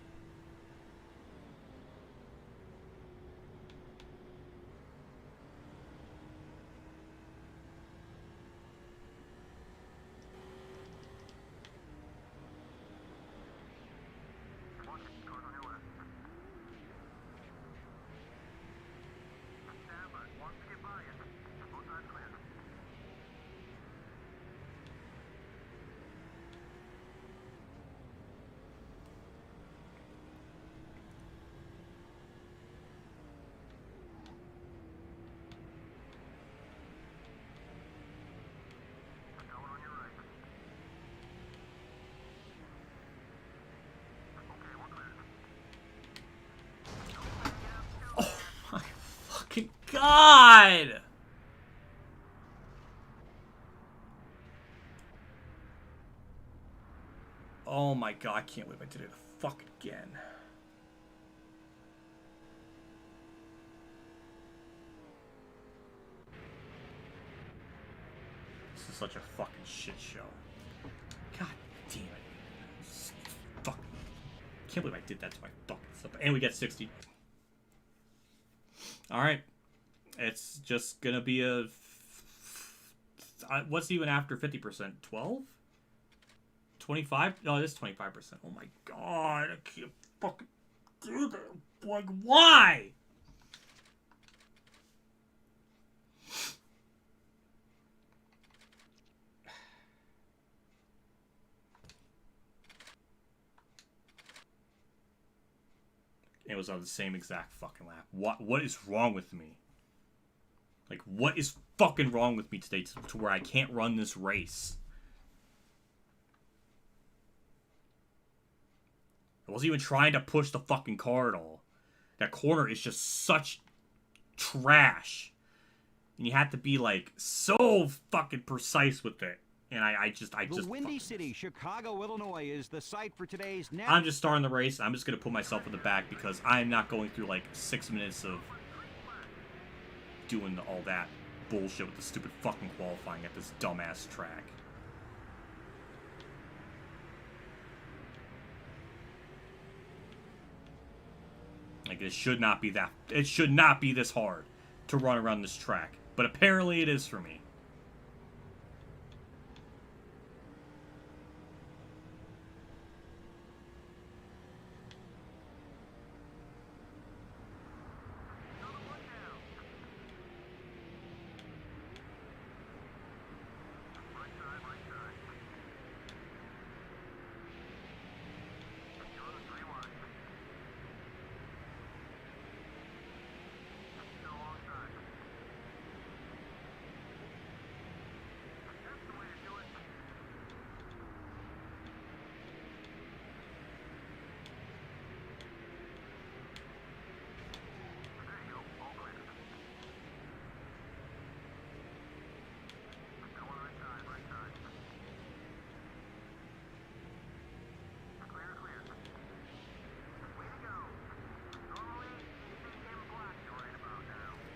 God! Oh my god, I can't believe I did it fuck again. This is such a fucking shit show. God damn it. Fuck. Can't believe I did that to my fucking stuff. And we get 60. Alright. It's just gonna be a... What's even after 50%? 12? 25? No, it is 25%. Oh my god, I can't fucking do that. Like, why? It was on the same exact fucking lap. What is wrong with me? Like, what is fucking wrong with me today to where I can't run this race? I wasn't even trying to push the fucking car at all. That corner is just such trash. And you have to be, like, so fucking precise with it. And I just The Windy City, Chicago, Illinois is the site for today's... I'm just starting the race. I'm just going to put myself in the back because I'm not going through, like, 6 minutes of doing all that bullshit with the stupid fucking qualifying at this dumbass track. Like, it should not be that... It should not be this hard to run around this track. But apparently it is for me.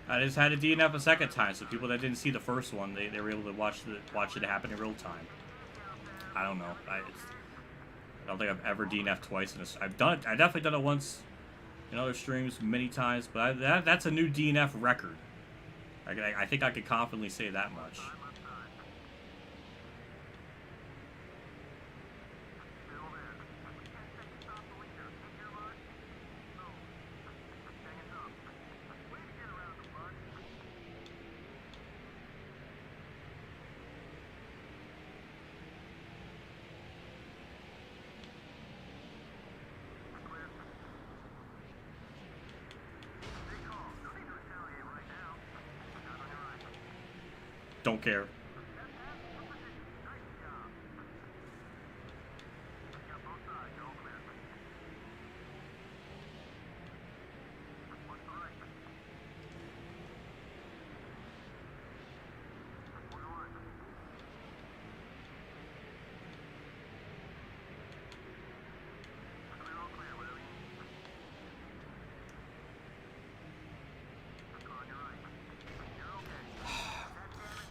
I just had a DNF a second time, so people that didn't see the first one, they were able to watch it happen in real time. I don't know. I don't think I've ever DNF'd twice in this. I've definitely done it once in other streams many times, but that's a new DNF record. I think I could confidently say that much. Don't care.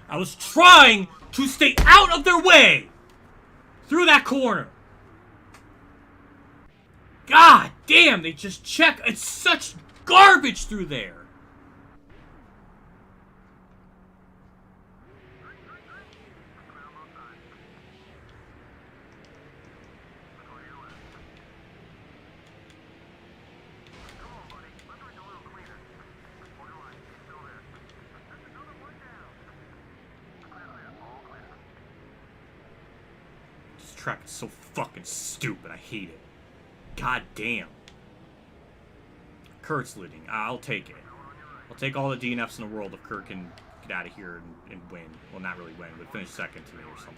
I was trying to stay out of their way through that corner. God damn, they just check. It's such garbage through there. Track is so fucking stupid. I hate it. God damn. Kurt's leading. I'll take it. I'll take all the DNFs in the world if Kurt can get out of here and win. Well, not really win, but finish second to me or something.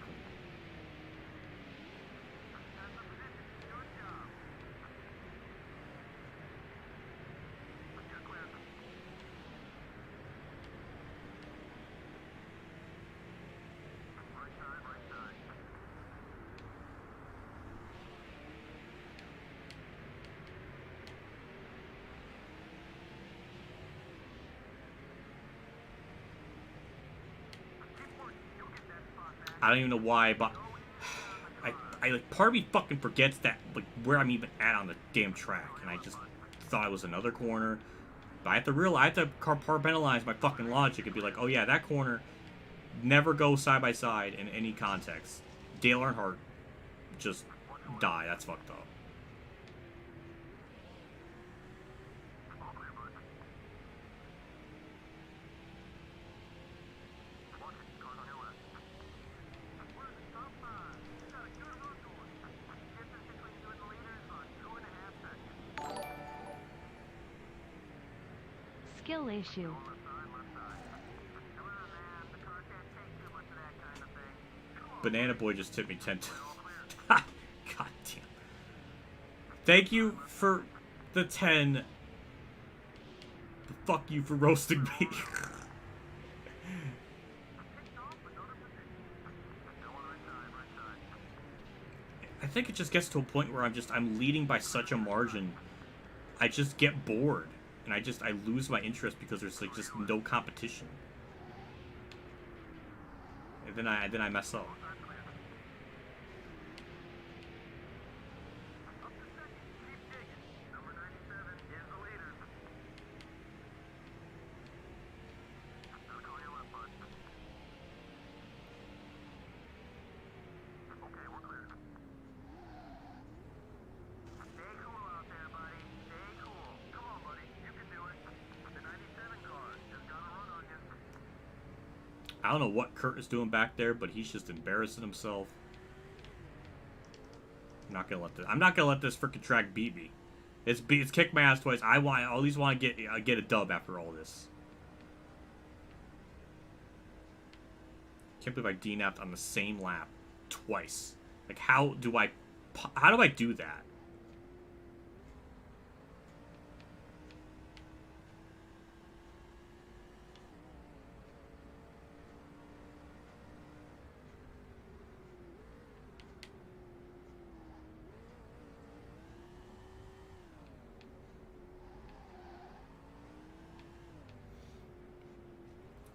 I don't even know why, but I like, part of me fucking forgets that, like, where I'm even at on the damn track, and I just thought it was another corner. But I have to realize, I have to compartmentalize my fucking logic and be like, oh yeah, that corner never go side by side in any context. Dale Earnhardt just die. That's fucked up. Skill issue. Banana Boy just tipped me 10 God damn. Thank you for the 10. Fuck you for roasting me. I think it just gets to a point where I'm leading by such a margin. I just get bored. And I lose my interest because there's like just no competition. And then I mess up. I don't know what Kurt is doing back there, but he's just embarrassing himself. I'm not gonna let this freaking track beat me. It's kicked my ass twice. I at least want to get a dub after all this. Can't believe I DNF'd on the same lap twice. Like how do I do that?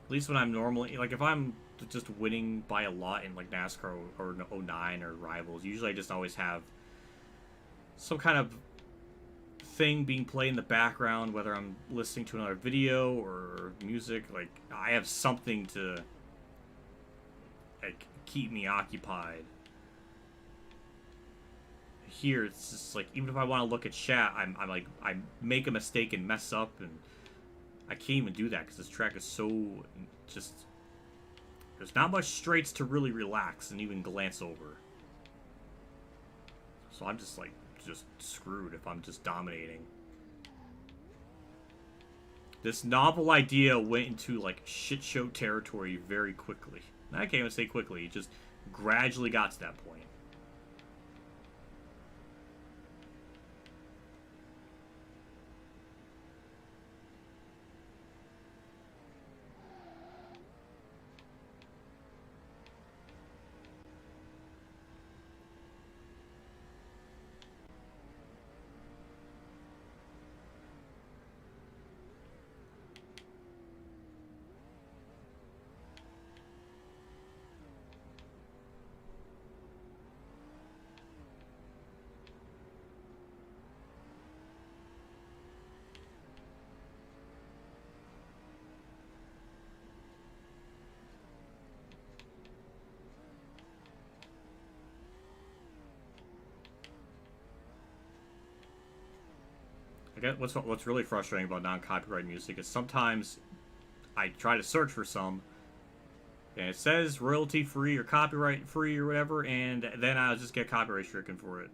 At least when I'm normally, like, if I'm just winning by a lot in, like, NASCAR or 09 or Rivals, usually I just always have some kind of thing being played in the background, whether I'm listening to another video or music. Like, I have something to, like, keep me occupied. Here, it's just, like, even if I want to look at chat, I'm like, I make a mistake and mess up, and I can't even do that because this track is so just... There's not much straights to really relax and even glance over. So I'm just, like, just screwed if I'm just dominating. This novel idea went into, like, shit show territory very quickly. I can't even say quickly, it just gradually got to that point. What's really frustrating about non-copyright music is sometimes I try to search for some, and it says royalty free or copyright free or whatever, and then I'll just get copyright stricken for it.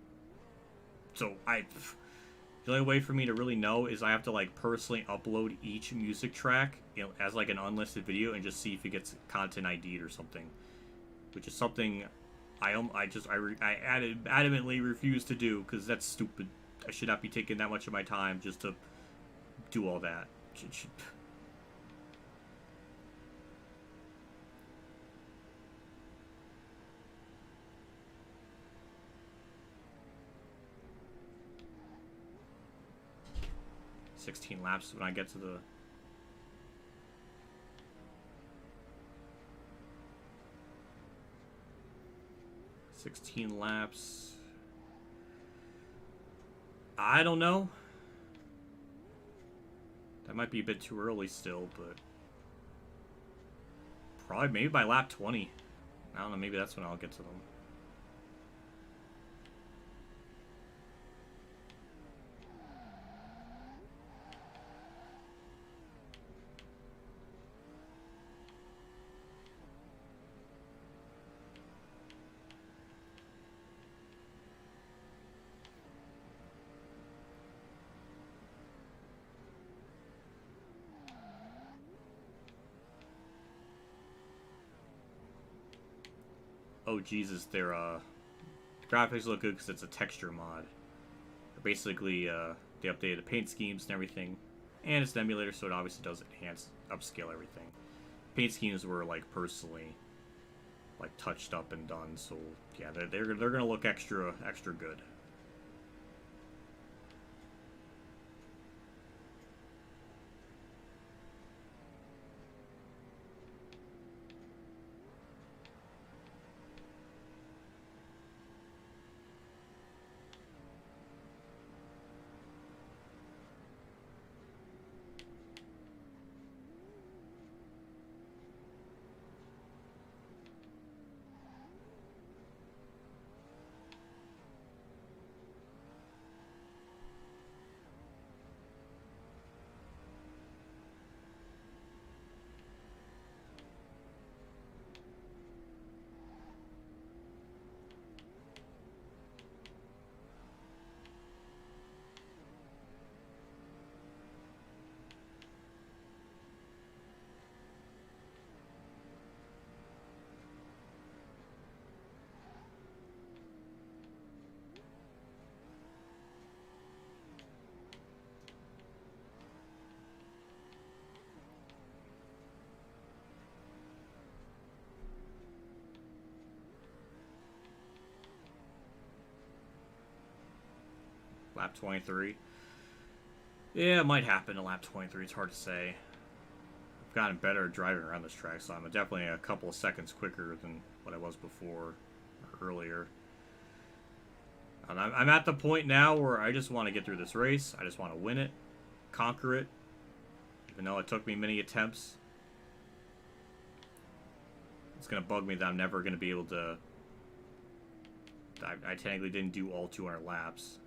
So the only way for me to really know is I have to like personally upload each music track, you know, as like an unlisted video and just see if it gets content ID'd or something, which is something I adamantly refuse to do because that's stupid. I should not be taking that much of my time just to do all that. $16 laps when I get to the... 16 laps. I don't know. That might be a bit too early still, but probably maybe by lap 20. I don't know, maybe that's when I'll get to them. Oh Jesus, their graphics look good because it's a texture mod. Basically, they updated the paint schemes and everything, and it's an emulator, so it obviously does enhance, upscale everything. Paint schemes were like personally, like touched up and done, so yeah, they're gonna look extra good. Lap 23. Yeah, it might happen in lap 23. It's hard to say. I've gotten better at driving around this track, so I'm definitely a couple of seconds quicker than what I was before or earlier. And I'm at the point now where I just want to get through this race. I just want to win it, conquer it, even though it took me many attempts. It's going to bug me that I'm never going to be able to... I technically didn't do all 200 laps.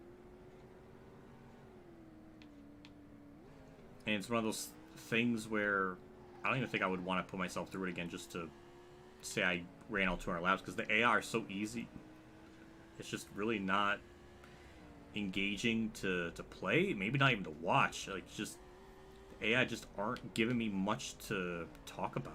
And it's one of those things where I don't even think I would want to put myself through it again just to say I ran all 200 laps, because the AI are so easy. It's just really not engaging to play, maybe not even to watch. Like, just the AI just aren't giving me much to talk about.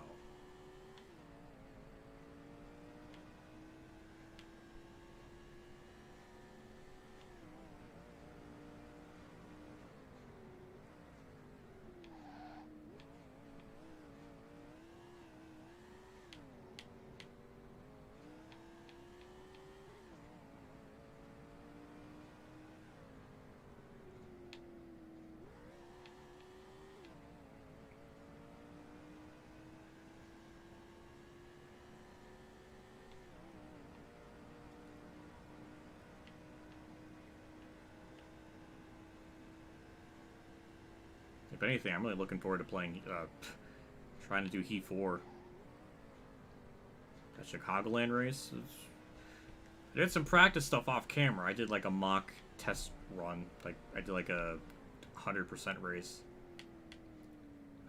If anything, I'm really looking forward to playing, trying to do Heat 4. That Chicagoland race. I did some practice stuff off camera. I did like a mock test run. Like, I did like a 100% race.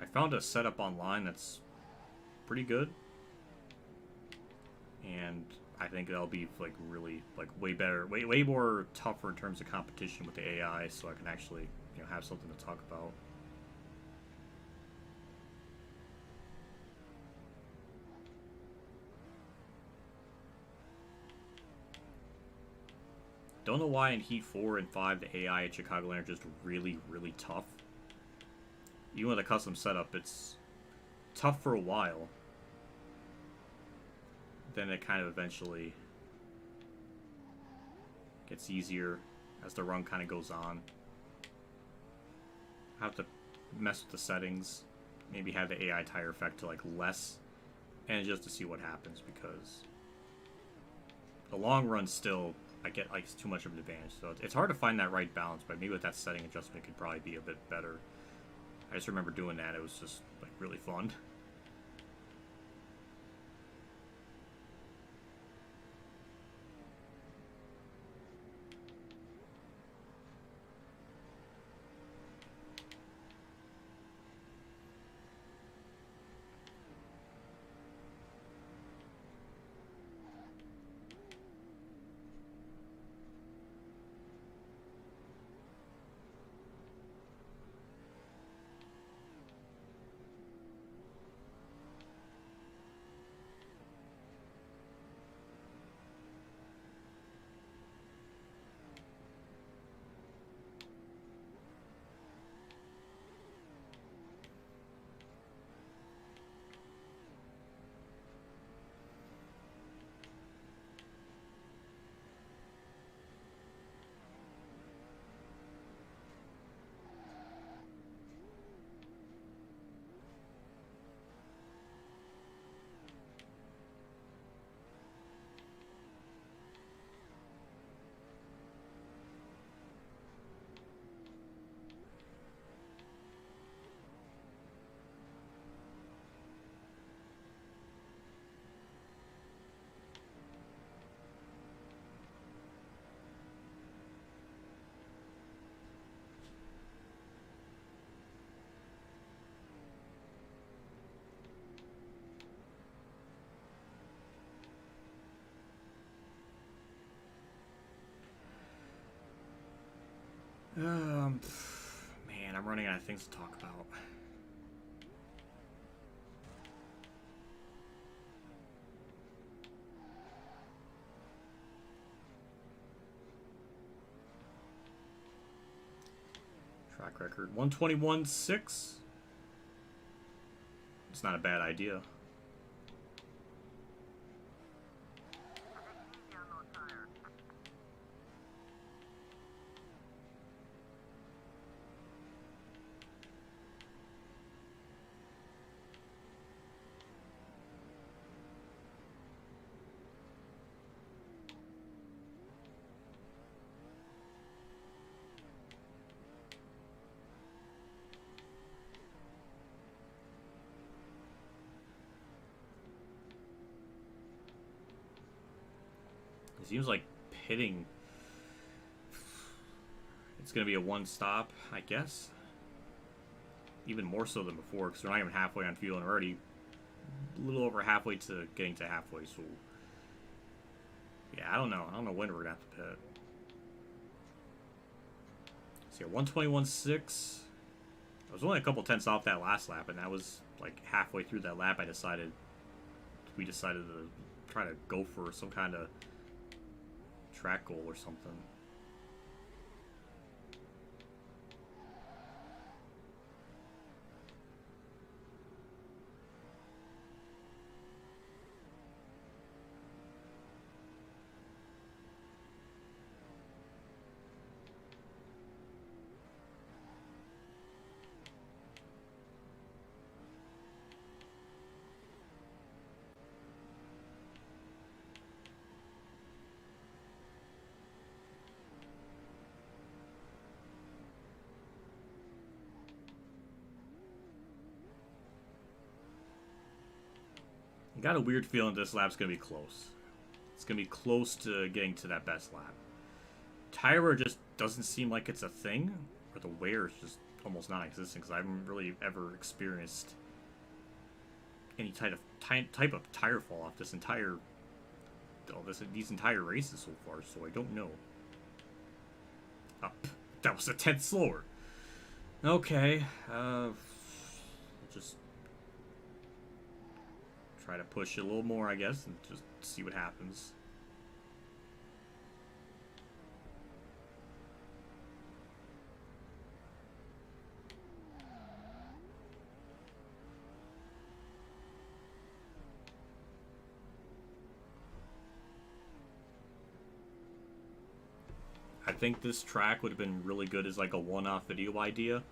I found a setup online that's pretty good. And I think that'll be like really, like way better, way more tougher in terms of competition with the AI, so I can actually, you know, have something to talk about. Don't know why in Heat 4 and 5 the AI at Chicagoland are just really, really tough. Even with a custom setup, it's tough for a while. Then it kind of eventually gets easier as the run kind of goes on. I have to mess with the settings. Maybe have the AI tire effect to like less. And just to see what happens, because the long run still, I get like it's too much of an advantage. So it's hard to find that right balance, but maybe with that setting adjustment it could probably be a bit better. I just remember doing that. It was just like really fun. Man, I'm running out of things to talk about. Track record 121.6. It's not a bad idea. Easy on those tires. It seems like pitting. It's going to be a one stop, I guess. Even more so than before, because we're not even halfway on fuel, and we're already a little over halfway to getting to halfway. So, yeah, I don't know. I don't know when we're going to have to pit. So, yeah, 121.6. I was only a couple tenths off that last lap, and that was like halfway through that lap. We decided to try to go for some kind of track goal or something. I got a weird feeling this lap's going to be close. It's going to be close to getting to that best lap. Tire wear just doesn't seem like it's a thing, or the wear is just almost non-existent, because I haven't really ever experienced any type of tire fall off these entire races so far, so I don't know. That was a tenth slower. Okay, just try to push it a little more, I guess, and just see what happens. I think this track would have been really good as like a one-off video idea,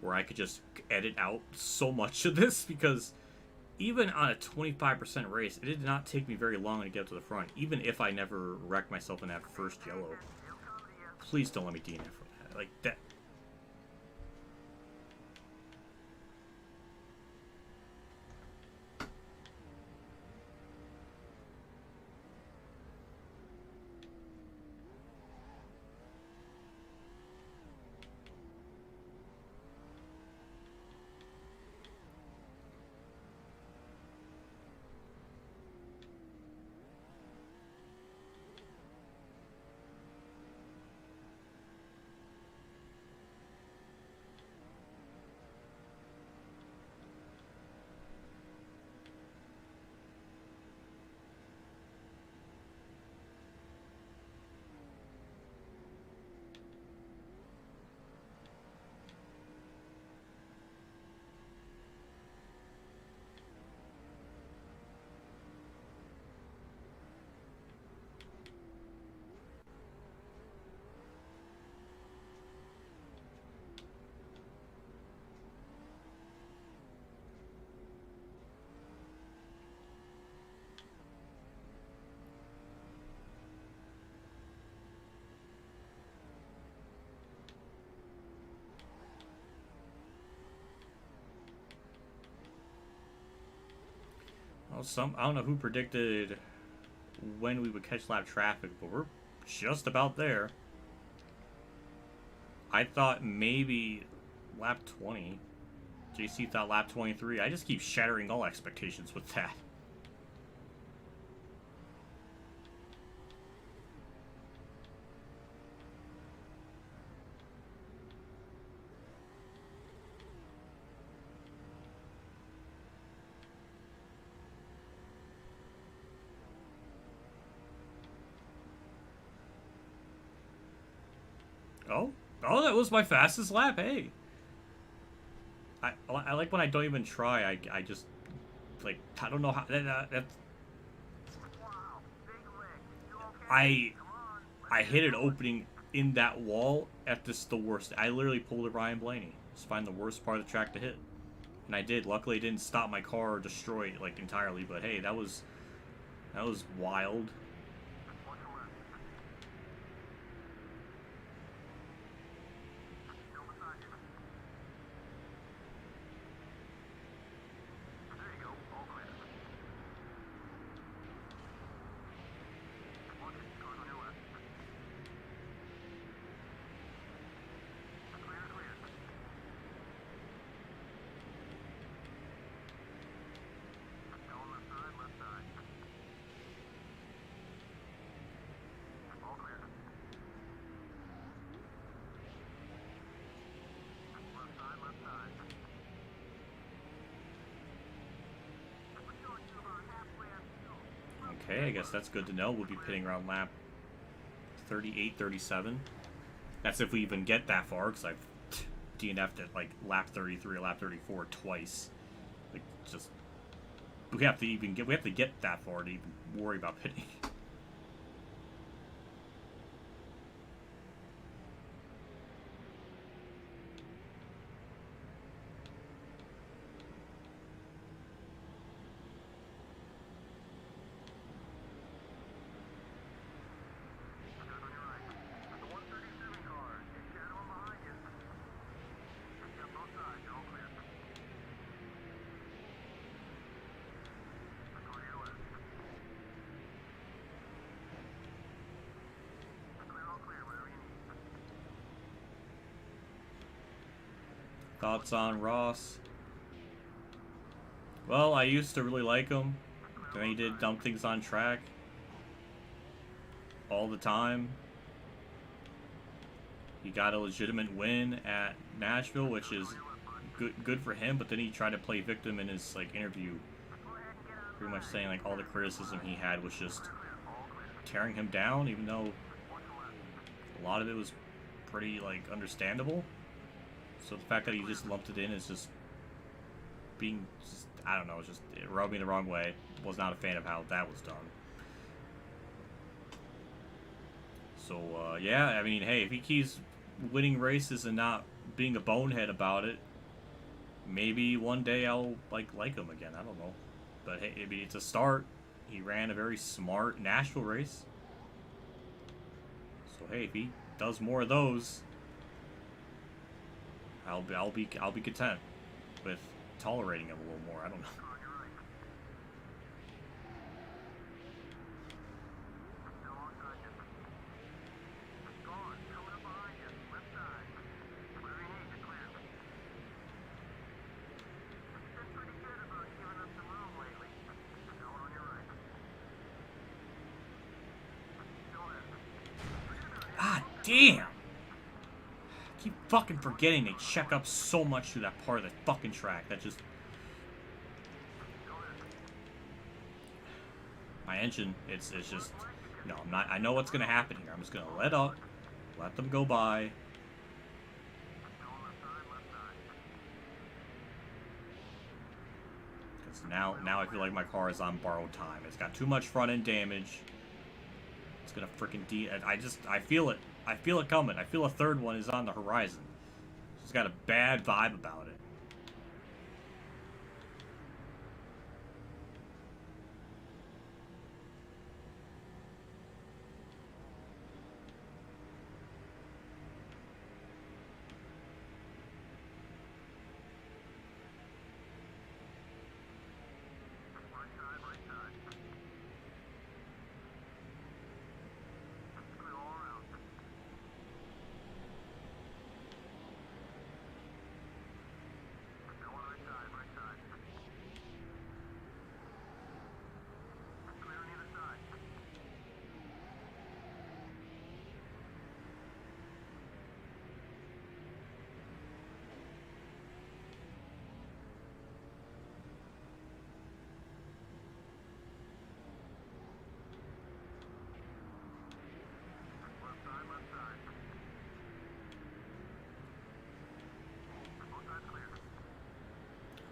where I could just edit out so much of this, because even on a 25% race, it did not take me very long to get to the front, even if I never wrecked myself in that first yellow. Please don't let me DNF for that. Like, that. Well, I don't know who predicted when we would catch lap traffic, but we're just about there. I thought maybe lap 20. JC thought lap 23. I just keep shattering all expectations with that. Oh, that was my fastest lap. Hey, I like when I don't even try. I just like I don't know how that's. I hit an opening in that wall at the worst. I literally pulled a Ryan Blaney. Just find the worst part of the track to hit, and I did. Luckily, it didn't stop my car or destroy it like entirely. But hey, that was wild. Okay, I guess that's good to know. We'll be pitting around lap 38, 37. That's if we even get that far, because I've DNF'd at like lap 33 or lap 34 twice. Like, just we have to get that far to even worry about pitting. Thoughts on Ross? Well, I used to really like him. Then he did dumb things on track all the time. He got a legitimate win at Nashville, which is good for him. But then he tried to play victim in his like interview, pretty much saying like all the criticism he had was just tearing him down, even though a lot of it was pretty like understandable. So the fact that he just lumped it in is just being, I don't know, it rubbed me the wrong way. Was not a fan of how that was done. So, yeah, I mean, hey, if he keeps winning races and not being a bonehead about it, maybe one day I'll, like him again. I don't know. But hey, I mean, it's a start. He ran a very smart Nashville race. So hey, if he does more of those, I'll be content with tolerating him a little more. I don't know. Ah, damn! I keep fucking forgetting they check up so much through that part of the fucking track. That just... My engine, it's just... No, I'm not... I know what's gonna happen here. I'm just gonna let up, let them go by. Because now I feel like my car is on borrowed time. It's got too much front end damage. It's gonna freaking I feel it. I feel it coming. I feel a third one is on the horizon. It's got a bad vibe about it.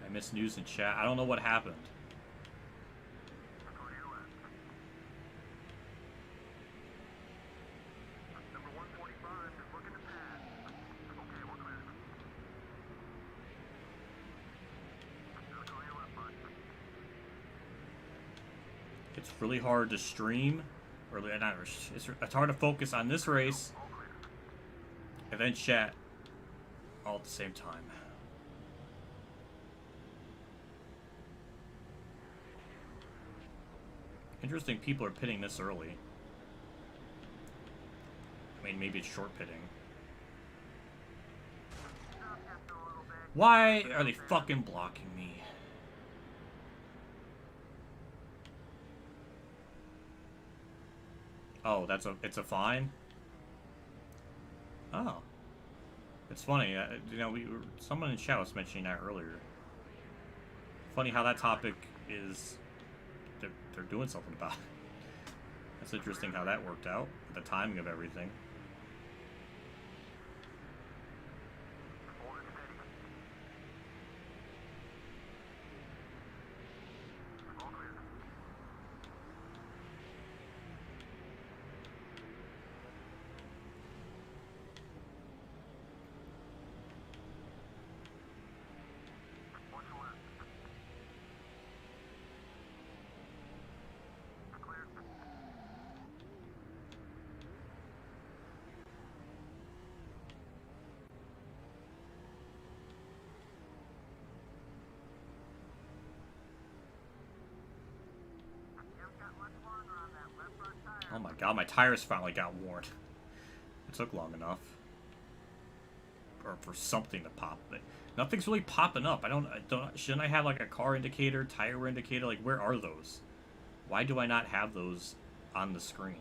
I missed news in chat. I don't know what happened. It's really hard to stream, or not. It's hard to focus on this race and then chat all at the same time. Interesting, people are pitting this early. I mean, maybe it's short pitting. Why are they fucking blocking me? Oh, it's a fine? Oh. It's funny, you know, someone in chat was mentioning that earlier. Funny how that topic is... They're doing something about it. That's interesting how that worked out, the timing of everything. Oh my god, my tires finally got worn. It took long enough. Or for something to pop. But nothing's really popping up. Shouldn't I have like a car indicator, tire wear indicator? Like, where are those? Why do I not have those on the screen?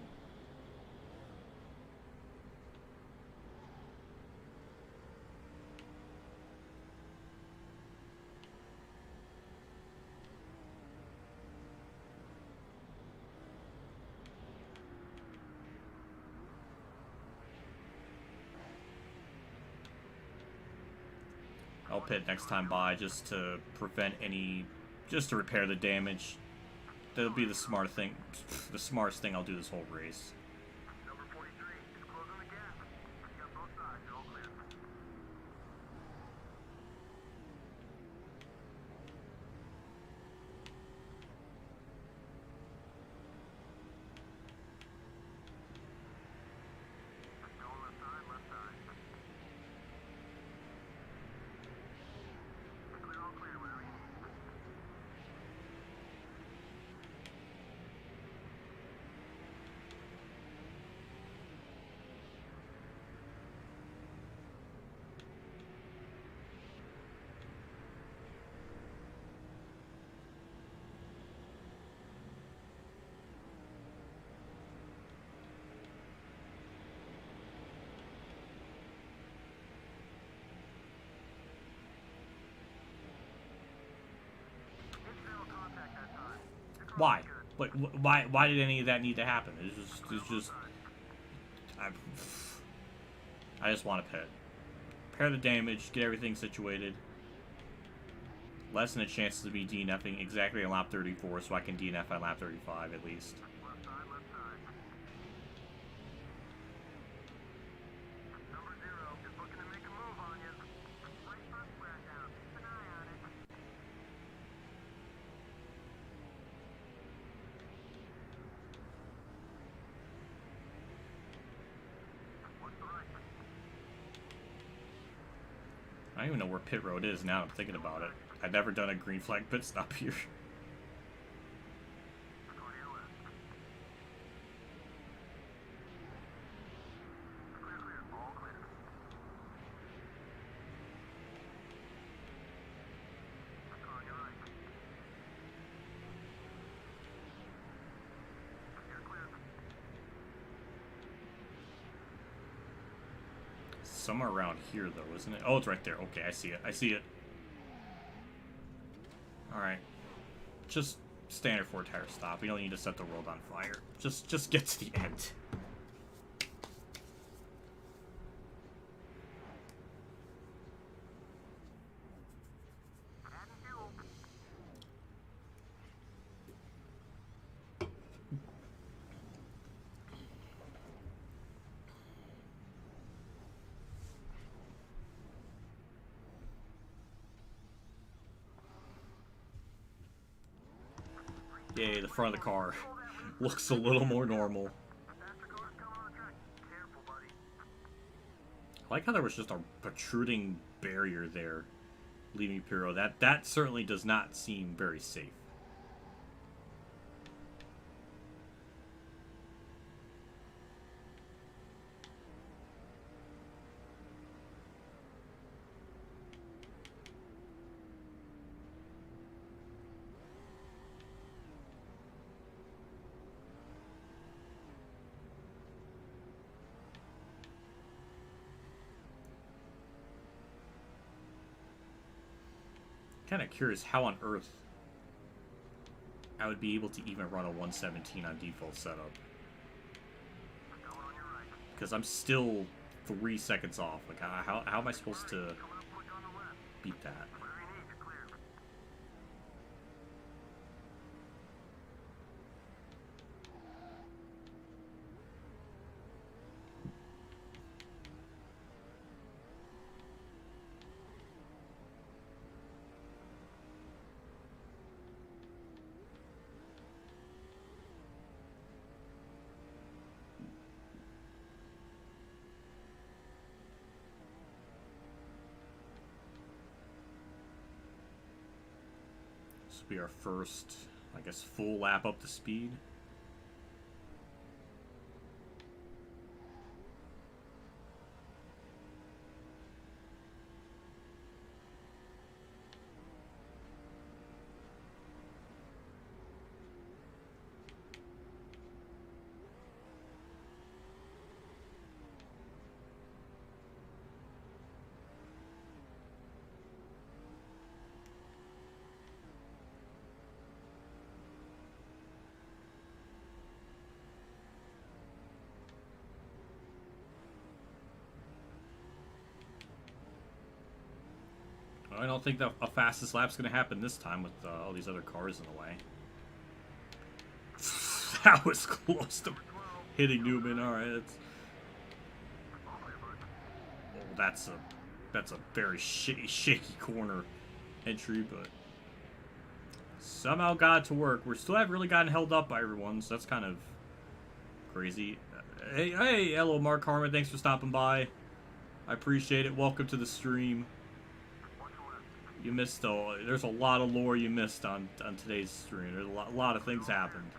I'll pit next time by just to prevent any, just to repair the damage. That'll be the smart thing, the smartest thing I'll do this whole race. Number 43 is closing the gap. You got both sides, you're all clear. Why? Like, why did any of that need to happen? It's just, I just want to pit. Repair the damage, get everything situated. Lessen the chances of me DNFing exactly on lap 34, so I can DNF on lap 35 at least. Left side, left side. Number 0 is looking to make a move on you. Right front square down. Keep an eye on it. What's the right? I don't even know where pit road is now I'm thinking about it. I've never done a green flag pit stop here. Go to your left. Clear, clear. All clear. Car on your right. You're clear. Somewhere around here, though, isn't it? Oh, it's right there. Okay, I see it. I see it. Alright. Just standard 4-tire stop. We don't need to set the world on fire. Just get to the end. Adding fuel. Yay, the front of the car looks a little more normal. Faster cars coming on the track. Careful, buddy. I like how there was just a protruding barrier there leaving Puro. That certainly does not seem very safe. Kind of curious how on earth I would be able to even run a 117 on default setup. Going on your right. Because I'm still 3 seconds off. Like, how am I supposed to Coming up quick on the left. beat that? Whatever you need, you're clear. This will be our first, I guess, full lap up to speed. I don't think a fastest lap's going to happen this time with all these other cars in the way. That was close to hitting Newman. All right, that's a very shaky corner entry, but somehow got it to work. We still haven't really gotten held up by everyone, so that's kind of crazy. Hey, hello, Mark Harman. Thanks for stopping by. I appreciate it. Welcome to the stream. You missed there's a lot of lore you missed on today's stream. There's a lot of things happened.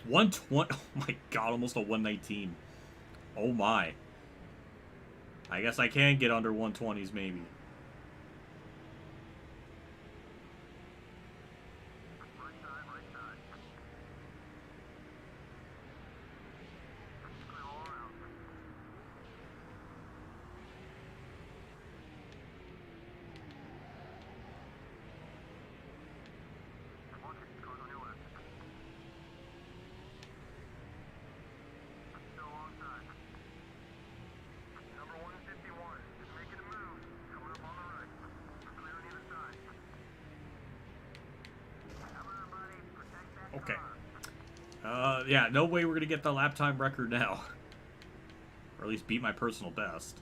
120. Oh my god, almost a 119. Oh my. I guess I can get under 120s maybe. Right side, right side. Clear all around. Okay. Yeah, no way we're gonna get the lap time record now. Or at least beat my personal best.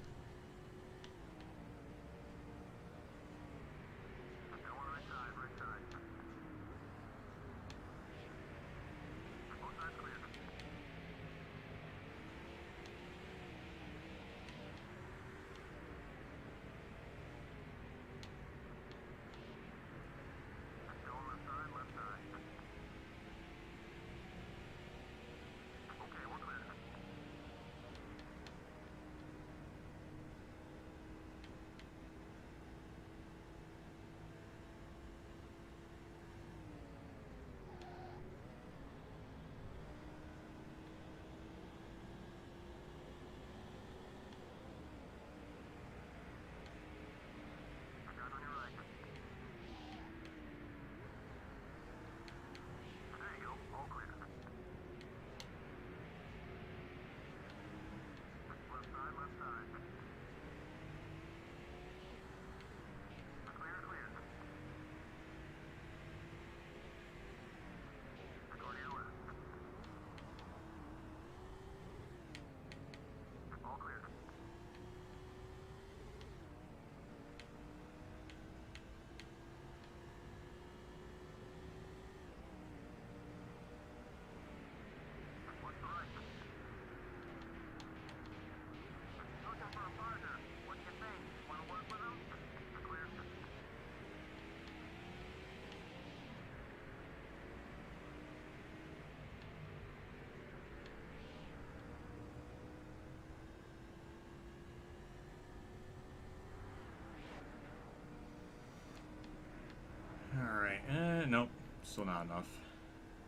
Alright, nope. Still not enough.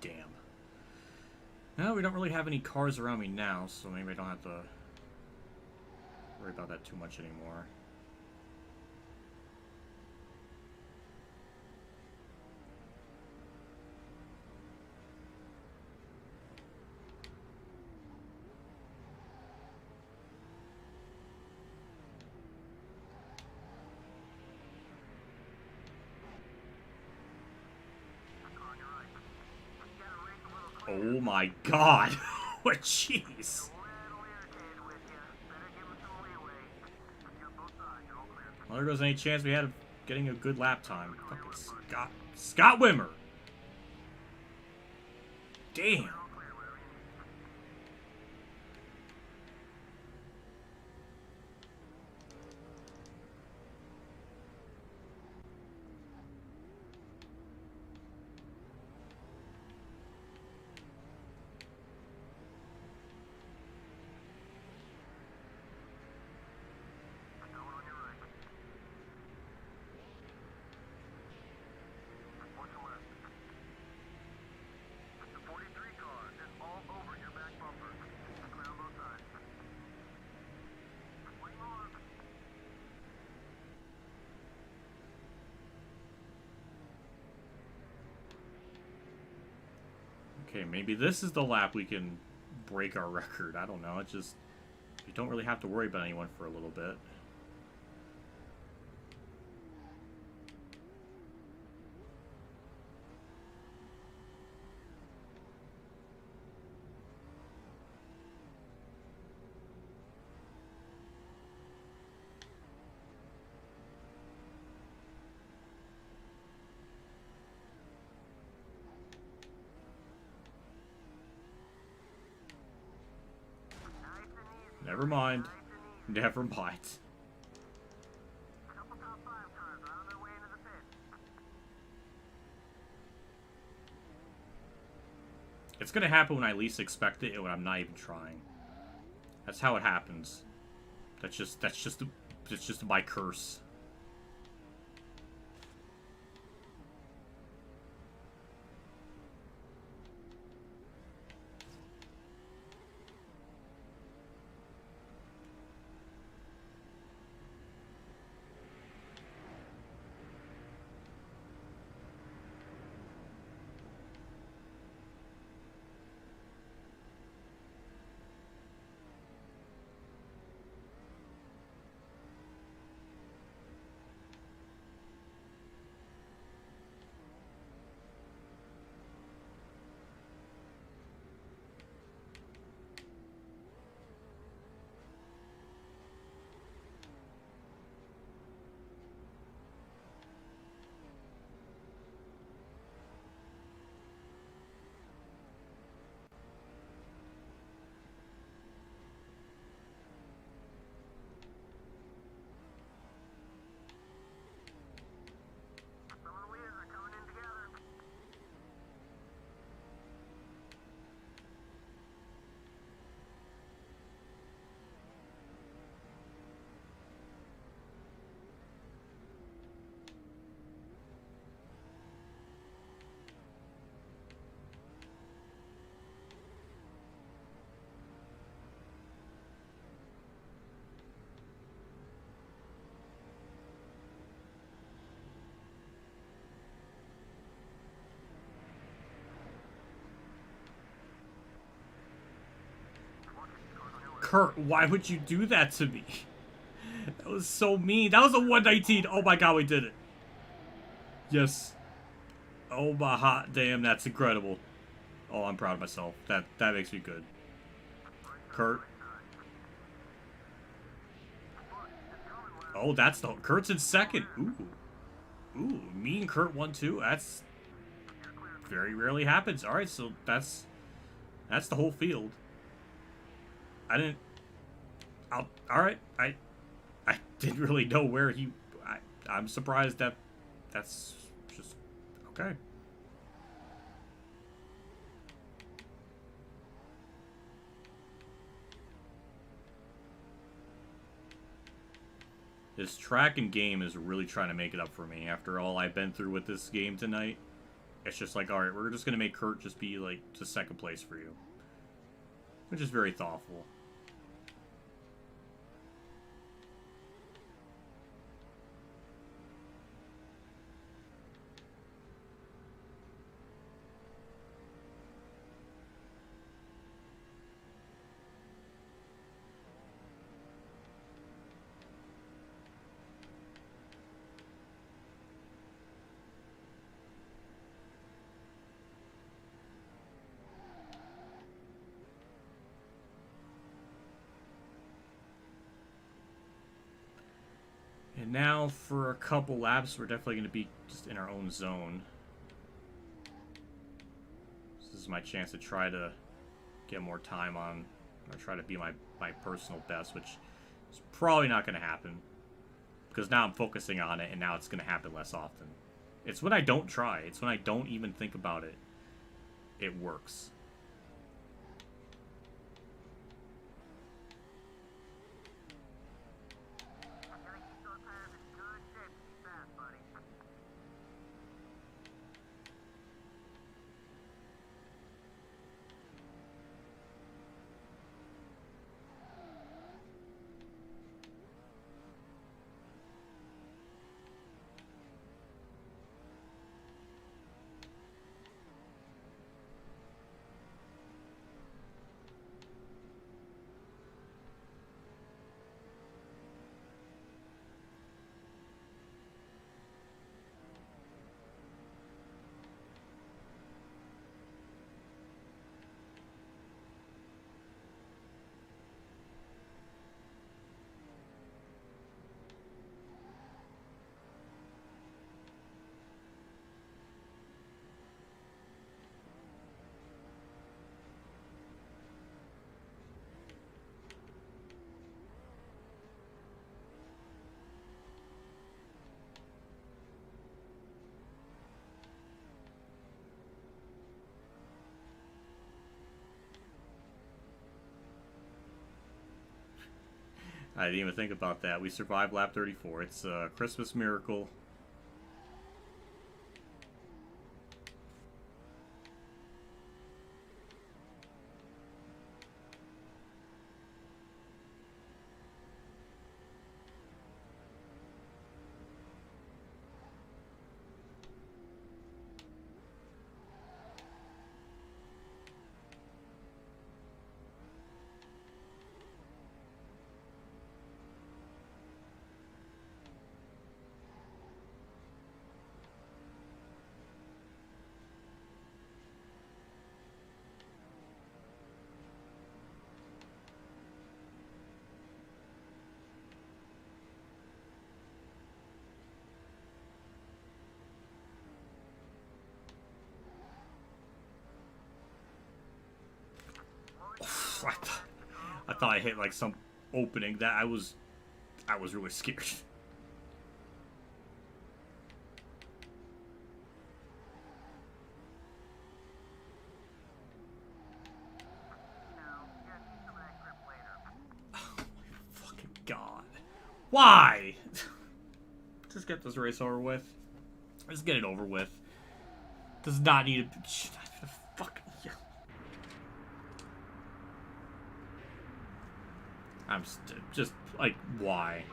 Damn. No, we don't really have any cars around me now, so maybe I don't have to worry about that too much anymore. Oh my god! What jeez! Well, there goes any chance we had of getting a good lap time. Fucking Scott Wimmer! Damn! Okay, maybe this is the lap we can break our record. I don't know. It's just, you don't really have to worry about anyone for a little bit. Never mind. Never mind. It's gonna happen when I least expect it and when I'm not even trying. That's how it happens. That's just my curse. Kurt, why would you do that to me? That was so mean. That was a 119. Oh my god, we did it. Yes. Oh my hot damn, that's incredible. Oh, I'm proud of myself. That makes me good. Kurt. Oh, that's the... Kurt's in second. Ooh. Ooh, me and Kurt 1-2. That's... very rarely happens. Alright, so that's the whole field. I didn't... Alright, I didn't really know where he... I'm surprised that that's just... okay. This track and game is really trying to make it up for me after all I've been through with this game tonight. It's just like, alright, we're just going to make Kurt just be, like, to second place for you. Which is very thoughtful. And now, for a couple laps, we're definitely going to be just in our own zone. This is my chance to try to get more time on, or try to be my personal best, which is probably not going to happen. Because now I'm focusing on it, and now it's going to happen less often. It's when I don't try. It's when I don't even think about it. It works. I didn't even think about that. We survived lap 34. It's a Christmas miracle. I thought I hit like some opening that I was really scared. Oh my fucking god. Why? Just get this race over with. Just get it over with. Does not need to be... Fucking... Yeah. I'm just like, why?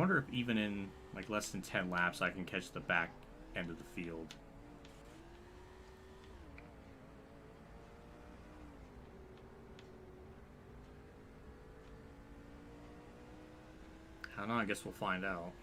wonder if even in like less than 10 laps I can catch the back end of the field. I don't know, I guess we'll find out.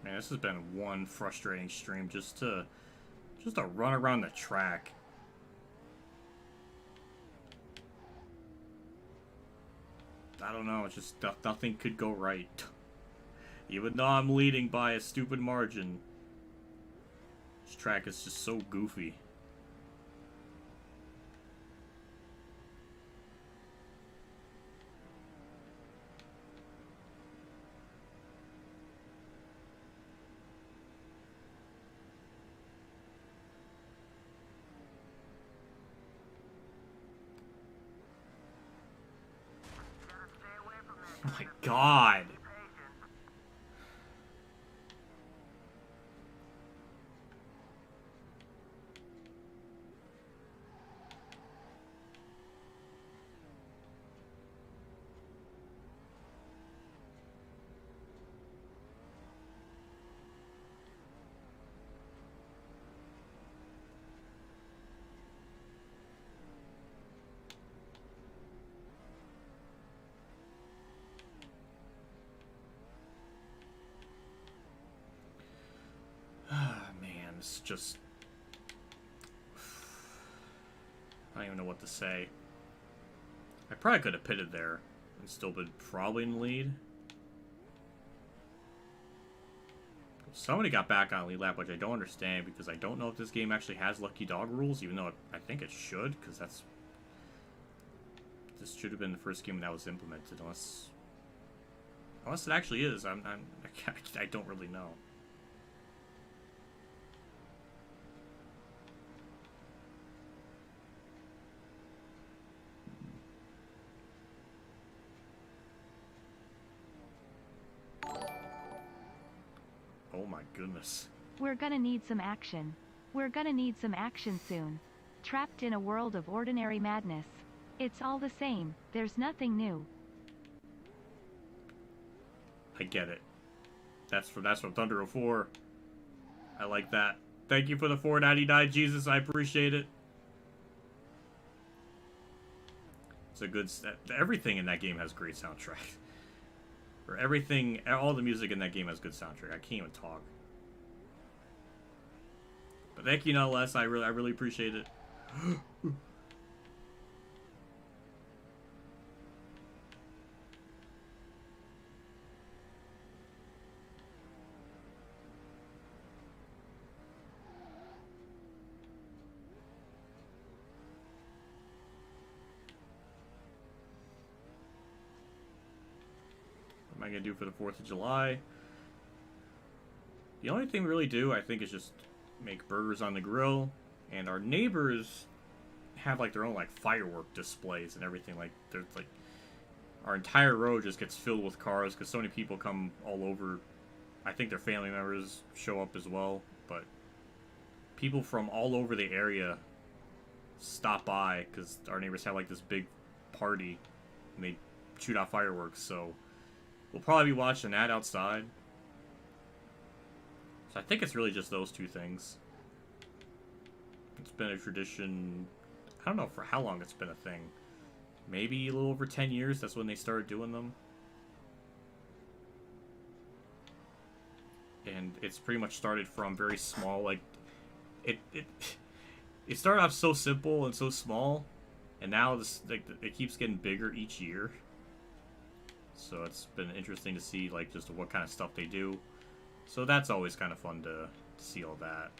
Man, this has been one frustrating stream just to run around the track. I don't know, it's just nothing could go right. Even though I'm leading by a stupid margin. This track is just so goofy. Oh my god. It's just... I don't even know what to say. I probably could have pitted there and still been probably in the lead. Somebody got back on a lead lap, which I don't understand because I don't know if this game actually has lucky dog rules, even though I think it should, because that's... This should have been the first game that was implemented, unless it actually is. I don't really know. Oh my goodness. We're gonna need some action. We're gonna need some action soon. Trapped in a world of ordinary madness. It's all the same, there's nothing new. I get it. That's from Thunder 04. I like that. Thank you for the $4.99, Jesus. I appreciate it. It's a good... Everything in that game has great soundtrack. Or everything... All the music in that game has good soundtrack. I can't even talk. But thank you nonetheless. I really appreciate it. What am I going to do for the 4th of July? The only thing we really do, I think, is just make burgers on the grill. And our neighbors have, like, their own, like, firework displays and everything. Like, there's, like, our entire road just gets filled with cars because so many people come all over. I think their family members show up as well. But people from all over the area stop by because our neighbors have, like, this big party. And they shoot out fireworks, so... We'll probably be watching that outside. So I think it's really just those two things. It's been a tradition. I don't know for how long it's been a thing. Maybe a little over 10 years. That's when they started doing them. and it's pretty much started from very small. Like it it started off so simple and so small, and now this like it keeps getting bigger each year. So it's been interesting to see like just what kind of stuff they do. So that's always kind of fun to see all that.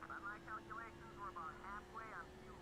By my calculations, we're about halfway on fuel.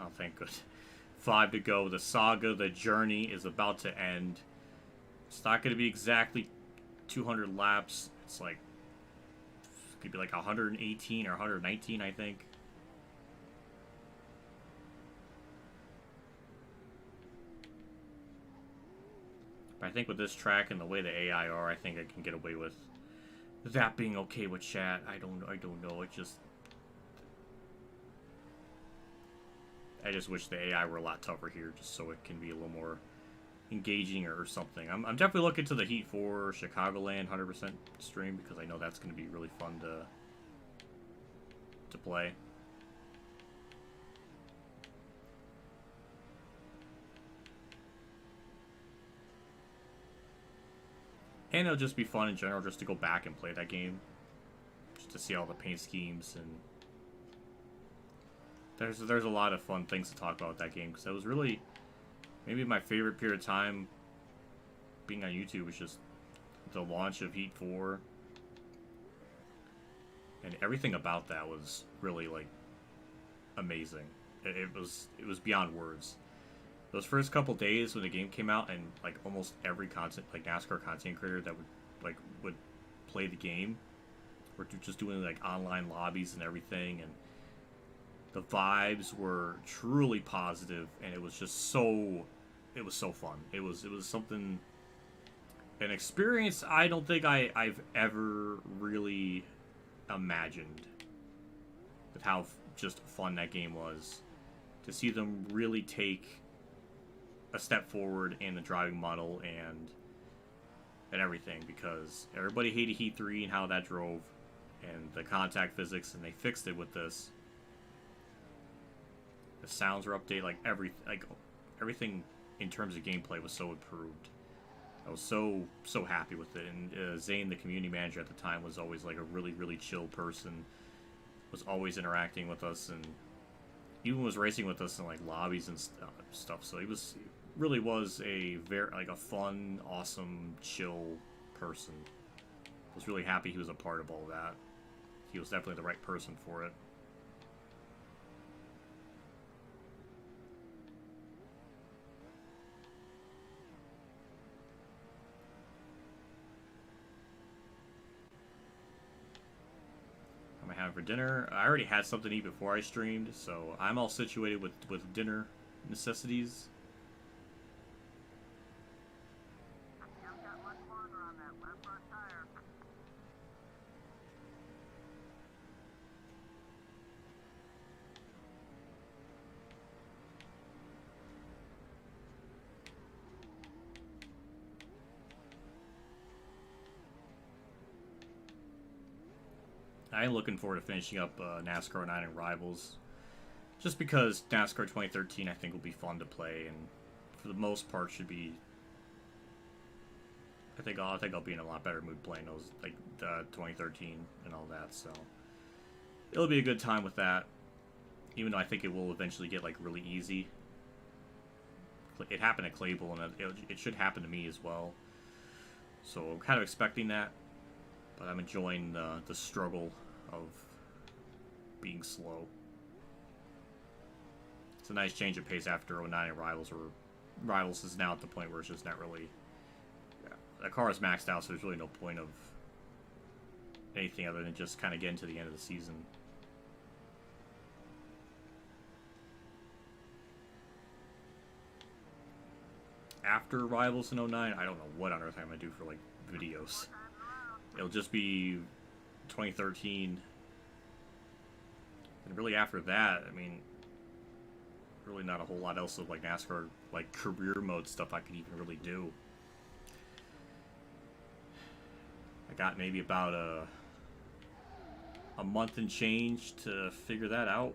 Oh, thank goodness. 5 to go. The saga, the journey is about to end. It's not going to be exactly 200 laps. It's like, it could be like 118 or 119, I think. But I think with this track and the way the AI are, I think I can get away with that being okay with chat. I don't know. I just wish the AI were a lot tougher here, just so it can be a little more engaging or something. I'm definitely looking to the Heat 4 Chicagoland 100% stream, because I know that's going to be really fun to play. And it'll just be fun in general just to go back and play that game, just to see all the paint schemes, and there's a lot of fun things to talk about with that game, because that was really maybe my favorite period of time being on YouTube was just the launch of Heat 4, and everything about that was really like amazing. It was beyond words. Those first couple days when the game came out, and like almost every content, like NASCAR content creator that would play the game, were just doing like online lobbies and everything, and the vibes were truly positive, and it was so fun. It was something, an experience I don't think I've ever really imagined, with how just fun that game was. To see them really take a step forward in the driving model and everything, because everybody hated Heat 3 and how that drove, and the contact physics, and they fixed it with this. The sounds were updated, like everything in terms of gameplay was so improved. I was so happy with it, and Zane, the community manager at the time, was always like a really chill person. Was always interacting with us, and even was racing with us in like lobbies and stuff. So he really was a very like a fun, awesome, chill person. I was really happy he was a part of all that. He was definitely the right person for it. time for dinner. I already had something to eat before I streamed, so I'm all situated with dinner necessities. You haven't got much longer on that left front tire. I'm looking forward to finishing up NASCAR 9 and Rivals. Just because NASCAR 2013 I think will be fun to play, and for the most part should be... I think I'll be in a lot better mood playing those, like 2013 and all that, so... It'll be a good time with that. Even though I think it will eventually get like really easy. It happened at Claypool, and it should happen to me as well. So I'm kind of expecting that. But I'm enjoying the struggle of being slow. It's a nice change of pace after 09 and Rivals, where Rivals is now at the point where it's just not really... Yeah, the car is maxed out, so there's really no point of anything other than just kind of getting to the end of the season. After Rivals in 09, I don't know what on earth I'm going to do for, like, videos. It'll just be 2013. And really after that, I mean, really not a whole lot else of, like, NASCAR, like, career mode stuff I could even really do. I got maybe about a month and change to figure that out.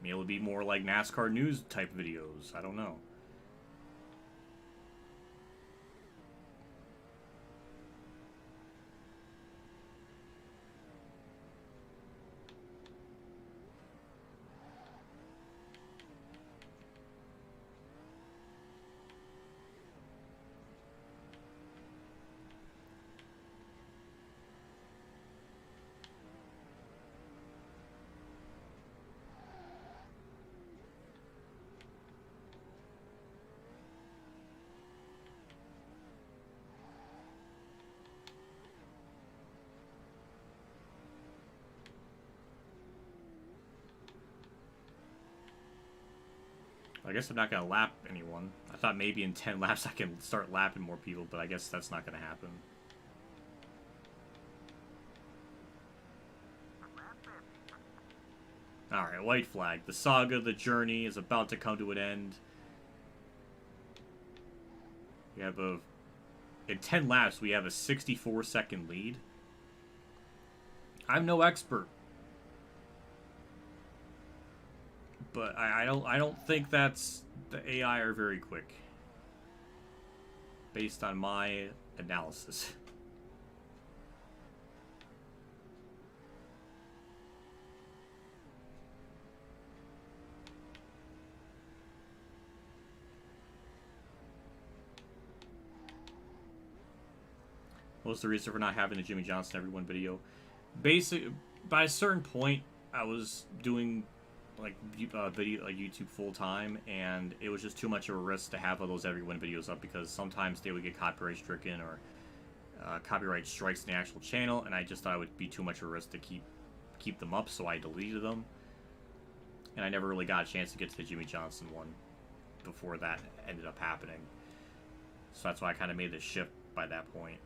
Maybe it'll be more like NASCAR news type videos. I don't know. I guess I'm not going to lap anyone. I thought maybe in 10 laps I can start lapping more people, but I guess that's not going to happen. Alright, white flag. The saga, the journey is about to come to an end. We have in 10 laps, we have a 64-second lead. I'm no expert. But I don't think that's... The AI are very quick. Based on my analysis. What's the reason for not having the Jimmy Johnson Everyone video? By a certain point, I was doing like video, like YouTube full time, and it was just too much of a risk to have all those Everyone videos up because sometimes they would get copyright stricken or copyright strikes in the actual channel, and I just thought it would be too much of a risk to keep them up, so I deleted them. And I never really got a chance to get to the Jimmy Johnson one before that ended up happening. So that's why I kind of made the shift by that point.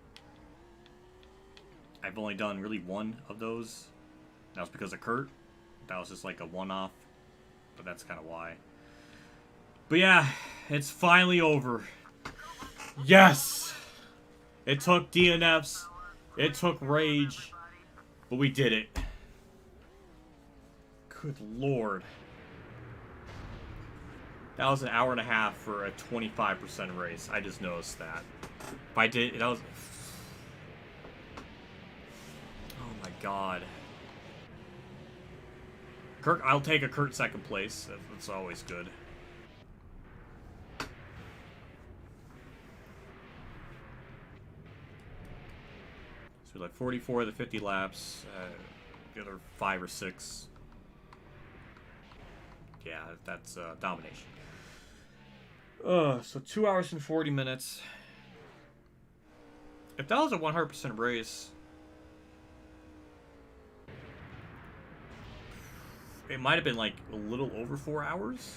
I've only done really one of those. That was because of Kurt. That was just like a one-off. But that's kind of why. But yeah, it's finally over. Yes! It took DNFs. It took rage. But we did it. Good lord. That was an hour and a half for a 25% race. I just noticed that. If I did, that was... Oh my god. Kurt, I'll take a Kurt second place. That's always good. So like 44 of the 50 laps. The other 5 or 6. Yeah, that's domination. So 2 hours and 40 minutes. If that was a 100% race, it might have been like a little over 4 hours.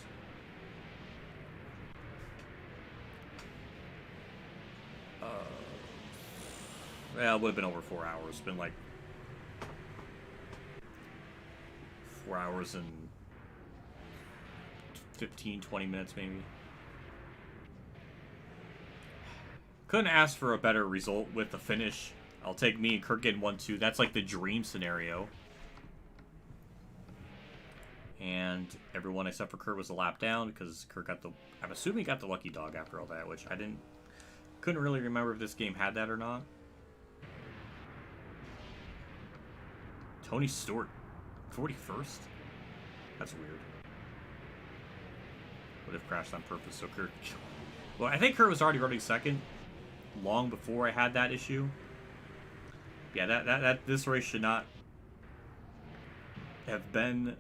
Yeah, it would have been over 4 hours. It's been like 4 hours and 15, 20 minutes maybe. Couldn't ask for a better result with the finish. I'll take me and Kurt getting 1-2. That's like the dream scenario. And everyone except for Kurt was a lap down because Kurt got the... I'm assuming he got the lucky dog after all that, which I couldn't really remember if this game had that or not. Tony Stewart, 41st? That's weird. Would have crashed on purpose, so Kurt... Well, I think Kurt was already running second long before I had that issue. Yeah, this race should not have been...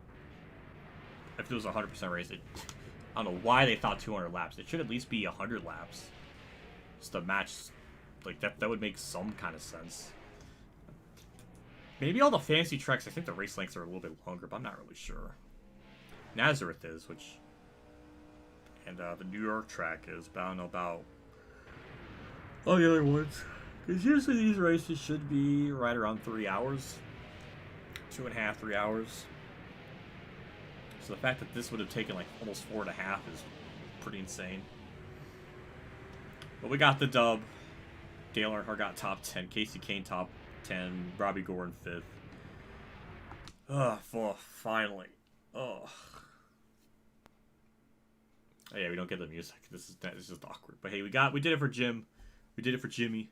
If it was a 100% race, I don't know why they thought 200 laps. It should at least be 100 laps. Just a match, like, that would make some kind of sense. Maybe all the fancy tracks, I think the race lengths are a little bit longer, but I'm not really sure. Nazareth is, which... And the New York track is, but I don't know about all the other ones. Because usually these races should be right around 3 hours. 2.5, 3 hours. So the fact that this would have taken like almost 4.5 is pretty insane. But we got the dub. Dale Earnhardt got top 10. Casey Kane top 10. Robbie Gordon 5th. Ugh, finally. Ugh. Oh, yeah, we don't get the music. This is just awkward. But hey, we did it for Jim. We did it for Jimmy.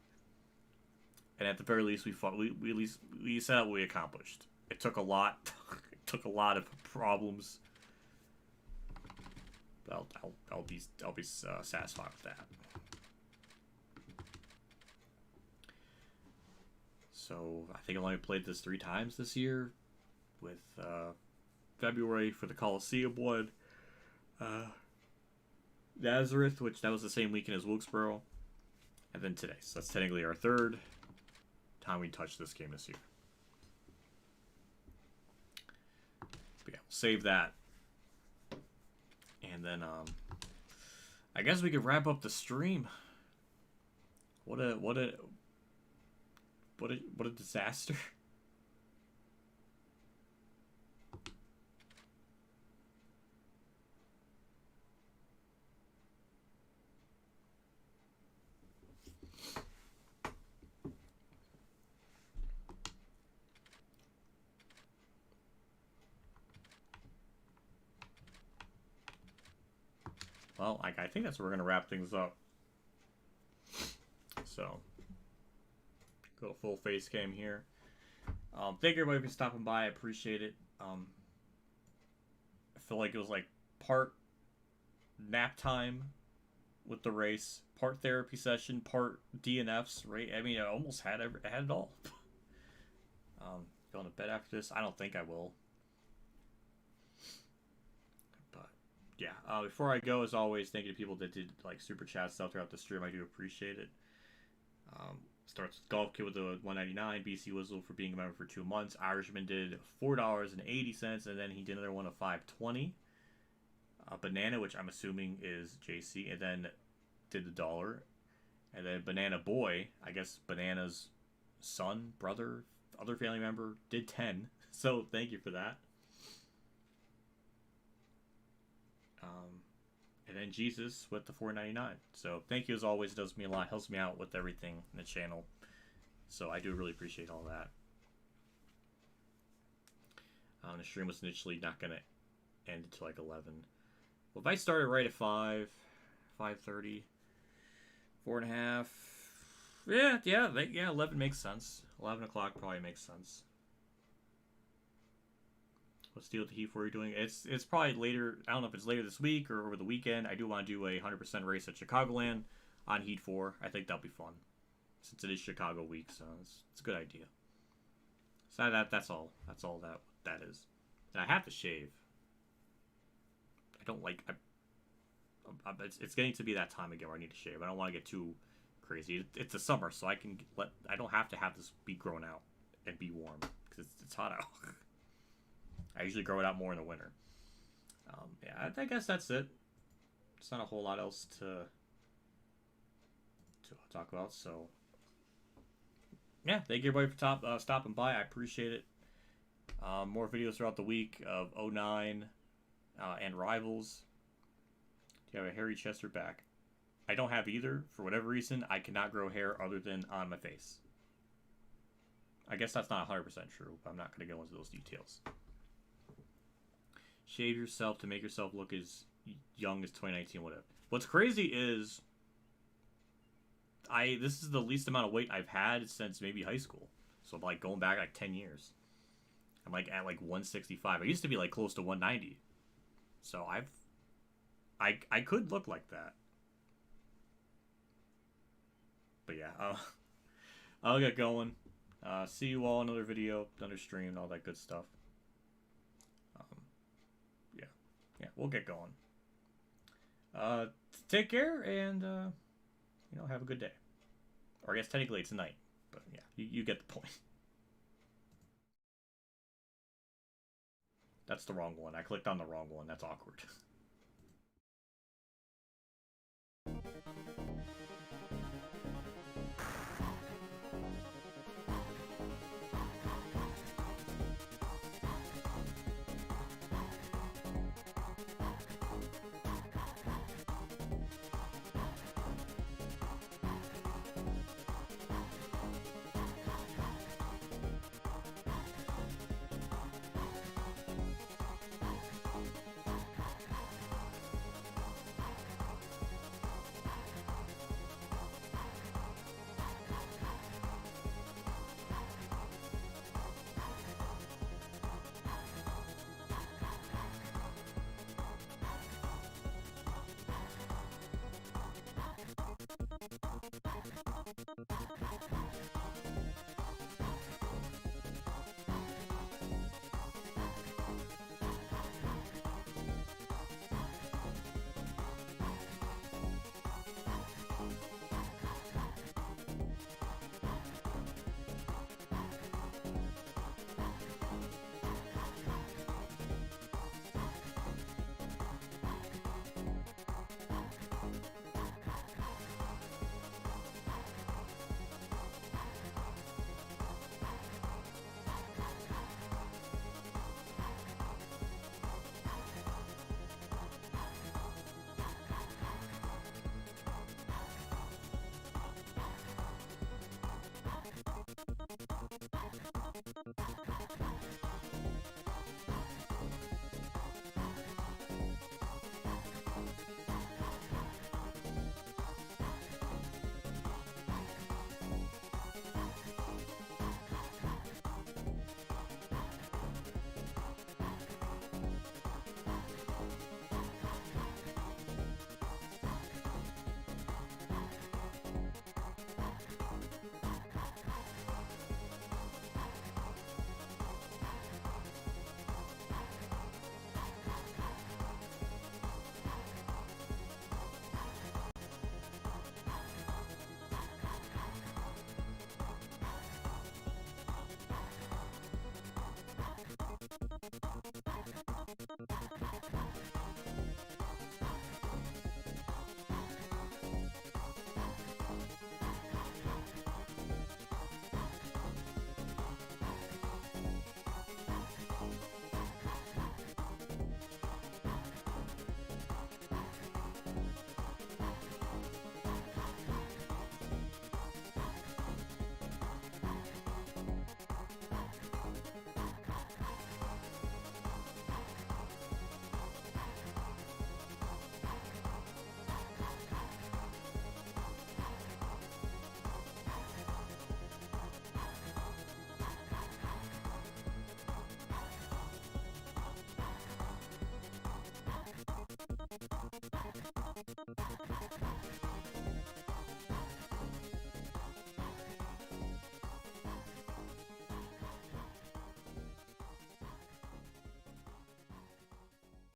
And at the very least, we set out what we accomplished. It took a lot. It took a lot of problems. But I'll be satisfied with that. So I think I only played this 3 times this year. With February for the Coliseum one. Nazareth, which that was the same weekend as Wilkesboro, and then today. So that's technically our 3rd time we touched this game this year. But yeah, we'll save that, and then I guess we could wrap up the stream. What a disaster. Well, I think that's where we're going to wrap things up. So, go full face cam here. Thank you everybody for stopping by. I appreciate it. I feel like it was like part nap time with the race, part therapy session, part DNFs, right? I mean, I almost had it all. Going to bed after this? I don't think I will. Yeah, before I go, as always, thank you to people that did like super chat stuff throughout the stream. I do appreciate it. Starts with Golf Kid with the $1.99. BC Whistle for being a member for 2 months. Irishman did $4.80, and then he did another one of $5.20. Banana, which I'm assuming is JC, and then did the $1. And then Banana Boy, I guess Banana's son, brother, other family member, did 10. So thank you for that. And then Jesus with the $4.99. So thank you as always. It does me a lot. Helps me out with everything in the channel. So I do really appreciate all that. The stream was initially not going to end until like 11. Well, if I started right at 5, 5:30, 4.5. Yeah, 11 makes sense. 11 o'clock probably makes sense. Let's deal with the Heat 4 you're doing. It's probably later. I don't know if it's later this week or over the weekend. I do want to do a 100% race at Chicagoland on Heat 4. I think that'll be fun. Since it is Chicago week, so it's a good idea. So that's all. That's all that is. And I have to shave. I don't like... It's getting to be that time again where I need to shave. I don't want to get too crazy. It's the summer, so I don't have to have this be grown out and be warm because it's hot out. I usually grow it out more in the winter. Yeah, I guess that's it. It's not a whole lot else to talk about. So yeah, thank you everybody for stopping by. I appreciate it. More videos throughout the week of 09 and Rivals. Do you have a hairy chest or back? I don't have either. For whatever reason, I cannot grow hair other than on my face. I guess that's not 100% true, but I'm not going to go into those details. Shave yourself to make yourself look as young as 2019, whatever. What's crazy is this is the least amount of weight I've had since maybe high school. So like going back like 10 years. I'm like at like 165. I used to be like close to 190. So I could look like that. But yeah, I'll get going. See you all in another video, another stream, all that good stuff. Yeah, we'll get going. Take care and have a good day. Or I guess technically it's night, but yeah, you get the point. That's the wrong one. I clicked on the wrong one. That's awkward.